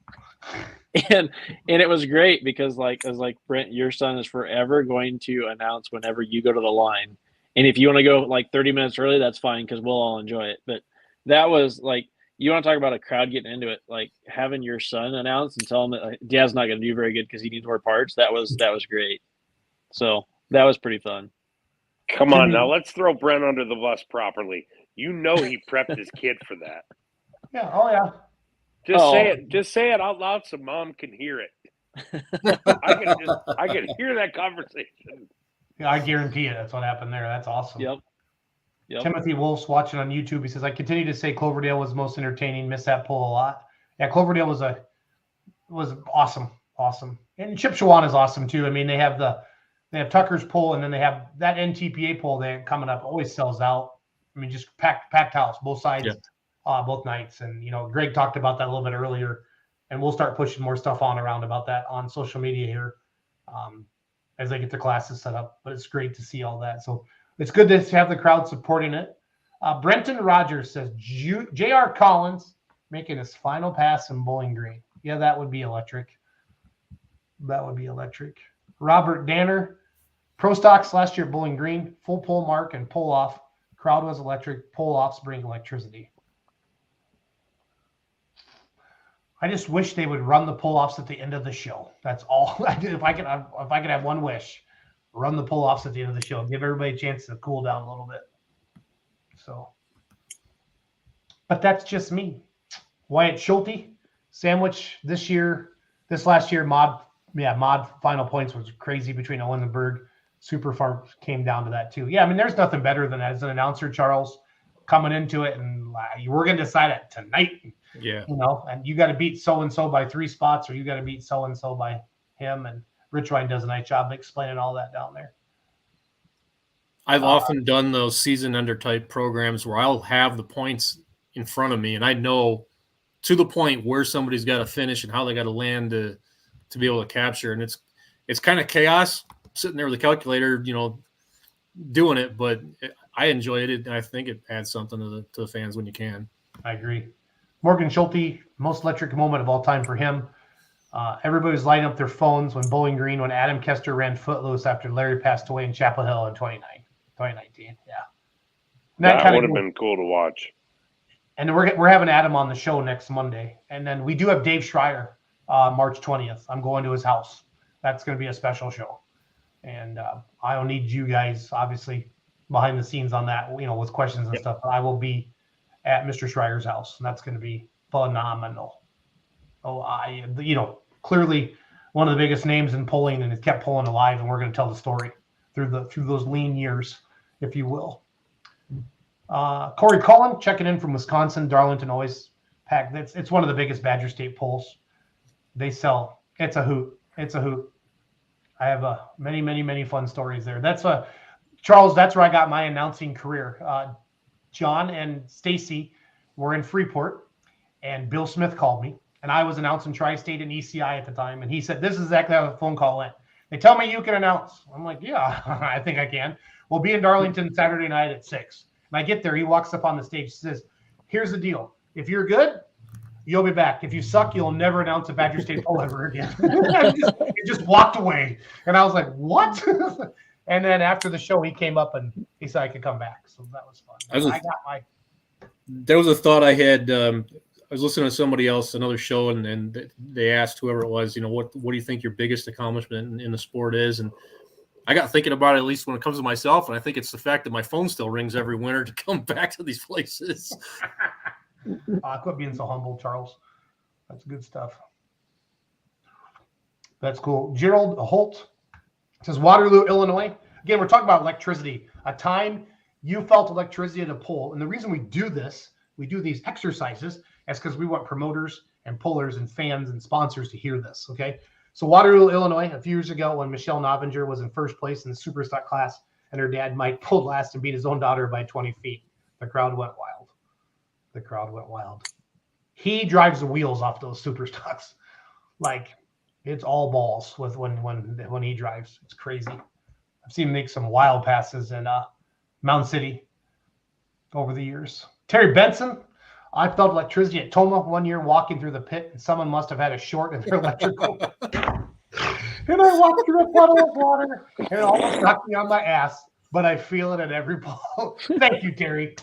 F: And it was great because I was like, Brent, your son is forever going to announce whenever you go to the line. And if you want to go 30 minutes early, that's fine because we'll all enjoy it. But that was you want to talk about a crowd getting into it, having your son announce and tell him that Dad's not going to do very good because he needs more parts. That was great. So that was pretty fun.
D: Come on now, let's throw Brent under the bus properly. He prepped his kid for that.
A: Yeah. Oh yeah.
D: Just say it out loud so mom can hear it. I can hear that conversation.
A: Yeah, I guarantee you that's what happened there. That's awesome.
F: Yep.
A: Timothy Wolf's watching on YouTube. He says, I continue to say Cloverdale was most entertaining. Miss that pull a lot. Yeah, Cloverdale was awesome. Awesome. And Chippewa is awesome too. I mean, they have Tucker's pull, and then they have that NTPA pull they coming up, always sells out. I mean, just packed house, both sides, both nights. And Greg talked about that a little bit earlier, and we'll start pushing more stuff around about that on social media here as they get their classes set up. But it's great to see all that. So it's good to have the crowd supporting it. Brenton Rogers says J.R. Collins making his final pass in Bowling Green. Yeah, that would be electric. Robert Danner, Pro Stocks last year at Bowling Green, full pull mark and pull off. Crowd was electric. Pull offs bring electricity. I just wish they would run the pull offs at the end of the show. That's all I do. If I could have one wish, run the pull offs at the end of the show. Give everybody a chance to cool down a little bit. So, but that's just me. Wyatt Schulte, Sandwich this last year, mod final points was crazy between Owen and Berg. Super Farm came down to that too. Yeah, I mean, there's nothing better than as an announcer, Charles, coming into it and we're going to decide it tonight.
C: Yeah.
A: And you got to beat so-and-so by 3 spots, or you got to beat so-and-so by him. And Richwine does a nice job of explaining all that down there.
C: I've often done those season under type programs where I'll have the points in front of me, and I know to the point where somebody's got to finish and how they got to land to be able to capture. And it's kind of chaos sitting there with a calculator, doing it, but I enjoy it, and I think it adds something to the fans when you can.
A: I agree. Morgan Schulte, most electric moment of all time for him. Everybody was lighting up their phones when Bowling Green, when Adam Kester ran Footloose after Larry passed away in Chapel Hill in 2019. Yeah.
D: That would have been cool to watch.
A: And we're having Adam on the show next Monday. And then we do have Dave Schreier March 20th. I'm going to his house. That's going to be a special show. And I'll need you guys, obviously, behind the scenes on that, with questions and stuff. I will be at Mr. Schreier's house, and that's going to be phenomenal. Clearly one of the biggest names in polling, and it kept polling alive, and we're going to tell the story through those lean years, if you will. Corey Cullen checking in from Wisconsin. Darlington always packed. It's one of the biggest Badger State polls. They sell. It's a hoot. It's a hoot. I have many, many, many fun stories there. Charles, that's where I got my announcing career. John and Stacy were in Freeport, and Bill Smith called me, and I was announcing Tri-State and ECI at the time, and he said, this is exactly how the phone call went. They tell me you can announce. I'm like, yeah, I think I can. We'll be in Darlington Saturday night at 6. And I get there. He walks up on the stage, says, here's the deal. If you're good, you'll be back. If you suck, you'll never announce a Badger State poll ever again. He just walked away. And I was like, what? And then after the show, he came up and he said I could come back. So that was fun.
C: There was a thought I had. I was listening to somebody else, another show, and they asked whoever it was, what do you think your biggest accomplishment in the sport is? And I got thinking about it, at least when it comes to myself, and I think it's the fact that my phone still rings every winter to come back to these places.
A: Quit being so humble, Charles. That's good stuff. That's cool. Gerald Holt says Waterloo, Illinois. Again, we're talking about electricity. A time you felt electricity at a poll. And the reason we do these exercises, is because we want promoters and pullers and fans and sponsors to hear this, okay? So Waterloo, Illinois, a few years ago when Michelle Novinger was in first place in the super stock class and her dad, Mike, pulled last and beat his own daughter by 20 feet. The crowd went wild. He drives the wheels off those super stocks. Like, it's all balls with when he drives. It's crazy. I've seen him make some wild passes in Mountain City over the years. Terry Benson, I felt electricity at Toma one year walking through the pit, and someone must have had a short in their electrical. And I walked through a puddle of water, and it almost knocked me on my ass, but I feel it at every ball. Thank you, Terry.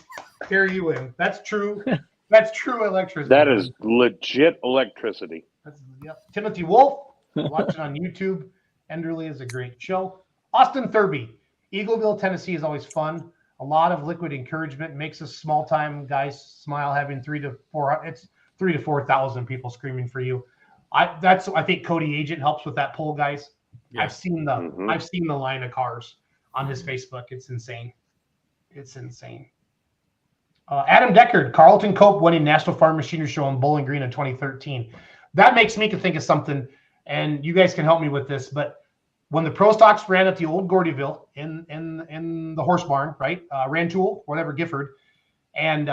A: Terry, you win. That's true. That's true electricity.
D: That is legit electricity.
A: Timothy Wolf, watching on YouTube. Enderley is a great show. Austin Thurby, Eagleville, Tennessee is always fun. A lot of liquid encouragement makes us small-time guys smile. Having 3,000 to 4,000 people screaming for you. I think Cody Agent helps with that poll, guys. Yeah. I've seen the line of cars on his Facebook. It's insane. Adam Deckard, Carlton Cope winning National Farm Machinery Show in Bowling Green in 2013. That makes me think of something, and you guys can help me with this. But when the Pro Stocks ran at the old Gordyville in the horse barn, right? Rantoul, whatever, Gifford, and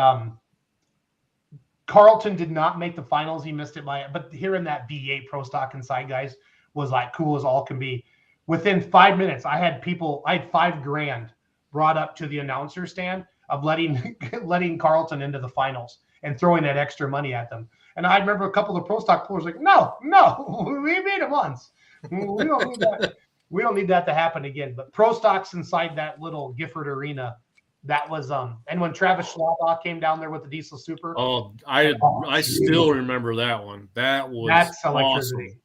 A: Carlton did not make the finals. He missed it but hearing that V8 Pro Stock inside, guys, was like cool as all can be. Within 5 minutes, I had $5,000 brought up to the announcer stand of letting Carlton into the finals and throwing that extra money at them. And I remember a couple of the Pro Stock players like, no, we beat it once. We don't need that. We don't need that to happen again. But Pro Stocks inside that little Gifford arena, that was and when Travis Schlaubaugh came down there with the Diesel Super.
C: Oh, I still remember that one. That's electricity.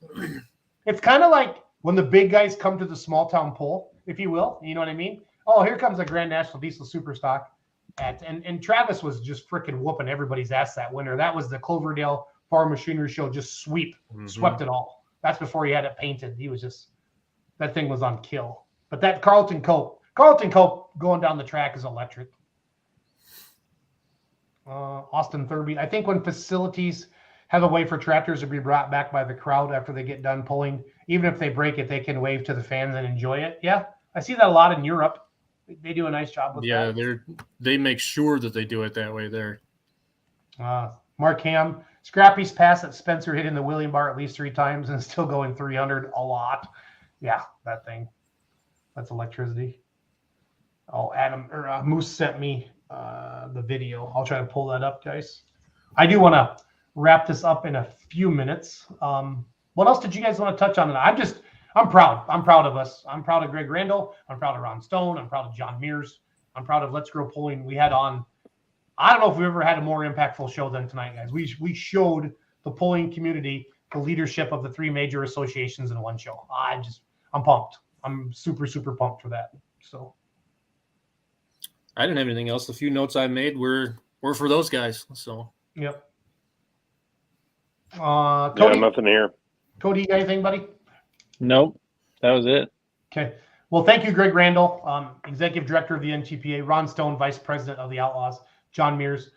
A: Awesome. It's kind of like when the big guys come to the small town poll, if you will. You know what I mean? Oh, here comes a Grand National Diesel Super Stock. And Travis was just freaking whooping everybody's ass that winter. That was the Cloverdale Farm Machinery Show, just swept it all. That's before he had it painted. He was just, that thing was on kill. But that Carlton Cope going down the track is electric. Austin Thurby, I think when facilities have a way for tractors to be brought back by the crowd after they get done pulling, even if they break it, they can wave to the fans and enjoy it. Yeah, I see that a lot in Europe. They do a nice job with that.
C: Yeah, they make sure that they do it that way there.
A: Mark Ham, Scrappy's pass that Spencer hit in the William Bar at least 3 times and still going 300 a lot. Yeah, that thing. That's electricity. Oh, Moose sent me the video. I'll try to pull that up, guys. I do want to wrap this up in a few minutes. What else did you guys want to touch on? I'm proud. I'm proud of us. I'm proud of Gregg Randall. I'm proud of Ron Stone. I'm proud of John Mears. I'm proud of Let's Grow Polling. We had on, I don't know if we've ever had a more impactful show than tonight, guys. We showed the polling community the leadership of the 3 major associations in one show. I'm pumped. I'm super, super pumped for that. So
C: I didn't have anything else. The few notes I made were for those guys. So
A: Yep.
D: Yeah,
A: Cody,
D: nothing here.
A: Cody, you got anything, buddy?
F: Nope, that was it.
A: Okay. Well, thank you, Gregg Randall, Executive Director of the NTPA, Ron Stone, Vice President of the Outlaws, John Mears.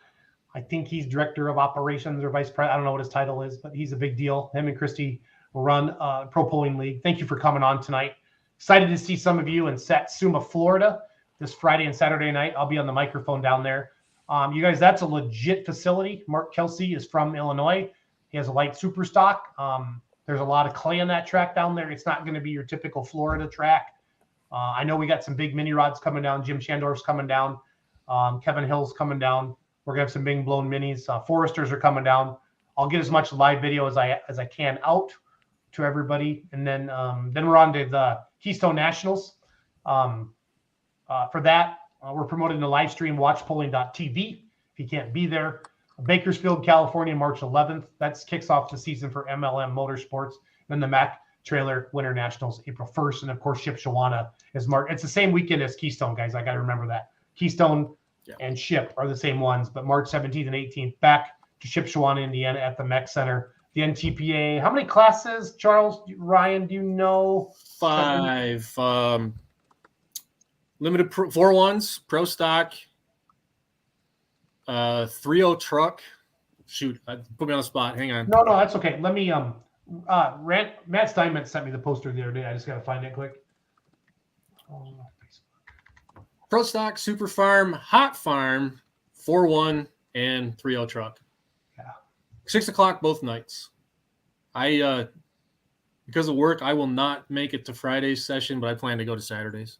A: I think he's Director of Operations or Vice President. I don't know what his title is, but he's a big deal. Him and Christy run Pro Pulling League. Thank you for coming on tonight. Excited to see some of you in Satsuma, Florida this Friday and Saturday night. I'll be on the microphone down there. You guys, that's a legit facility. Mark Kelsey is from Illinois. He has a light super stock. There's a lot of clay on that track down there. It's not going to be your typical Florida track. I know we got some big mini rods coming down. Jim Shandorf's coming down. Kevin Hill's coming down. We're going to have some big blown minis. Foresters are coming down. I'll get as much live video as I can out to everybody. And then we're on to the Keystone Nationals. For that, we're promoting the live stream, watchpulling.tv. If you can't be there, Bakersfield, California, March 11th. That kicks off the season for MLM Motorsports. Then the Mac Trailer Winter Nationals, April 1st. And of course, Shipshewana is March. It's the same weekend as Keystone, guys. I got to remember that. Keystone and Ship are the same ones, but March 17th and 18th back to Shipshewana, Indiana at the Mech Center. The NTPA, how many classes, Charles, Ryan, do you know?
C: 5. Limited 4-1s, pro stock, 3.0 truck. Shoot, put me on the spot. Hang on.
A: No, that's okay. Let me Matt Steinmetz sent me the poster the other day. I just got to find it quick.
C: Pro stock, super farm, hot farm, 4-1, and 3.0 truck.
A: Yeah.
C: 6 o'clock both nights. I because of work, I will not make it to Friday's session, but I plan to go to Saturdays.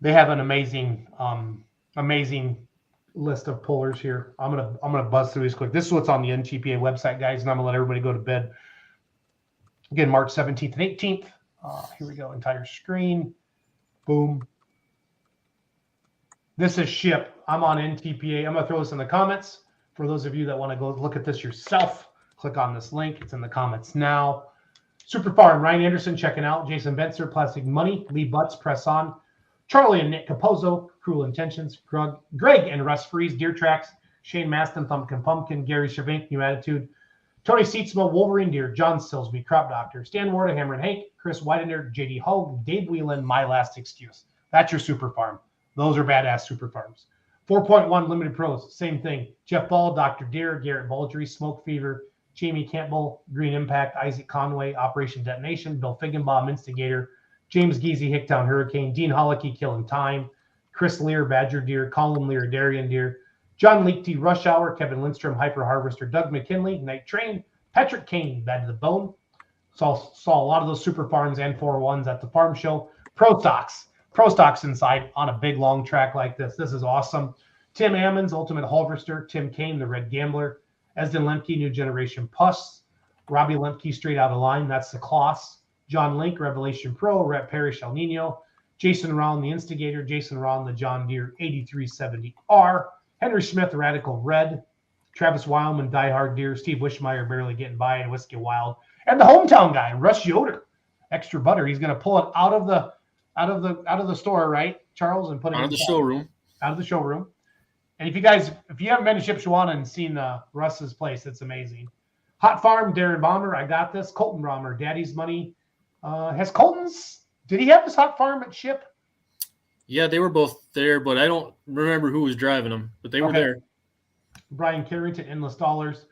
A: They have an amazing list of pullers here. I'm gonna buzz through these quick. This is what's on the NTPA website, guys, and I'm gonna let everybody go to bed. Again, March 17th and 18th. Here we go. Entire screen. Boom. This is Ship. I'm on NTPA. I'm gonna throw this in the comments for those of you that want to go look at this yourself. Click on this link. It's in the comments now. Super Farm. Ryan Anderson checking out. Jason Benzer, Plastic Money. Lee Butts, Press On. Charlie and Nick Capozzo, Cruel Intentions. Greg and Russ Freeze, Deer Tracks. Shane Maston, Thumpkin Pumpkin. Gary Shavink, New Attitude. Tony Seatsma, Wolverine Deer. John Silsby, Crop Doctor. Stan Ward, Hammer and Hank. Chris Weidener, JD Hogue. Dave Whelan, My Last Excuse. That's your Super Farm. Those are badass Super Farms. 4.1 Limited Pros, same thing. Jeff Ball, Dr. Deer, Garrett Baldry, Smoke Fever, Jamie Campbell, Green Impact, Isaac Conway, Operation Detonation, Bill Figgenbaum, Instigator, James Geezy, Hicktown Hurricane, Dean Hollicky, Killing Time, Chris Lear, Badger Deer, Colin Lear, Darien Deer, John Leakty, Rush Hour, Kevin Lindstrom, Hyper Harvester, Doug McKinley, Night Train, Patrick Kane, Bad to the Bone. Saw a lot of those Super Farms and 4-1s at the farm show. Pro Stocks inside on a big long track like this. This is awesome. Tim Ammons, Ultimate Harvester, Tim Kane, the Red Gambler, Esden Lemke, New Generation Puss, Robbie Lemke, Straight Out of Line, that's the Kloss, John Link, Revelation Pro, Rhett Parrish, El Nino, Jason Ron, the Instigator, Jason Ron, the John Deere 8370R, Henry Smith, Radical Red, Travis Wildman, Die Hard Deer, Steve Wishmeyer, Barely Getting By, and Whiskey Wild, and the hometown guy, Russ Yoder, Extra Butter. He's going to pull it out of the store, right, Charles, and put it
C: out of the showroom.
A: Out of the showroom. And if you haven't been to Shipshewana and seen Russ's place, it's amazing. Hot Farm, Darren Bomber, I got this. Colton Bomber, Daddy's Money. Did he have his Hot Farm at Ship?
C: Yeah, they were both there, but I don't remember who was driving them, but they were there.
A: Brian Carrington, Endless Dollars.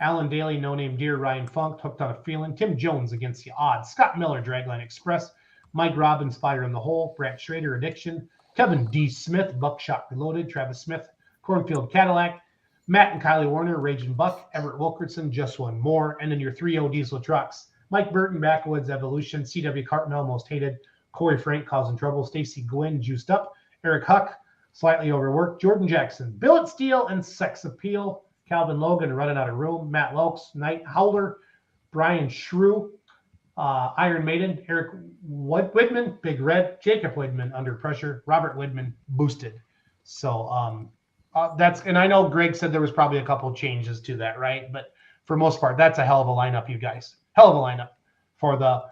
A: Alan Daly, No Name Deer. Ryan Funk, Hooked on a Feeling. Tim Jones, Against the Odds. Scott Miller, Dragline Express. Mike Robbins, Fire in the Hole. Brant Schrader, Addiction. Kevin D. Smith, Buckshot Reloaded. Travis Smith, Cornfield Cadillac. Matt and Kylie Warner, Raging Buck. Everett Wilkerson, Just One More. And then your 3.0 diesel trucks. Mike Burton, Backwoods Evolution. C.W. Cartmel, Most Hated. Corey Frank, Causing Trouble. Stacy Gwynn, Juiced Up. Eric Huck, Slightly Overworked. Jordan Jackson, Billet Steel and Sex Appeal. Calvin Logan, Running Out of Room. Matt Lokes, Night Howler. Brian Shrew, Iron Maiden. Eric Widman, Big Red. Jacob Widman, Under Pressure. Robert Widman, Boosted. So and I know Greg said there was probably a couple of changes to that, right? But for most part, that's a hell of a lineup, you guys. Hell of a lineup for the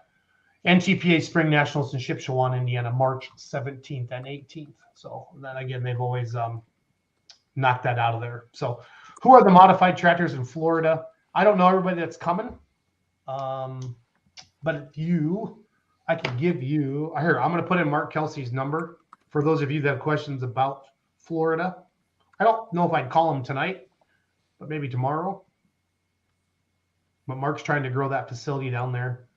A: NTPA Spring Nationals in Shipshewana, Indiana, March 17th and 18th. So then again, they've always knocked that out of there. So who are the modified tractors in Florida? I don't know everybody that's coming. But if I can give you here. I'm going to put in Mark Kelsey's number for those of you that have questions about Florida. I don't know if I'd call him tonight, but maybe tomorrow. But Mark's trying to grow that facility down there.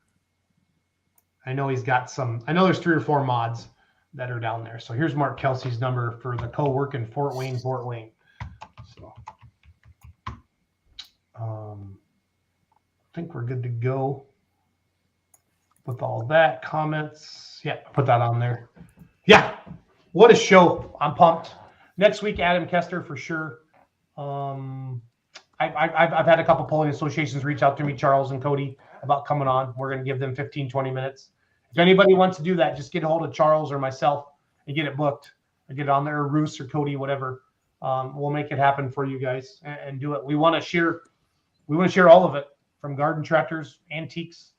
A: I know he's got some. I know there's 3 or 4 mods that are down there. So here's Mark Kelsey's number for the co-work in Fort Wayne. So I think we're good to go with all that. Comments. Yeah, put that on there. Yeah, what a show. I'm pumped. Next week, Adam Kester for sure. I've had a couple polling associations reach out to me, Charles and Cody, about coming on. We're going to give them 15, 20 minutes. If anybody wants to do that, just get a hold of Charles or myself and get it booked. Or get it on there, or Roos or Cody, whatever. We'll make it happen for you guys and do it. We want to share all of it, from garden tractors, antiques,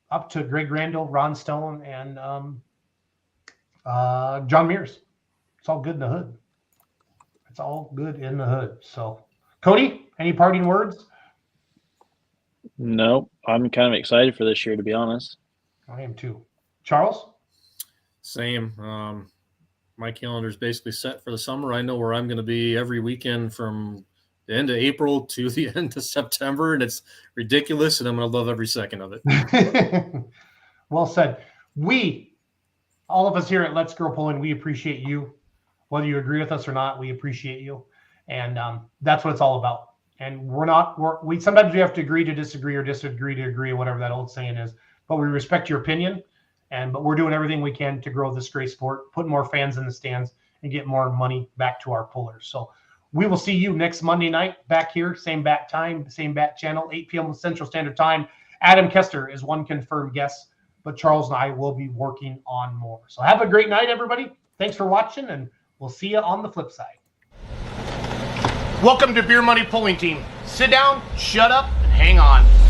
A: up to Gregg Randall, Ron Stone, and John Mears. It's all good in the hood. It's all good in the hood. So, Cody, any parting words?
F: No, I'm kind of excited for this year, to be honest.
A: I am too. Charles?
C: Same. My calendar is basically set for the summer. I know where I'm going to be every weekend from the end of April to the end of September, and it's ridiculous, and I'm going to love every second of it.
A: Well said. All of us here at Let's Grow Pulling, we appreciate you. Whether you agree with us or not, we appreciate you. And that's what it's all about. And we sometimes we have to agree to disagree, or disagree to agree, whatever that old saying is. But we respect your opinion. But we're doing everything we can to grow this great sport, put more fans in the stands, and get more money back to our pullers. So we will see you next Monday night back here, same bat time, same bat channel, 8 p.m. Central Standard Time. Adam Kester is one confirmed guest, but Charles and I will be working on more. So have a great night, everybody. Thanks for watching, and we'll see you on the flip side. Welcome to Beer Money Pulling Team. Sit down, shut up, and hang on.